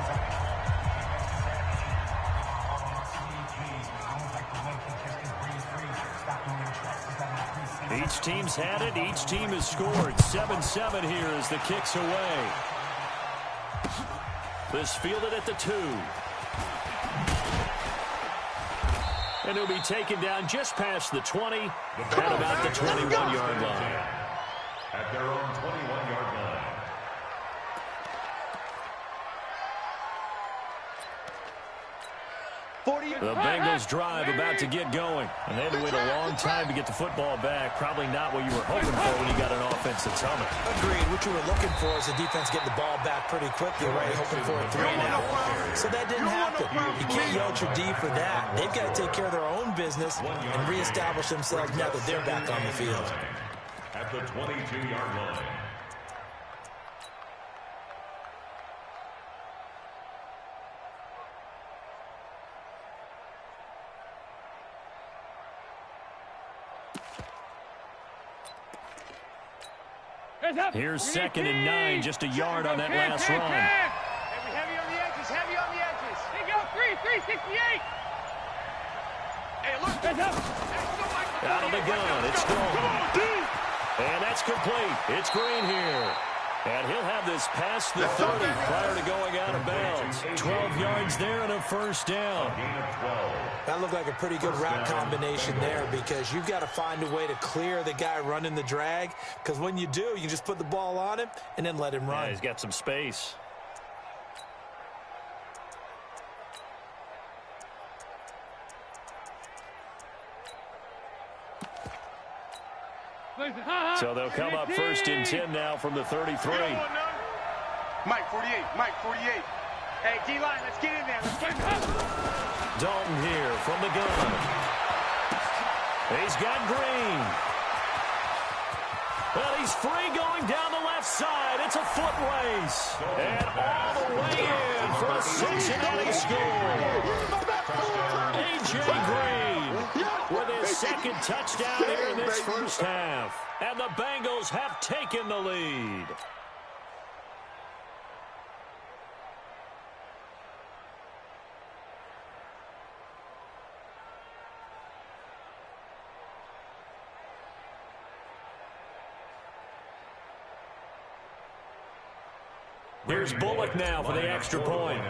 Each team's had it. Each team has scored. 7-7 here as the kick's away. This fielded at the 2. And he'll be taken down just past the 20 at about the 21-yard line. At their own 21-yard line. The Bengals drive about to get going. And they had to wait a long time to get the football back. Probably not what you were hoping for when you got an offensive summit. Agreed. What you were looking for is the defense getting the ball back pretty quickly, right? Hoping for a 3 and out. So that didn't happen. You can't yell at your D for that. They've got to take care of their own business and reestablish themselves now that they're back on the field. At the 22-yard line. Here's 2nd and 9, just a yard on that last run. Heavy on the edges, heavy on the edges. Here you go, 368. Hey, look. Out of the gun, it's gone. And that's complete. It's Green here. And he'll have this past the 30 prior to going out of bounds. 12 yards there and a first down. That looked like a pretty good route combination there because you've got to find a way to clear the guy running the drag, because when you do, you can just put the ball on him and then let him run. Yeah, he's got some space. So they'll come up 1st and 10 now from the 33. Mike, 48. Mike, 48. Hey, D-line, let's get in there. Let's get in there. Dalton here from the gun. He's got Green. Well, he's free going down the left side. It's a foot race. And all the way in for a Cincinnati score. A.J. Green with his second touchdown here in this first half. And the Bengals have taken the lead. Here's Bullock now for the extra point.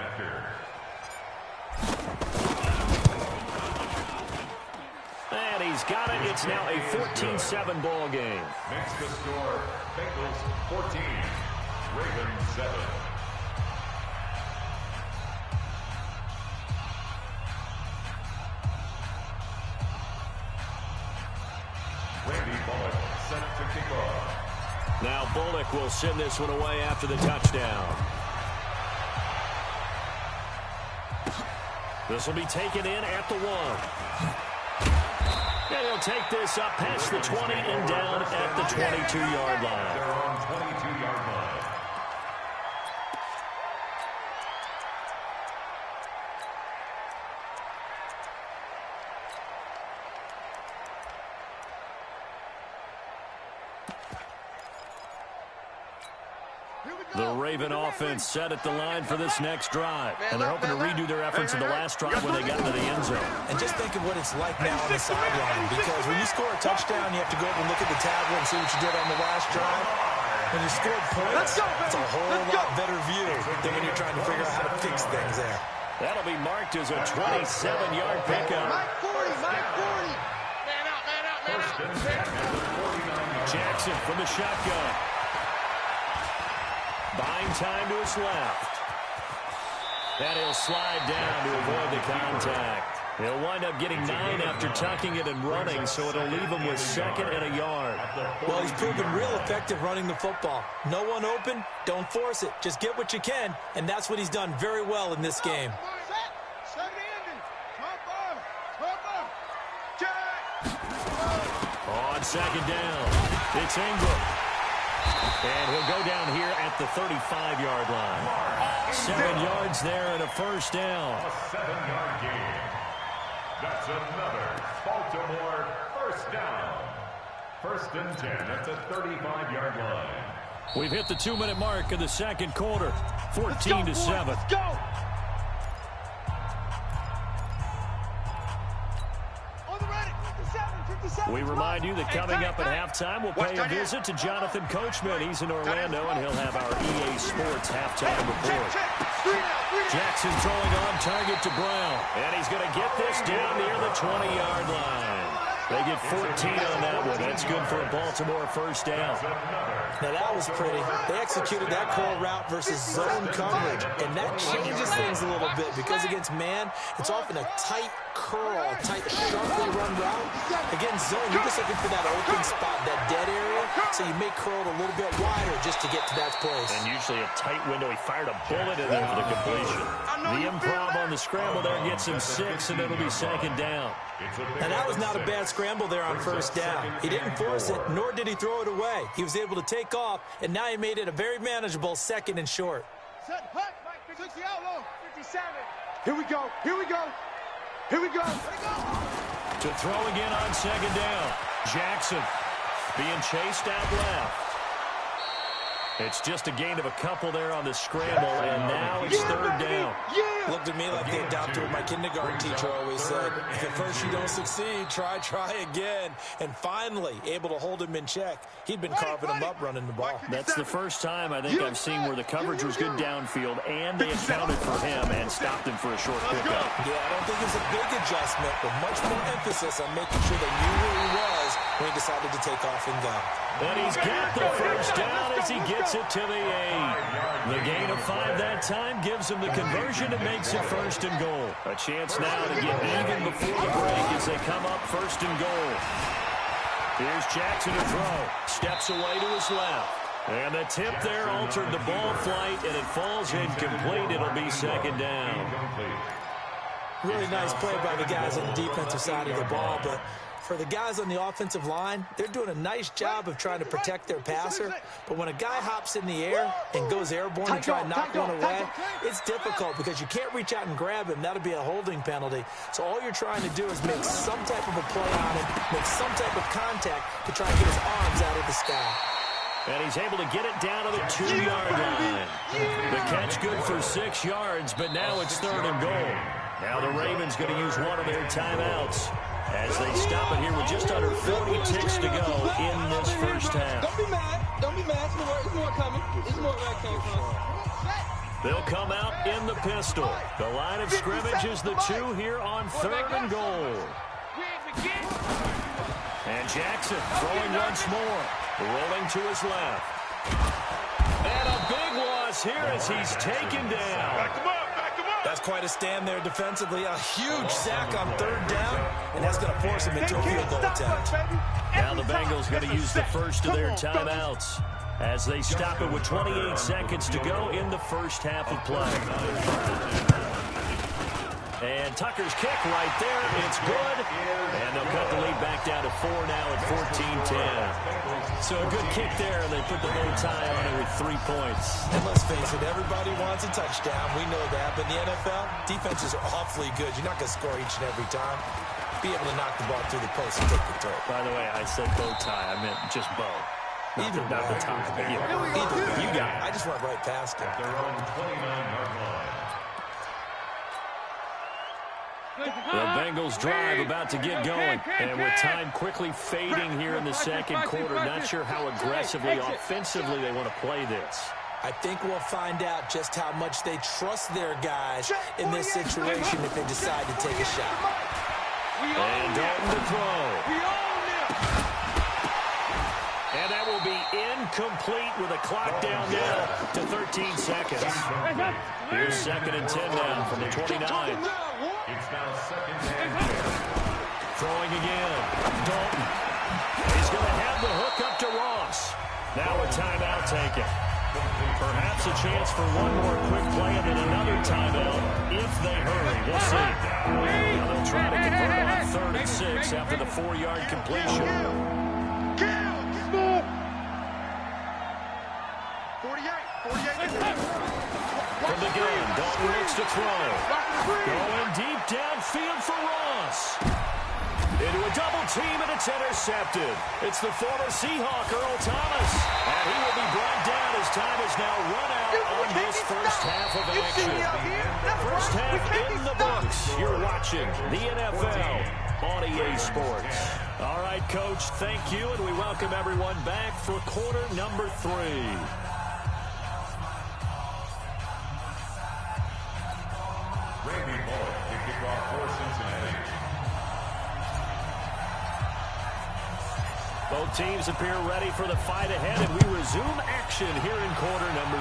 And he's got it. It's now a 14-7 ball game. Makes the score Bengals 14, Ravens 7. Randy Bullock set to kick off. Now Bullock will send this one away after the touchdown. This will be taken in at the 1. And he'll take this up past the 20 and down at the 22-yard line. They're on 22-yard line. The Raven offense set at the line for this next drive. And they're hoping to redo their efforts in the last drive when they got into the end zone. And just think of what it's like now on the sideline, because when you score a touchdown, you have to go up and look at the tablet and see what you did on the last drive. When you score points, it's a whole lot better view than when you're trying to figure out how to fix things there. That'll be marked as a 27-yard pickup. Mike 40, Mike 40. Man out, man out, man out. Jackson from the shotgun. Buying time to his left. And he'll slide down to avoid the contact. He'll wind up getting 9 after tucking it and running, so it'll leave him with 2nd and a yard. Well, he's proven real effective running the football. No one open, don't force it. Just get what you can, and that's what he's done very well in this game. On 2nd down, it's Ingram. And he'll go down here at the 35-yard line. 7 yards there and a first down. A 7-yard gain. That's another Baltimore first down. 1st and 10 at the 35-yard line. We've hit the 2-minute mark of the second quarter. 14-7. Let's go. We remind you that coming up at halftime, we'll pay a visit to Jonathan Coachman. He's in Orlando, and he'll have our EA Sports halftime report. Jackson throwing on target to Brown, and he's going to get this down near the 20-yard line. They get 14 on that one. That's good for a Baltimore first down. Now, that was pretty. They executed that curl route versus zone coverage, and that changes things a little bit because against man, it's often a tight curl, tight, sharply run route. Against zone, you're just looking for that open spot, that dead area, so you may curl it a little bit wider just to get to that place. And usually a tight window. He fired a bullet in there for the completion. The improv on the scramble there gets him 6, and it'll be 2nd down. Now, that was not a bad scramble there on first down. He didn't force it, nor did he throw it away. He was able to take off, and now he made it a very manageable 2nd and short. Set, hut, Mike, 50 out low. 57. Here we go, here we go. Here we go. To throw again on 2nd down. Jackson being chased out left. It's just a gain of a couple there on the scramble, and now it's 3rd down. Looked at me like they adopted what my kindergarten teacher always said. If at first you don't succeed, try again. And finally, able to hold him in check. He'd been carving him up running the ball. That's the first time I think I've seen where the coverage was good downfield, and they accounted for him and stopped him for a short pickup. Yeah, I don't think it was a big adjustment, but much more emphasis on making sure they knew where he was when he decided to take off and go. And he's got the first down as he gets it to the 8. The gain of 5 that time gives him the conversion and makes it 1st and goal. A chance now to get even before the break as they come up 1st and goal. Here's Jackson to throw. Steps away to his left. And the tip there altered the ball flight, and it falls incomplete. It'll be 2nd down. Really nice play by the guys on the defensive side of the ball, but For the guys on the offensive line, they're doing a nice job of trying to protect their passer, but when a guy hops in the air and goes airborne and try and knock one away, it's difficult because you can't reach out and grab him. That'll be a holding penalty. So all you're trying to do is make some type of a play on him, make some type of contact to try and get his arms out of the sky. And he's able to get it down to the 2-yard line. The catch good for 6 yards, but now it's 3rd and goal. Now the Ravens going to use one of their timeouts as they stop it here with just under 40 ticks to go in this first half. Don't be mad. Don't be mad. It's more coming. It's more that came from. They'll come out in the pistol. The line of scrimmage is the 2 here on 3rd and goal. And Jackson throwing once more. Rolling to his left. And a big loss here as he's taken down. Back him up. That's quite a stand there defensively. A huge sack on 3rd down, and that's going to force him into a field goal attempt. Now the Bengals going to use the first of their timeouts as they stop it with 28 seconds to go in the first half of play. And Tucker's kick right there. It's good. And they'll cut the lead back down to 4 now at 14-10. So a good kick there, and they put the bow tie on it with 3 points. And let's face it, everybody wants a touchdown. We know that. But in the NFL, defenses are awfully good. You're not going to score each and every time. Be able to knock the ball through the post and take the throw. By the way, I said bow tie. I meant just bow. Not the tie. But yeah. Either way. You got it. I just went right past it. Their own 29-yard line. The Bengals drive about to get going. And with time quickly fading here in the second quarter, not sure how aggressively, offensively they want to play this. I think we'll find out just how much they trust their guys in this situation if they decide to take a shot. And Dalton to throw. And that will be incomplete with a clock down now to 13 seconds. Here's 2nd and 10 now from the 29. It's now 2nd and 10. Throwing again. Dalton. He's going to have the hook up to Ross. Now a timeout taken. Perhaps a chance for one more quick play and then another timeout if they hurry. We'll see. Now they'll try to convert on 3rd and 6 after the 4-yard completion. 48. From the gun, Dalton looks to throw. Going deep downfield for Ross. Into a double team, and it's intercepted. It's the former Seahawk, Earl Thomas. And he will be brought down as time is now run out on this first half of action. First half in the books. You're watching the NFL on EA Sports. All right, Coach, thank you, and we welcome everyone back for quarter number 3. Randy Bullock to kick off for Cincinnati. Both teams appear ready for the fight ahead, and we resume action here in quarter number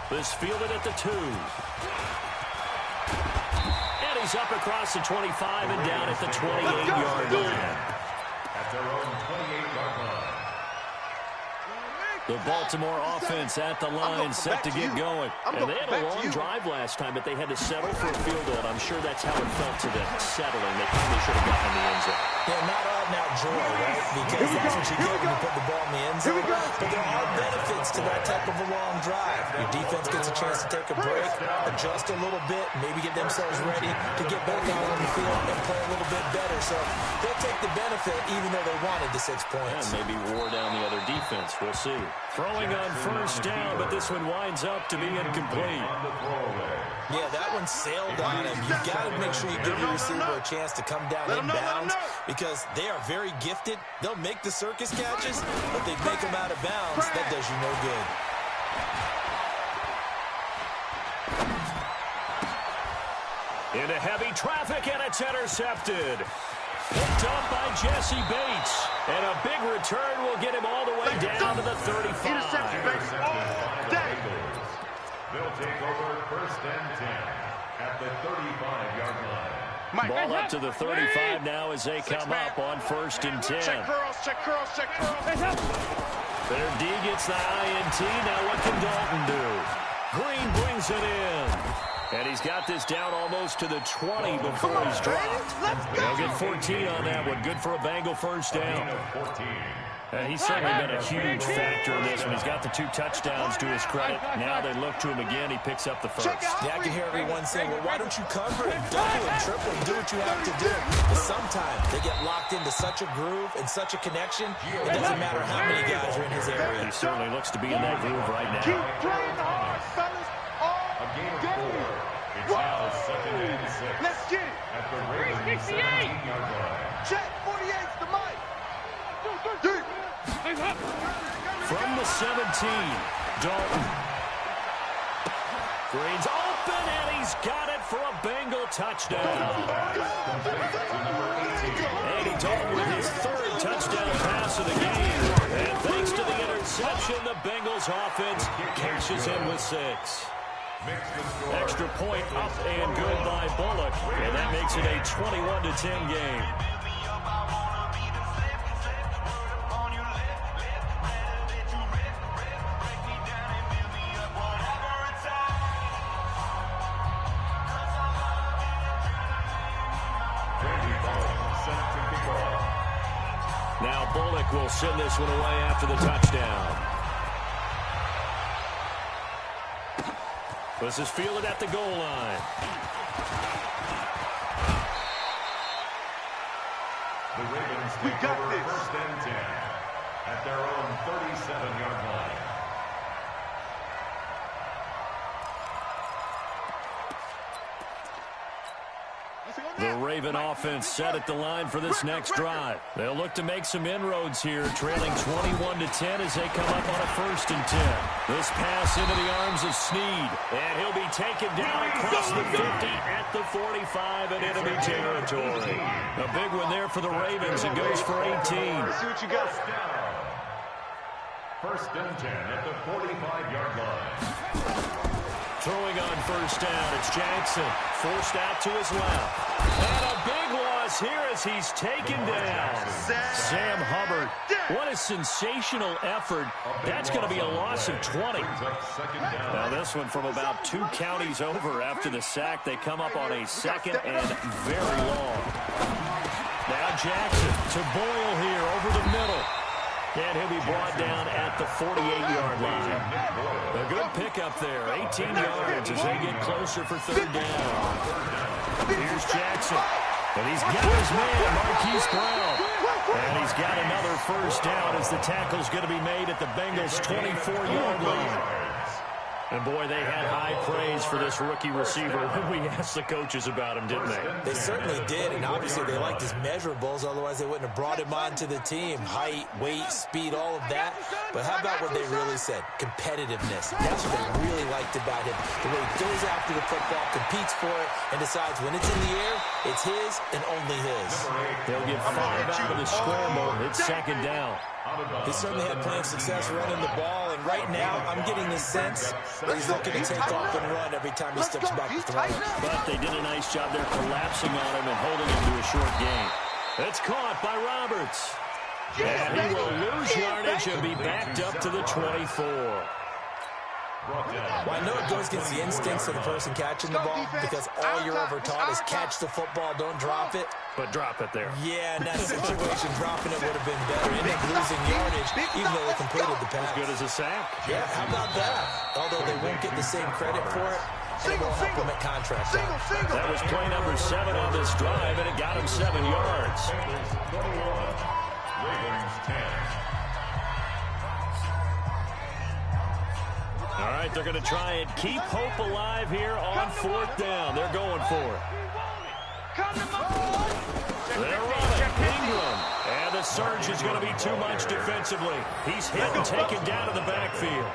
3. This fielded at the 2. And he's up across the 25 and down at the 28-yard line. At their own 28-yard line. The Baltimore offense at the line, set to get going. And they had a long drive last time, but they had to settle for a field goal. I'm sure that's how it felt to them, settling. They probably should have gotten in the end zone. Yeah, not out-and-out joy, right? Because that's what you get when you put the ball in the end zone. But there are benefits to that type of a long drive. Your defense gets a chance to take a break, adjust a little bit, maybe get themselves ready to get back out on the field and play a little bit better. So they'll take the benefit even though they wanted the 6 points. And maybe wore down the other defense. We'll see. Throwing on first down, but this one winds up to be incomplete. Yeah, that one sailed on him. You've got to make sure you give your receiver a chance to come down inbounds because they are very gifted. They'll make the circus catches, but they make them out of bounds. That does you no good. Into heavy traffic, and it's intercepted. Picked up by Jesse Bates. And a big return will get him all the way down to the 35. Interception, Bates. They'll take over 1st and 10 at the 35-yard line. Ball up to the 35 now as they come up on 1st and 10. Check curls, check curls, check curls. Their D gets the INT. Now what can Dalton do? Green brings it in. And he's got this down almost to the 20 before he's dropped. They'll get 14 on that one. Good for a Bengal first down. And he's certainly been a huge factor in this one. He's got the 2 touchdowns to his credit. Now they look to him again. He picks up the first. Yeah, I can hear everyone saying, well, why don't you cover and double and triple and do what you have to do? But sometimes they get locked into such a groove and such a connection, it doesn't matter how many guys are in his area. He certainly looks to be in that groove right now. Keep playing hard, fellas. A gain of 4. It's now second and 6. Let's get it. At the Ravens 17-yard line. Check 48's the mic. Deep. From the 17, Dalton. Green's open, and he's got it for a Bengal touchdown. Andy Dalton with his 3rd touchdown pass of the game. And thanks to the interception, the Bengals offense cashes in with 6. Extra point up and good by Bullock, and that makes it a 21-10 game. Now Bullock will send this one away after the touchdown. This is fielded at the goal line. The Ravens take over first and 10 at their own 37-yard line. The Raven offense set at the line for this next drive. They'll look to make some inroads here, trailing 21-10 as they come up on a 1st and 10. This pass into the arms of Snead, and he'll be taken down across the 50 at the 45 in enemy territory. A big one there for the Ravens. It goes for 18. Let's see what you got. First and 10 at the 45-yard line. Throwing on first down, it's Jackson. Forced out to his left. And a big loss here as he's taken down. Sam Hubbard. What a sensational effort. That's going to be a loss of 20. Now this one from about 2 counties over after the sack. They come up on a 2nd and very long. Now Jackson to Boyle here over the middle. And he'll be brought down at the 48-yard line. A good pickup there, 18 yards as they get closer for 3rd down. Here's Jackson. And he's got his man, Marquise Brown. And he's got another first down as the tackle's going to be made at the Bengals' 24-yard line. And, boy, they had high praise for this rookie receiver when we asked the coaches about him, didn't they? They certainly did, and obviously they liked his measurables. Otherwise, they wouldn't have brought him onto the team. Height, weight, speed, all of that. But how about what they really said? Competitiveness. That's what they really liked about him. The way he goes after the football, competes for it, and decides when it's in the air, it's his and only his. They'll get 5 out of the scramble. It's 2nd down. He certainly had plenty of success running the ball, and right now I'm getting the sense that he's looking to take off and run every time he steps back to throw. But they did a nice job there collapsing on him and holding him to a short gain. It's caught by Roberts. And he will lose yardage and be backed up to the 24. Well, I know it goes against the instincts of the person catching the ball because all you're ever taught is catch the football, don't drop it. But drop it there. Yeah, in that situation, dropping it would have been better. End up losing yardage, even though they completed the pass. As good as a sack. Yeah, how about that? Although they won't get the same credit for it, and it won't help them at contract time. That was play number 7 on this drive, and it got him 7 yards. 21, Ravens 10. All right, they're going to try and keep hope alive here on 4th down. They're going for it. They're running. Ingram. And the surge is going to be too much defensively. He's hit and taken down in the backfield.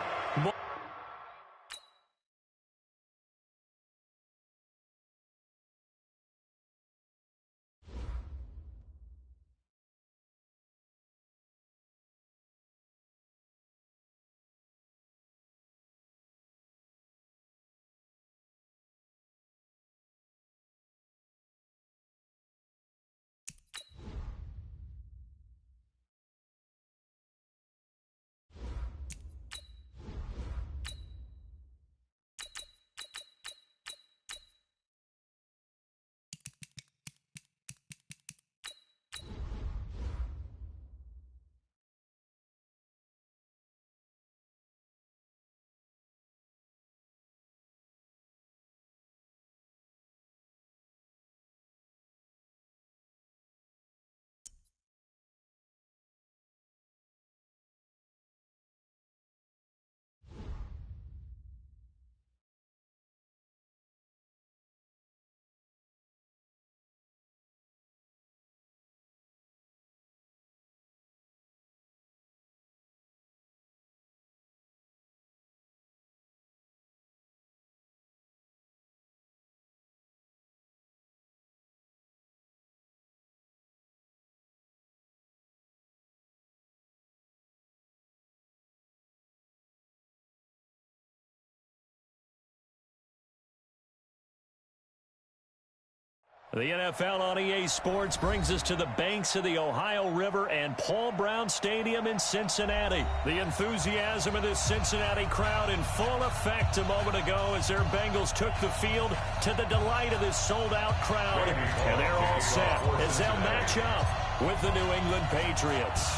The NFL on EA Sports brings us to the banks of the Ohio River and Paul Brown Stadium in Cincinnati. The enthusiasm of this Cincinnati crowd in full effect a moment ago as their Bengals took the field to the delight of this sold-out crowd. And they're all set as they'll match up with the New England Patriots.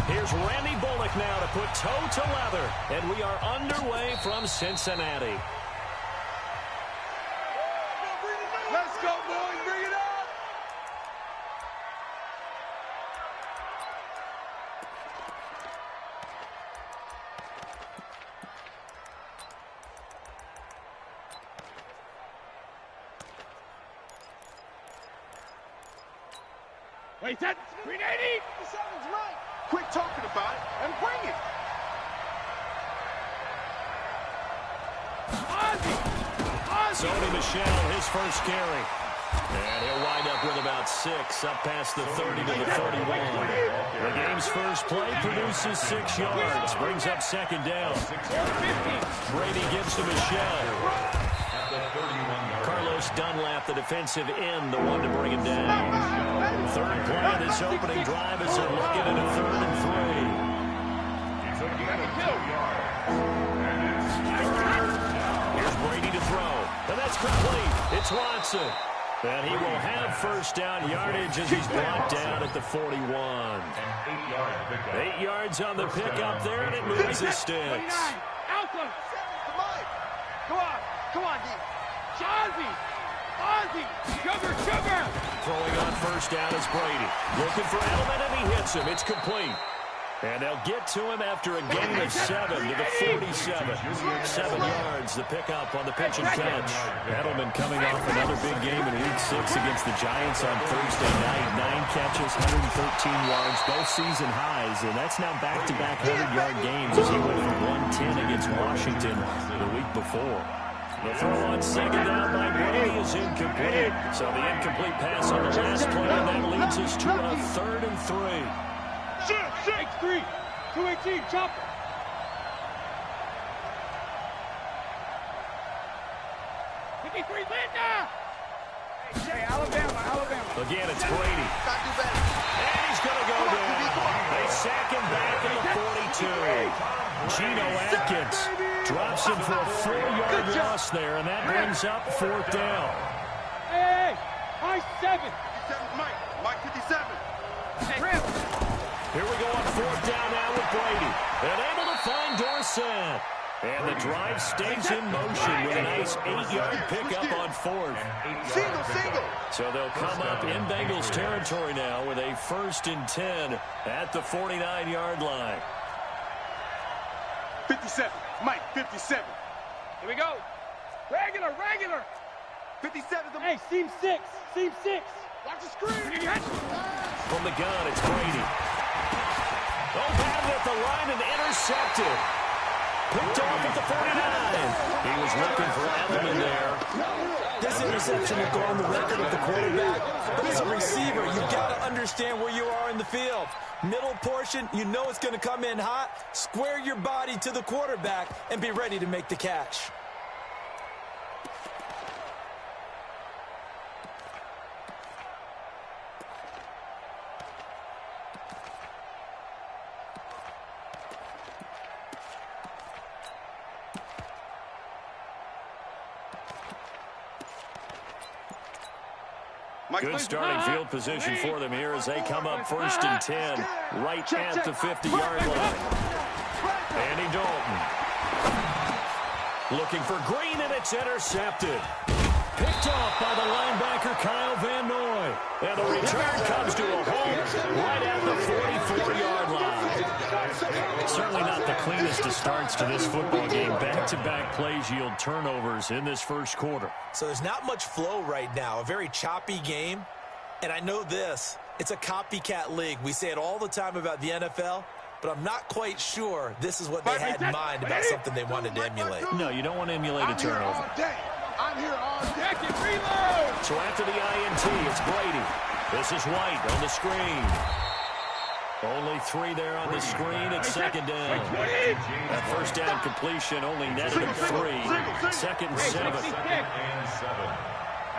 Here's Randy Bullock now to put toe to leather, and we are underway from Cincinnati. Let's go, boys. Bring it up. Wait, that's 380. 57's right. Quit talking about it and bring it. Sony Michel, his first carry. And he'll wind up with about 6, up past the 30 to the 31. The game's first play produces 6 yards, brings up second down. Brady gives to Michel. Carlos Dunlap, the defensive end, the one to bring him down. Third play of this opening drive as they're looking at a 3rd and 3. Here's Brady to throw. And that's complete. It's Watson. And he will have first down yardage as he's brought down at the 41. 8 yards on the pickup there, and it moves the sticks. Come on, D. Ozzy, cover. Throwing on first down is Brady. Looking for Edelman, and he hits him. It's complete. And they'll get to him after a gain of 7 to the 47. 7 yards, the pickup on the pitch and catch. Edelman coming off another big game in Week 6 against the Giants on Thursday night. 9 catches, 113 yards, both season highs. And that's now back-to-back 100-yard games as he went for 110 against Washington the week before. The throw on second down by Brady is incomplete. So the incomplete pass on the last play, and that leads us to a 3rd and 3. 6-3, 218, chopper. Hey, Alabama. Again, it's Brady. And he's going to go down. They sack him back at the 42. Geno Atkins drops him for a 4-yard loss there, and that brings up 4th down. Hey, high 7. 57's Mike 57. Hey, Here we go on 4th down now with Brady. And able to find Dorsett. And the drive stays in motion with a nice 8-yard pickup on 4th. Single. So they'll come up in Bengals territory now with a 1st and 10 at the 49-yard line. 57, Mike 57. here we go. Regular. 57's the Hey, seam 6. Watch the screen. From the gun, it's Brady. Batted at the line and intercepted. Picked off at the 49. He was looking for Edelman there. This interception will go on the record of the quarterback. But as a receiver, you've got to understand where you are in the field. Middle portion, you know it's going to come in hot. Square your body to the quarterback and be ready to make the catch. Good starting field position for them here as they come up 1st and 10 right at the 50-yard line. Andy Dalton looking for Green, and it's intercepted. Picked off by the linebacker Kyle Van Noy. And the return comes to a halt right at the 44-yard line. Certainly not the cleanest of starts to this football game. Back-to-back plays yield turnovers in this first quarter. So there's not much flow right now. A very choppy game. And I know this. It's a copycat league. We say it all the time about the NFL. But I'm not quite sure this is what they had in mind about something they wanted to emulate. No, you don't want to emulate a turnover. I'm here all day. Reload. So after the INT, it's Brady. This is White on the screen. Only 3 there on the screen at second down. That first down completion only netted him 3. 2nd and 7.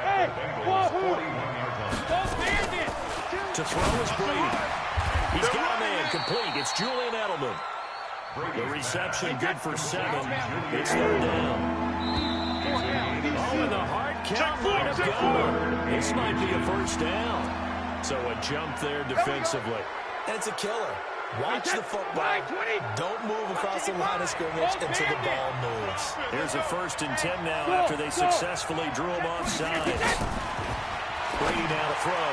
at the Bengals' 41-yard line. To throw is Brady. He's got a man complete. It's Julian Edelman. The reception good for 7. It's 3rd down. Oh, and the hard count might have gone. This might be a 1st down. So a jump there defensively. And it's a killer. Watch the football. Don't move across the line of scrimmage until the ball moves. Here's a 1st and 10 now after they successfully drew him off sides. Brady now to throw.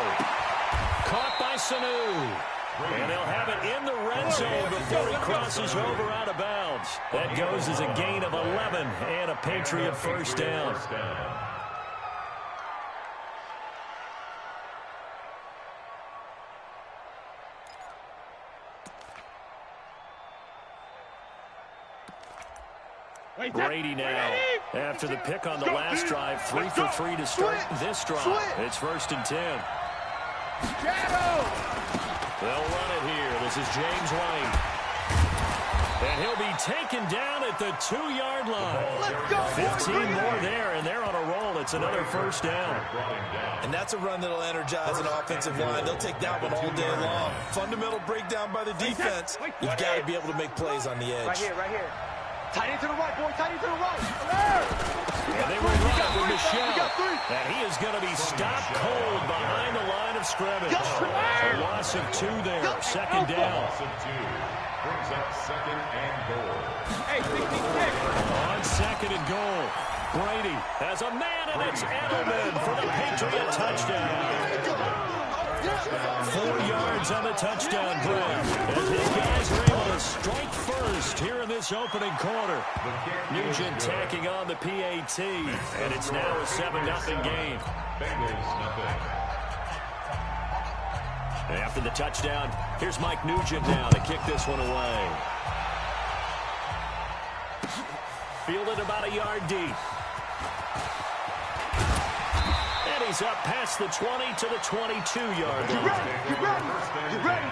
Caught by Sanu. And they'll have it in the red zone before he crosses over out of bounds. That goes as a gain of 11 and a Patriot 1st down. Brady now, after the pick on the last drive, 3 for 3 to start this drive. It's 1st and 10. They'll run it here. This is James White. And he'll be taken down at the 2-yard line. 15 more there, and they're on a roll. It's another 1st down. And that's a run that'll energize an offensive line. They'll take that one all day long. Fundamental breakdown by the defense. You've got to be able to make plays on the edge. Right here, right here. Tight end to the right, boy. Tight end to the right. And they will run it with Michelle. And he is going to be stopped cold behind the line of scrimmage. A loss of 2 there. 2nd down. Loss of 2. Brings up 2nd and goal. Hey, 66. On 2nd and goal. Brady has a man, and it's Edelman for the Patriot touchdown. 4 yards on the touchdown play. As these guys are able to strike first here in this opening quarter. Nugent tacking on the PAT, and it's now a 7-0 game. Bengals nothing. After the touchdown, here's Mike Nugent now to kick this one away. Fielded about a yard deep. And he's up past the 20 to the 22-yard line. Get ready.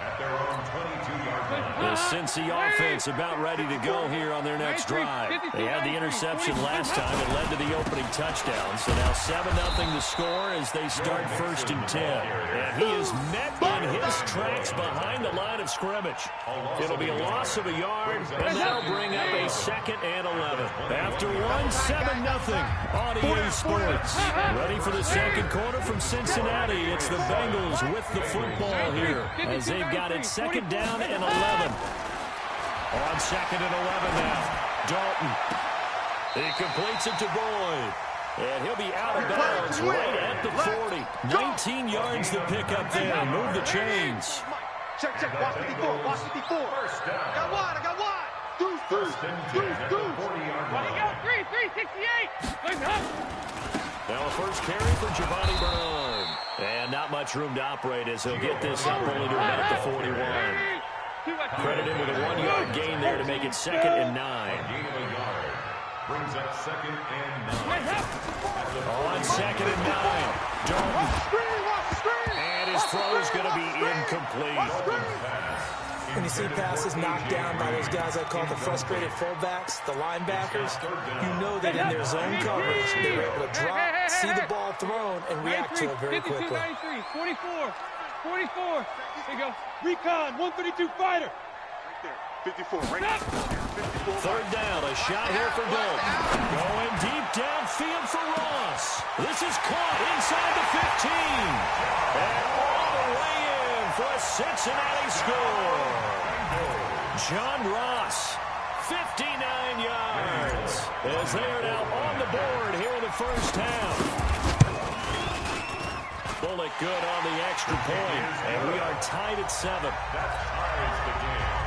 At their own 22-yard line. The Cincy offense about ready to go here on their next drive. They had the interception last time. It led to the opening touchdown. So now 7-0 to score as they start 1st and 10. And he is met in his tracks behind the line of scrimmage. It'll be a loss of a yard, and that'll bring up a 2nd and 11. After 7-0 on EA Sports. Ready for the 2nd quarter from Cincinnati. It's the Bengals with the football here as they've got it 2nd down and 11. On 2nd and 11 now. Dalton. He completes it to Boyd. And he'll be out of bounds right at the 40. 19 yards to pick up there. Move the chains. Check. Watch 54. Watch 54. I got one. First and 10 at the 40-yard line. 368. Now a first carry for Giovanni Bernard. And not much room to operate as he'll get this up only to about the 41. Credit him with a 1-yard gain there to make it 2nd and 9. Gain of a yard. Brings up 2nd and 9. On 2nd and 9. Dalton. And his throw is going to be incomplete. When you see passes knocked down by those guys I call the frustrated fullbacks, the linebackers, you know that in their zone coverage, they were able to drop, see the ball thrown, and react to it very quickly. 44. Here you go. Recon, 132 fighter. Right there. 54, right there. 54. 3rd down, a shot here for Dalton. Going deep downfield for Ross. This is caught inside the 15. And all the way in for a Cincinnati score. John Ross, 59 yards. As they are now on the board here in the 1st half. Bullock good on the extra point. And we are tied at 7. That ties the game.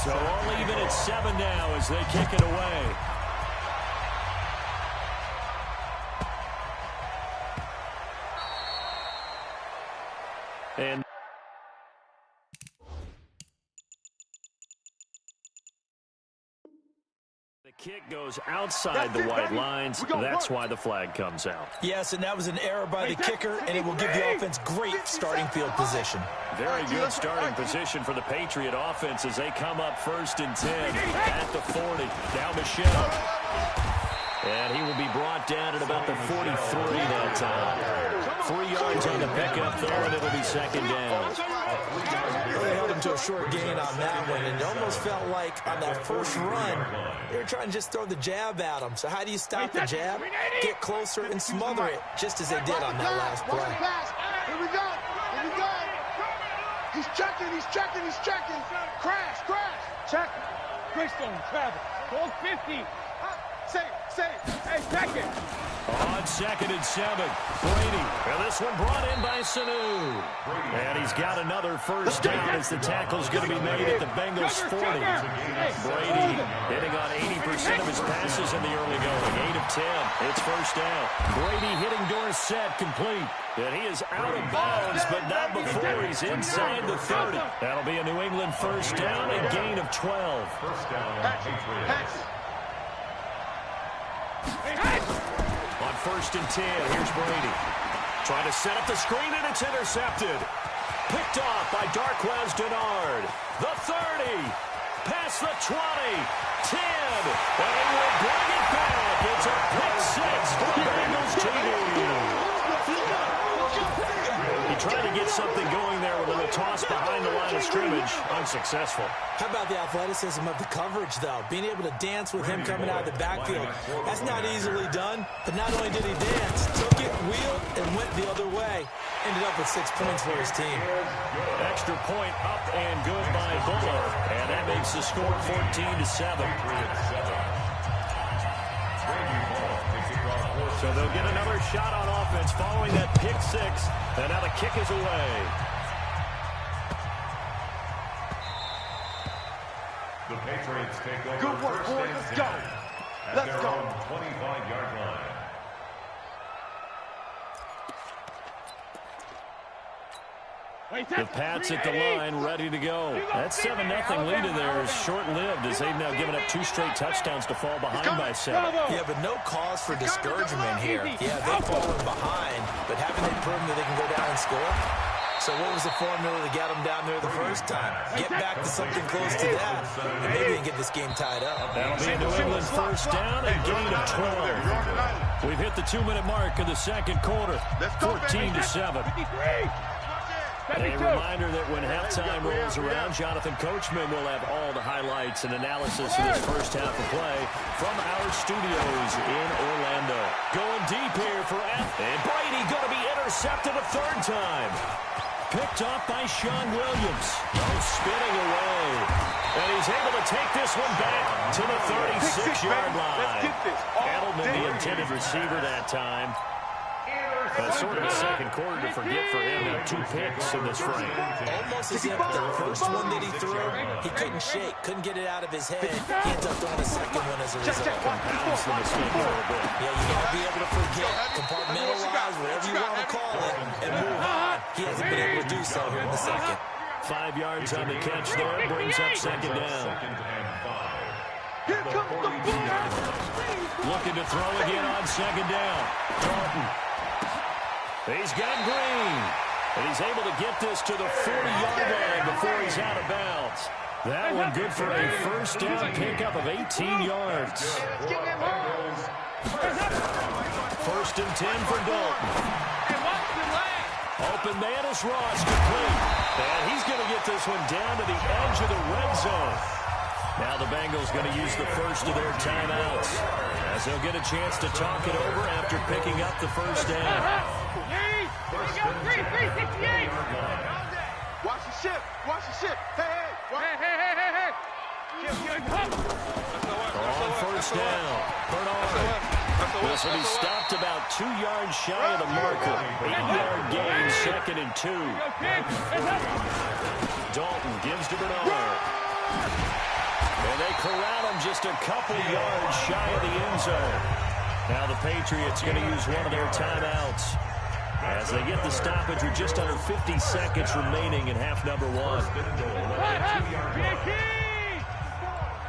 So all even at 7 now as they kick it away. And the kick goes outside the white lines. That's why the flag comes out. Yes, and that was an error by the kicker, and it will give the offense great starting field position. Very good starting position for the Patriot offense as they come up 1st and 10 at the 40. Now Michelle. And he will be brought down at about the 43 that time. 3 yards on the pickup there, and it'll be second down. They held him to a short gain on that one, and it almost felt like on that first run, they were trying to just throw the jab at him. So how do you stop the jab? Get closer and smother it, just as they did on that last play. Here we go. Here we go. He's checking. He's checking. He's checking. Crash. Crash. Check. Greystone, travel. Hold 50. Say. Hey, check it. On 2nd and 7, Brady. And this one brought in by Sanu. And he's got another first down as the tackle's going to be made at the Bengals 40. Brady hitting on 80% of his passes in the early going. 8 of 10. It's first down. Brady hitting Dorsett complete. And he is out of bounds, but not before he's inside the 30. That'll be a New England first down, a gain of 12. First down, On 1st and 10, here's Brady. Trying to set up the screen, and it's intercepted. Picked off by Darquez Dennard. The 30. Past the 20. 10. And he will bring it back. It's a pick 6 for the Bengals team. He tried to get something going there with a little toss behind the line of scrimmage. Unsuccessful. How about the athleticism of the coverage, though? Being able to dance with him coming out of the backfield. That's not easily done, but not only did he dance, took it, wheeled, and went the other way. Ended up with 6 points for his team. Extra point up and good by Buller. And that makes the score 14-7. So they'll get another shot on offense following that pick 6. And now the kick is away. the Patriots take over. Good work, boys. Let's go. Let's go. 25-yard line. The Pats at the line, ready to go. That 7-0 lead in there is short-lived as they've now given up 2 straight touchdowns to fall behind by 7. Yeah, but no cause for discouragement here. Yeah, they've fallen behind, but haven't they proven that they can go down and score? So what was the formula to get them down there the first time? Get back to something close to that, and maybe they can get this game tied up. That'll be a New England first down and gain of 12. We've hit the 2-minute mark in the second quarter, 14-7. A reminder that when halftime rolls around, Jonathan Coachman will have all the highlights and analysis of this first half of play from our studios in Orlando. Going deep here for F. And Brady going to be intercepted a 3rd time. Picked off by Sean Williams. Spinning away. And he's able to take this one back to the 36-yard line. Edelman, the intended receiver that time. Sort of a second quarter to forget for him. Now 2 picks in this frame. Almost as if the first one that he threw, he couldn't shake, couldn't get it out of his head. He ends up throwing a second one as a result. Compounds the mistake a little bit. Yeah, you got to be able to forget, compartmentalize, whatever you want to call it, and move on. He hasn't been able to do so here in the second. 5 yards on the catch there. Brings up 2nd down. Looking to throw again on 2nd down. Dalton. He's got Green, and he's able to get this to the 40-yard line before he's out of bounds. That one good for a first down pickup of 18 yards. First and 10 for Dalton. Open man is Ross, complete. And he's going to get this one down to the edge of the red zone. Now the Bengals going to use the first of their timeouts as they'll get a chance to talk it over after picking up the first down. Watch the ship. Watch the ship. Hey. On first down, Bernard. This will be stopped about 2 yards shy of the marker. 8-yard gain, 2nd and 2. Dalton gives to Bernard. And they corral him just a couple yards shy of the end zone. Now the Patriots going to use one of their timeouts as they get the stoppage with just under 50 seconds remaining in half number 1.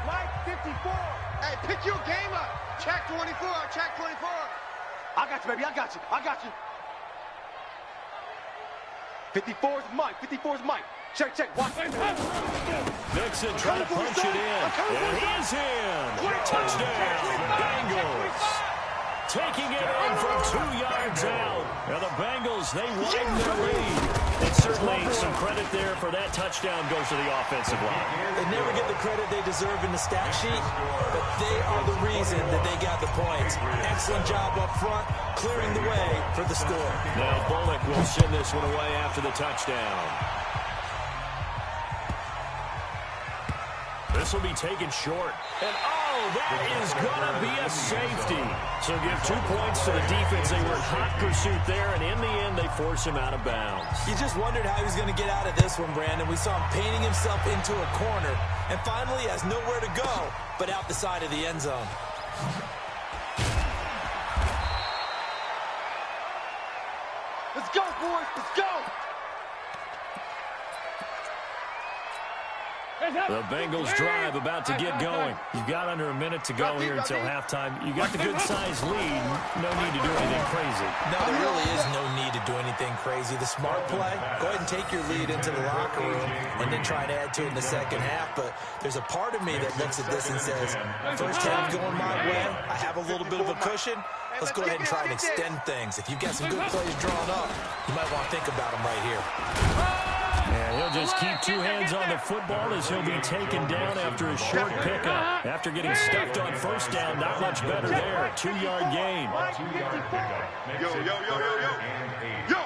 Mike 54. Hey, pick your game up. Check 24. Check 24. I got you, baby. I got you. 54 is Mike. 54 is Mike. Check, check. Watch. Mixon trying to punch it in. And he's in. Touchdown, Bengals. Taking it in from 2 yards out. Now the Bengals, they widen their lead. And certainly some credit there for that touchdown goes to the offensive line. They never get the credit they deserve in the stat sheet, but they are the reason that they got the points. Excellent job up front, clearing the way for the score. Now Bullock will send this one away after the touchdown. This will be taken short. And, that is going to be a safety. So give 2 points to the defense. They were in hot pursuit there, and in the end, they force him out of bounds. You just wondered how he was going to get out of this one, Brandon. We saw him painting himself into a corner, and finally has nowhere to go but out the side of the end zone. Let's go, boys. Let's go. The Bengals drive about to get going. You've got under a minute to go here until halftime. You got the good-sized lead. No need to do anything crazy. No, there really is no need to do anything crazy. The smart play, go ahead and take your lead into the locker room and then try to add to it in the second half. But there's a part of me that looks at this and says, first half going my way, I have a little bit of a cushion. Let's go ahead and try and extend things. If you've got some good plays drawn up, you might want to think about them right here. And he'll just keep 2 hands on the football as he'll be taken down after a short pickup. After getting stuffed on first down, not much better there. 2-yard gain. Yo.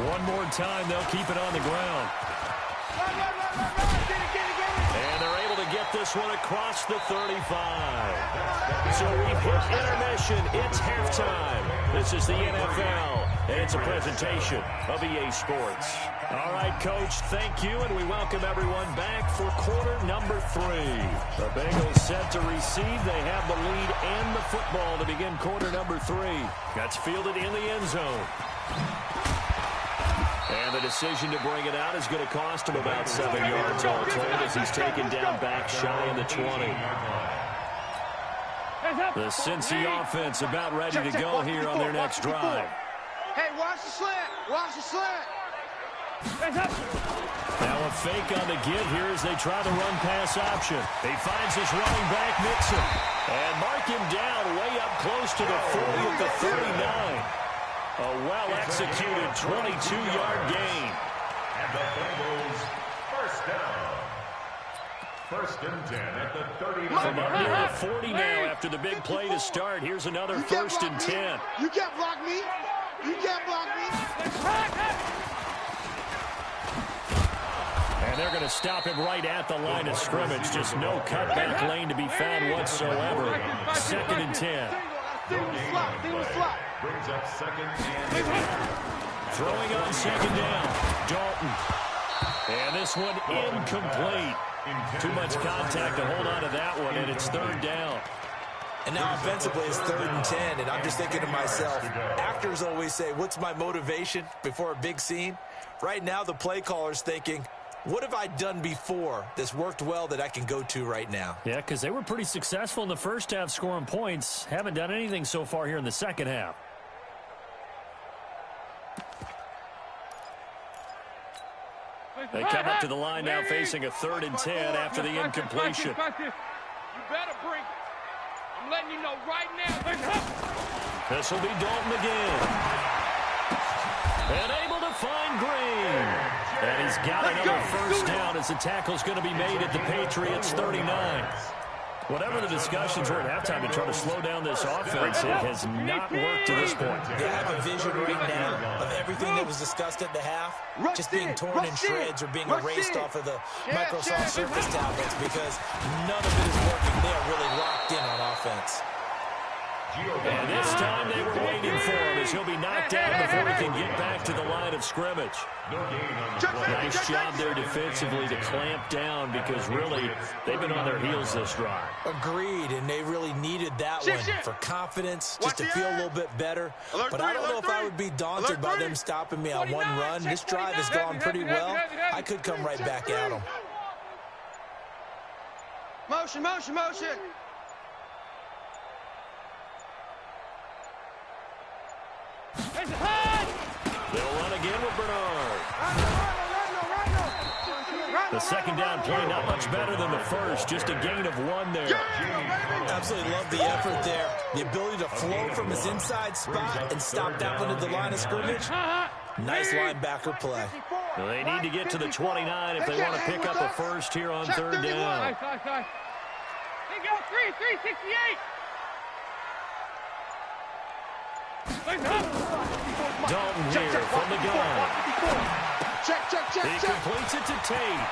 One more time, they'll keep it on the ground. And they're able to get this one across the 35. So we've hit intermission. It's halftime. This is the NFL, and it's a presentation of EA Sports. All right, Coach, thank you, and we welcome everyone back for quarter number 3. The Bengals set to receive. They have the lead and the football to begin quarter number 3. That's fielded in the end zone. And the decision to bring it out is going to cost him about 7 yards all told as he's taken down back shy of the 20. The Cincy offense about ready to go here on their next drive. Hey, watch the slant. Watch the slant. Now a fake on the give here as they try the run-pass option. He finds his running back, Mixon. And mark him down way up close to the 40 at the 39. A well-executed 22-yard gain. And the Bengals first down. First and 10 at the 39. From up near the 40 now after the big play to start. Here's another first and 10. You can't block me. You can't block me. And they're going to stop him right at the line of scrimmage. Just no cutback lane to be found whatsoever. Second and 10. Brings up second and 10. Throwing on second down. Dalton. And this one incomplete. Too much contact to hold on to that one, and it's third down. And now offensively it's 3rd and 10, and I'm just thinking to myself, actors always say, what's my motivation before a big scene? Right now the play caller's thinking, what have I done before that's worked well that I can go to right now? Yeah, because they were pretty successful in the first half scoring points. Haven't done anything so far here in the second half. They come up to the line now facing a 3rd and 10 after the incompletion. You better bring it. I'm letting you know right now. This will be Dalton again. And able to find Green. And he's got another first down as the tackle's going to be made at the Patriots 39. Whatever the discussions were at halftime to try to slow down this offense, it has not worked to this point. They have a vision right now of everything that was discussed at the half just being torn in shreds or being erased off of the Microsoft Surface tablets because none of it is working. They are really locked in on offense. And this time they were waiting for him as he'll be knocked down before he can get back to the line of scrimmage. Nice job there defensively to clamp down because really they've been on their heels this drive. Agreed, and they really needed that one for confidence, just to feel a little bit better. But I don't know if I would be daunted by them stopping me on one run. This drive has gone pretty well. I could come right back at them. Motion, motion, motion. They'll run again with Bernard. The second down play not much better than the first. Just a gain of 1 there. Absolutely love the effort there. The ability to flow from his inside spot and stop that one at the line of scrimmage. Nice linebacker play. Well, they need to get to the 29 if they want to pick up a first here on third down. They go 368. Dalton here from the gun. Check. He completes it to Tate.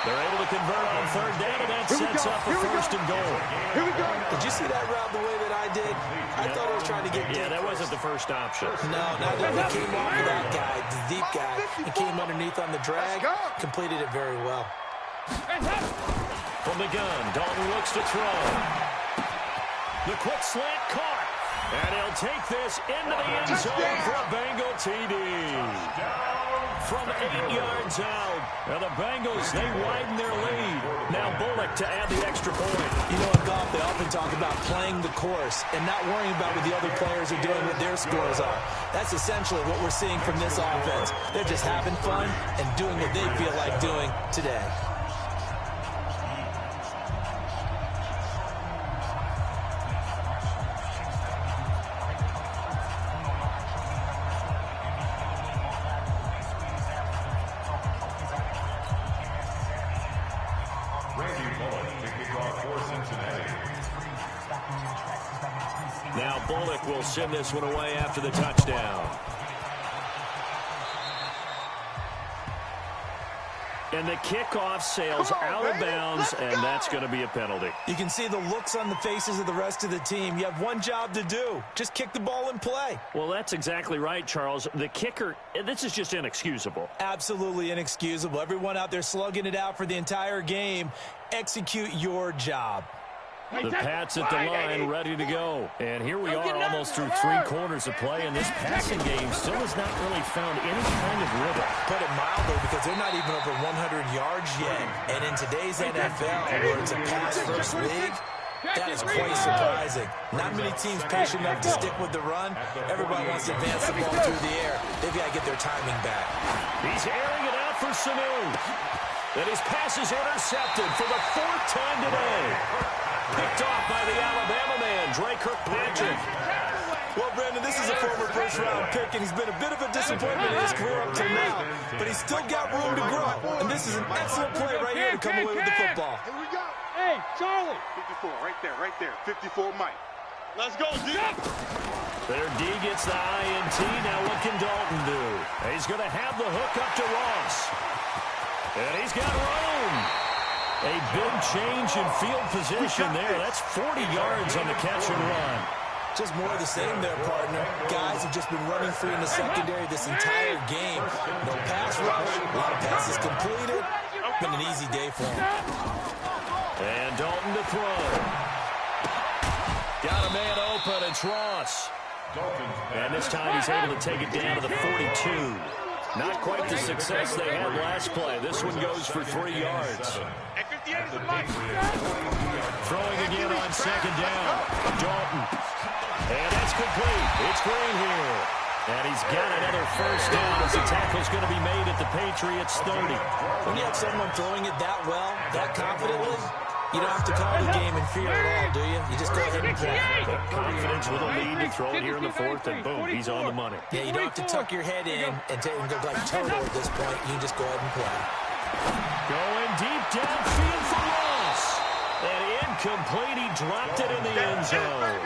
They're able to convert on third down, and that sets up a first and goal. Here we go. Did you see that route the way that I did? I thought I was trying to get deep. Yeah, that wasn't the first option. No, not that he came off of that guy, the deep guy, and came underneath on the drag. Completed it very well. From the gun, Dalton looks to throw. The quick slant caught. And he'll take this into the end zone for a Bengal TD. From 8 yards out. And the Bengals, they widen their lead. Now Bullock to add the extra point. You know, in golf, they often talk about playing the course and not worrying about what the other players are doing, what their scores are. That's essentially what we're seeing from this offense. They're just having fun and doing what they feel like doing today. Now Bullock will send this one away after the touchdown. And the kickoff sails out of bounds, and that's going to be a penalty. You can see the looks on the faces of the rest of the team. You have one job to do. Just kick the ball and play. Well, that's exactly right, Charles. The kicker, this is just inexcusable. Absolutely inexcusable. Everyone out there slugging it out for the entire game. Execute your job. The Pats at the line, ready to go. And here we are almost through 3 quarters of play, and this passing game still has not really found any kind of rhythm. Put it mildly, because they're not even over 100 yards yet. And in today's NFL, where it's a pass-first league, that is quite surprising. Not many teams patient enough to stick with the run. Everybody wants to advance the ball through the air. They've got to get their timing back. He's airing it out for Sanu. And his pass is intercepted for the 4th time today. Picked off by the Alabama man, Dre Kirkpatrick. Well, Brandon, this is a former first-round pick, and he's been a bit of a disappointment in his career up till now. But he's still got room to grow. And this is an excellent play right here to come away with the football. Here we go. Hey, Charlie. 54, right there. 54, Mike. Let's go, D. Their D gets the INT. Now what can Dalton do? He's going to have the hook up to Ross. And he's got room. A big change in field position there. That's 40 yards on the catch and run. Just more of the same there, partner. Guys have just been running free in the secondary this entire game. No pass rush. A lot of passes completed. Been an easy day for him. And Dalton to throw. Got a man open. It's Ross. And this time he's able to take it down to the 42. Not quite the success they had last play. This one goes for 3 yards. Throwing again on second down. Dalton. And that's complete. It's Green here. And he's got another first down as the tackle's going to be made at the Patriots 30. When you have someone throwing it that well, that confidently, you don't have to call the game in fear at all, do you? You just go ahead and play. Confidence with a lead to throw it here in the 4th, and boom, he's on the money. Yeah, you don't have to tuck your head in and go like turtle at this point. You just go ahead and play. Going deep downfield for Ross. And incomplete. He dropped it in the end zone.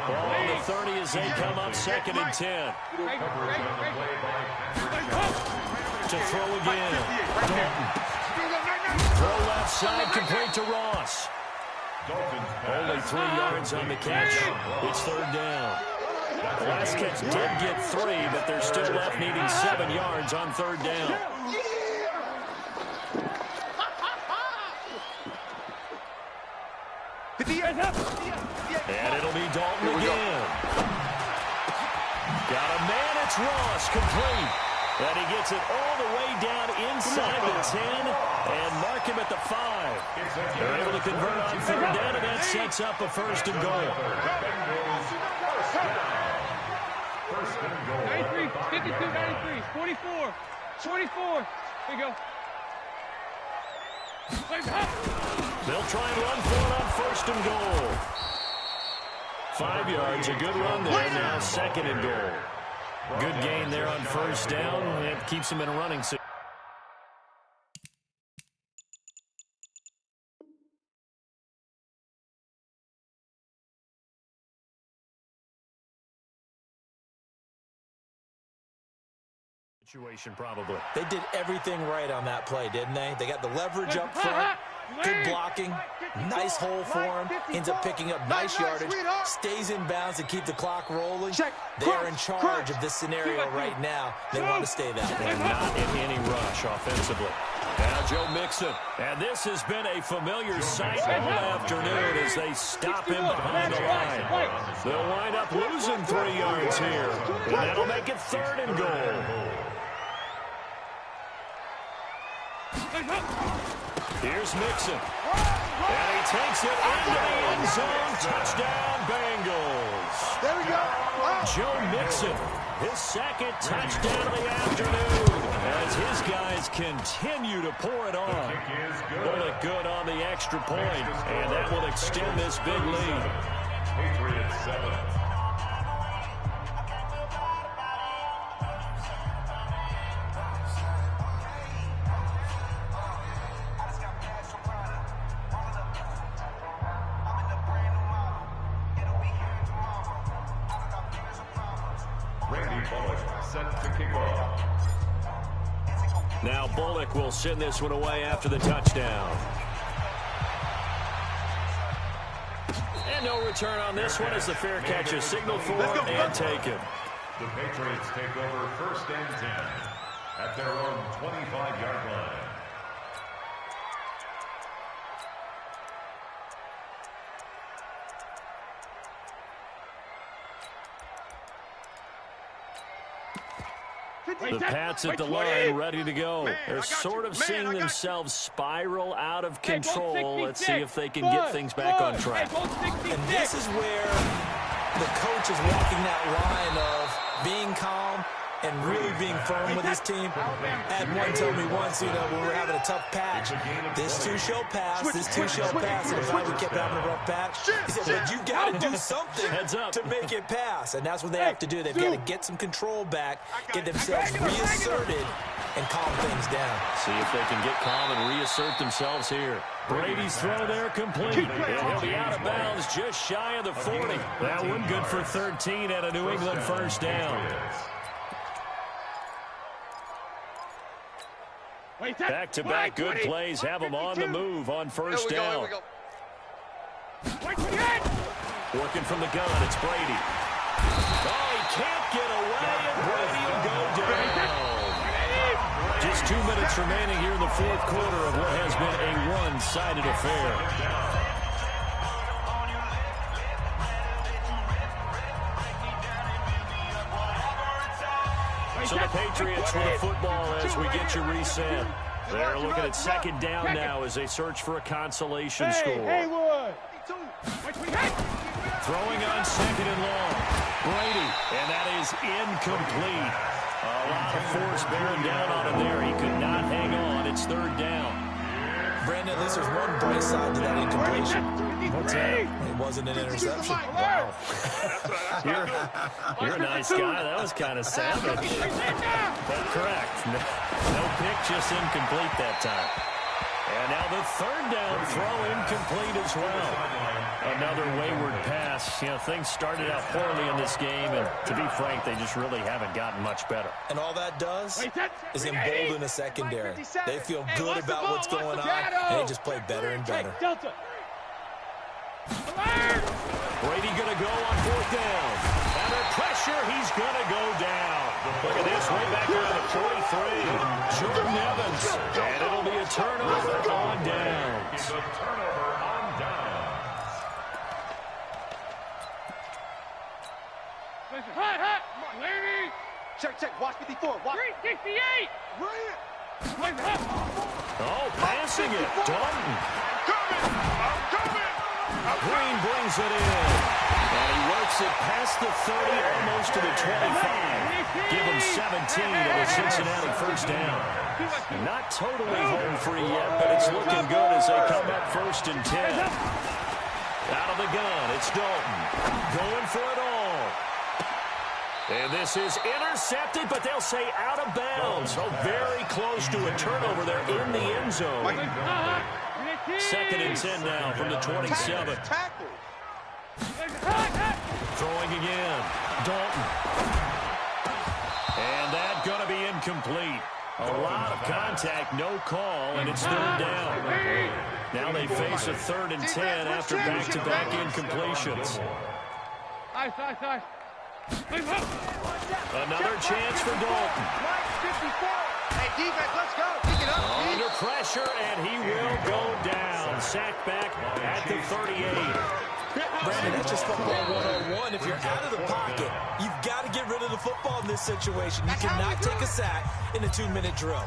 Ball on the 30 as they come up 2nd and 10. To throw again. Dalton. Throw left side, complete to Ross. Only 3 yards on the catch. It's 3rd down. The last catch did get 3, but they're still left needing 7 yards on 3rd down. And it'll be Dalton again. Got a man, it's Ross, complete. And he gets it all the way down inside the 10 and mark him at the 5. They're able to convert on 3rd down, and that that sets up a 1st and goal. 93, 52, 93, 44, 44. Here you go. They'll try and run for it on 1st and goal. 5 yards, a good run there. Now 2nd and goal. Good gain there on 1st down. It keeps them in a running situation, probably. They did everything right on that play, didn't they? They got the leverage up front, good blocking, nice hole for him, ends up picking up nice yardage, stays in bounds to keep the clock rolling. They're in charge of this scenario right now. They want to stay that way. They're not in any rush offensively. Now Joe Mixon. And this has been a familiar sight all afternoon as they stop him behind the line. They'll wind up losing 3 yards here. And that'll make it 3rd and goal. Here's Mixon. And he takes it into the end zone. Touchdown, Bengals. There we go. Joe Mixon, his 2nd touchdown of the afternoon as his guys continue to pour it on. Bullock good on the extra point, and that will extend this big lead. Patriots 7. Now Bullock will send this one away after the touchdown. And no return on this one as the fair catch is signaled for and taken. The Patriots take over 1st and 10 at their own 25-yard line. The Pats at the line, ready to go. They're sort of seeing themselves spiral out of control. Let's see if they can get things back on track. And this is where the coach is walking that line of being calm and really being firm with his team. I had one tell me once, when we were having a tough patch, this too shall pass, this too shall pass. And if I kept having a rough patch, he said, but you got to do something to make it pass. And that's what they have to do. They've got to get some control back, get themselves reasserted, and calm things down. See if they can get calm and reassert themselves here. Brady's throw there complete. And he'll be out of bounds just shy of the 40. That one good for 13 at a New England 1st down. Back-to-back good plays have them on the move on 1st down. Working from the gun, it's Brady. Oh, he can't get away, and Brady will go down. Just 2 minutes remaining here in the 4th quarter of what has been a one-sided affair. So the Patriots with the football as we get you reset. They're looking at 2nd down now as they search for a consolation score. Throwing on 2nd and long. Brady, and that is incomplete. A lot of force bearing down on him there. He could not hang on. It's 3rd down. Brandon, this is one bright side to that incompletion. What's that? It wasn't an interception. Wow. You're a nice guy. That was kind of savage. But correct. No pick, just incomplete that time. And now the 3rd down throw incomplete as well. Another wayward pass. Things started out poorly in this game, and to be frank, they just really haven't gotten much better. And all that does is embolden the secondary. They feel good about what's going on, and they just play better and better. Brady going to go on 4th down. Under pressure, he's going to go down. Look at this, way back around the 43. Jordan Evans. And it'll be a turnover on downs. It's a turnover on downs. Check. Watch 54. Watch. 368. Oh, passing it. Dalton. I'm coming. 3 brings it in. And he works it past the 30, almost to the 25. Give him 17 and a Cincinnati first down. Not totally home free yet, but it's looking good as they come up 1st and 10. Out of the gun, it's Dalton. Going for it all. And this is intercepted, but they'll say out of bounds. So very close to a turnover there in the end zone. 2nd and 10 now from the 27. Throwing again. Dalton. And that's going to be incomplete. A lot of contact, no call, and it's 3rd down. Now they face a 3rd and 10 after back-to-back incompletions. Another chance for Dalton. Hey, defense, let's go. Pick it up. Under pressure, and he will go down. Sacked back at the 38. Brandon, that's just football 101. If you're out of the pocket, you've got to get rid of the football in this situation. You cannot take a sack in a 2-minute drill.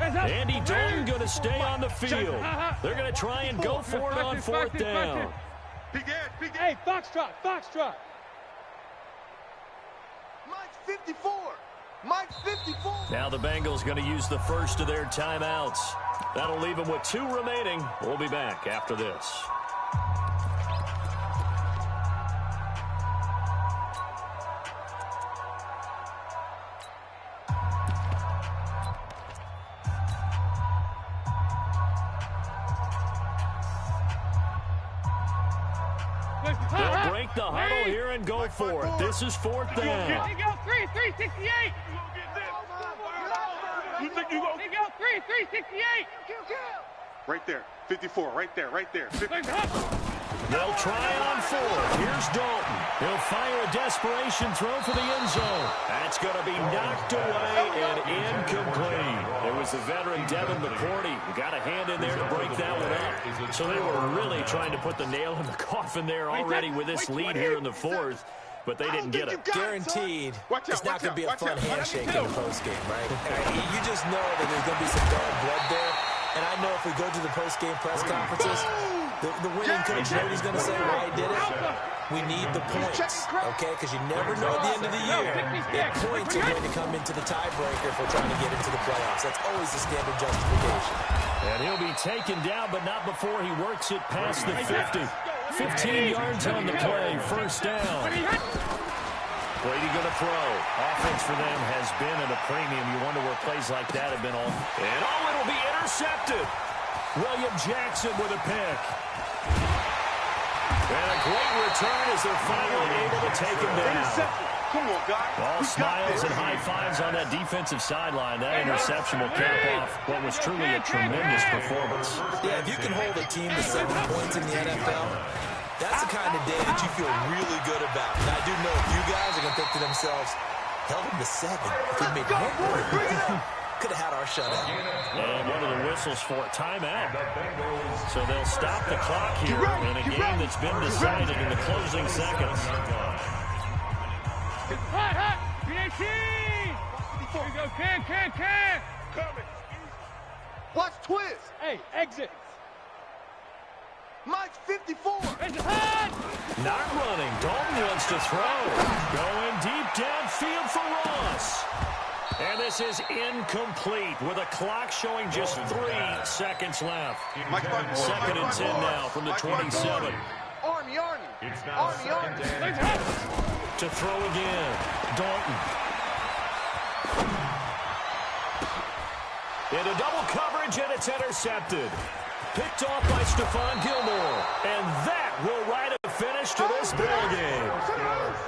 Andy Dalton going to stay on the field. They're going to try and go for it on 4th down. Hey, Foxtrot, Foxtrot. Mike's 54. Mike's 54. Now the Bengals going to use the first of their timeouts. That'll leave them with 2 remaining. We'll be back after this. They'll break the huddle here and go for it. This is 4th down. They go 368. You think you go? They go 368. Right there. 54. Right there. Right there. 50. They'll try it on 4th. Here's Dalton. He'll fire a desperation throw for the end zone. That's going to be knocked away and incomplete. It was the veteran Devin McCourty who got a hand in there to break that one up. So they were really trying to put the nail in the coffin there already with this lead here in the 4th. But they didn't get it. Guaranteed, it's not going to be a fun handshake in the postgame, right? You just know that there's going to be some dog blood there. And I know if we go to the postgame press conferences, the winning coach knows he's going to say why he did it. We need the points, okay? Because you never know at the end of the year if points are going to come into the tiebreaker if we're trying to get into the playoffs. That's always the standard justification. And he'll be taken down, but not before he works it past the 50. 15 yards on the play, 1st down. Brady going to throw. Offense for them has been at a premium. You wonder where plays like that have been all. And it'll be intercepted. William Jackson with a pick. And a great return as they're finally able to take him down. Come on, guys. All smiles and high fives on that defensive sideline. That interception will cap off what was truly a tremendous performance. Yeah, if you can hold a team to 7 points in the NFL, that's the kind of day that you feel really good about. And I do know a few guys are going to think to themselves, held them to 7. If we made one more, could have had our shutout. And one of the whistles for a timeout. So they'll stop the clock here in a game that's been decided in the closing seconds. Hot. 318. Here we go. Can. Coming. Watch twist. Hey, exit. Mike's 54. It's hot. Not running. Dalton wants to throw. Going deep downfield for Ross. And this is incomplete with a clock showing just 3 seconds left. 2nd and 10 now from the 27. Army. It's now 2nd and 10. To throw again. Dalton. Into double coverage, and it's intercepted. Picked off by Stephon Gilmore. And that will write a finish to this ball game.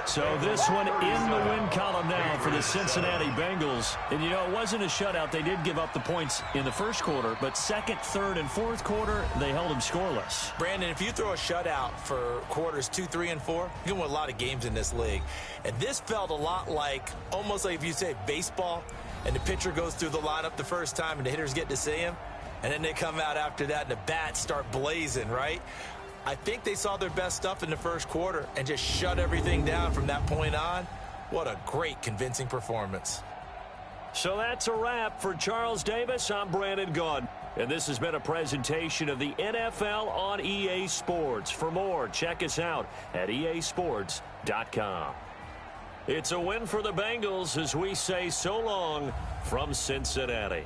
So this one in the win column now for the Cincinnati Bengals. And, you know, it wasn't a shutout. They did give up the points in the first quarter, but 2nd, 3rd, and 4th quarter, they held them scoreless. Brandon, if you throw a shutout for quarters 2, 3, and 4, you can win a lot of games in this league. And this felt a lot like, almost like if you say baseball, and the pitcher goes through the lineup the first time and the hitters get to see him, and then they come out after that and the bats start blazing, right? I think they saw their best stuff in the first quarter and just shut everything down from that point on. What a great, convincing performance. So that's a wrap for Charles Davis. I'm Brandon Gaudin. And this has been a presentation of the NFL on EA Sports. For more, check us out at easports.com. It's a win for the Bengals as we say so long from Cincinnati.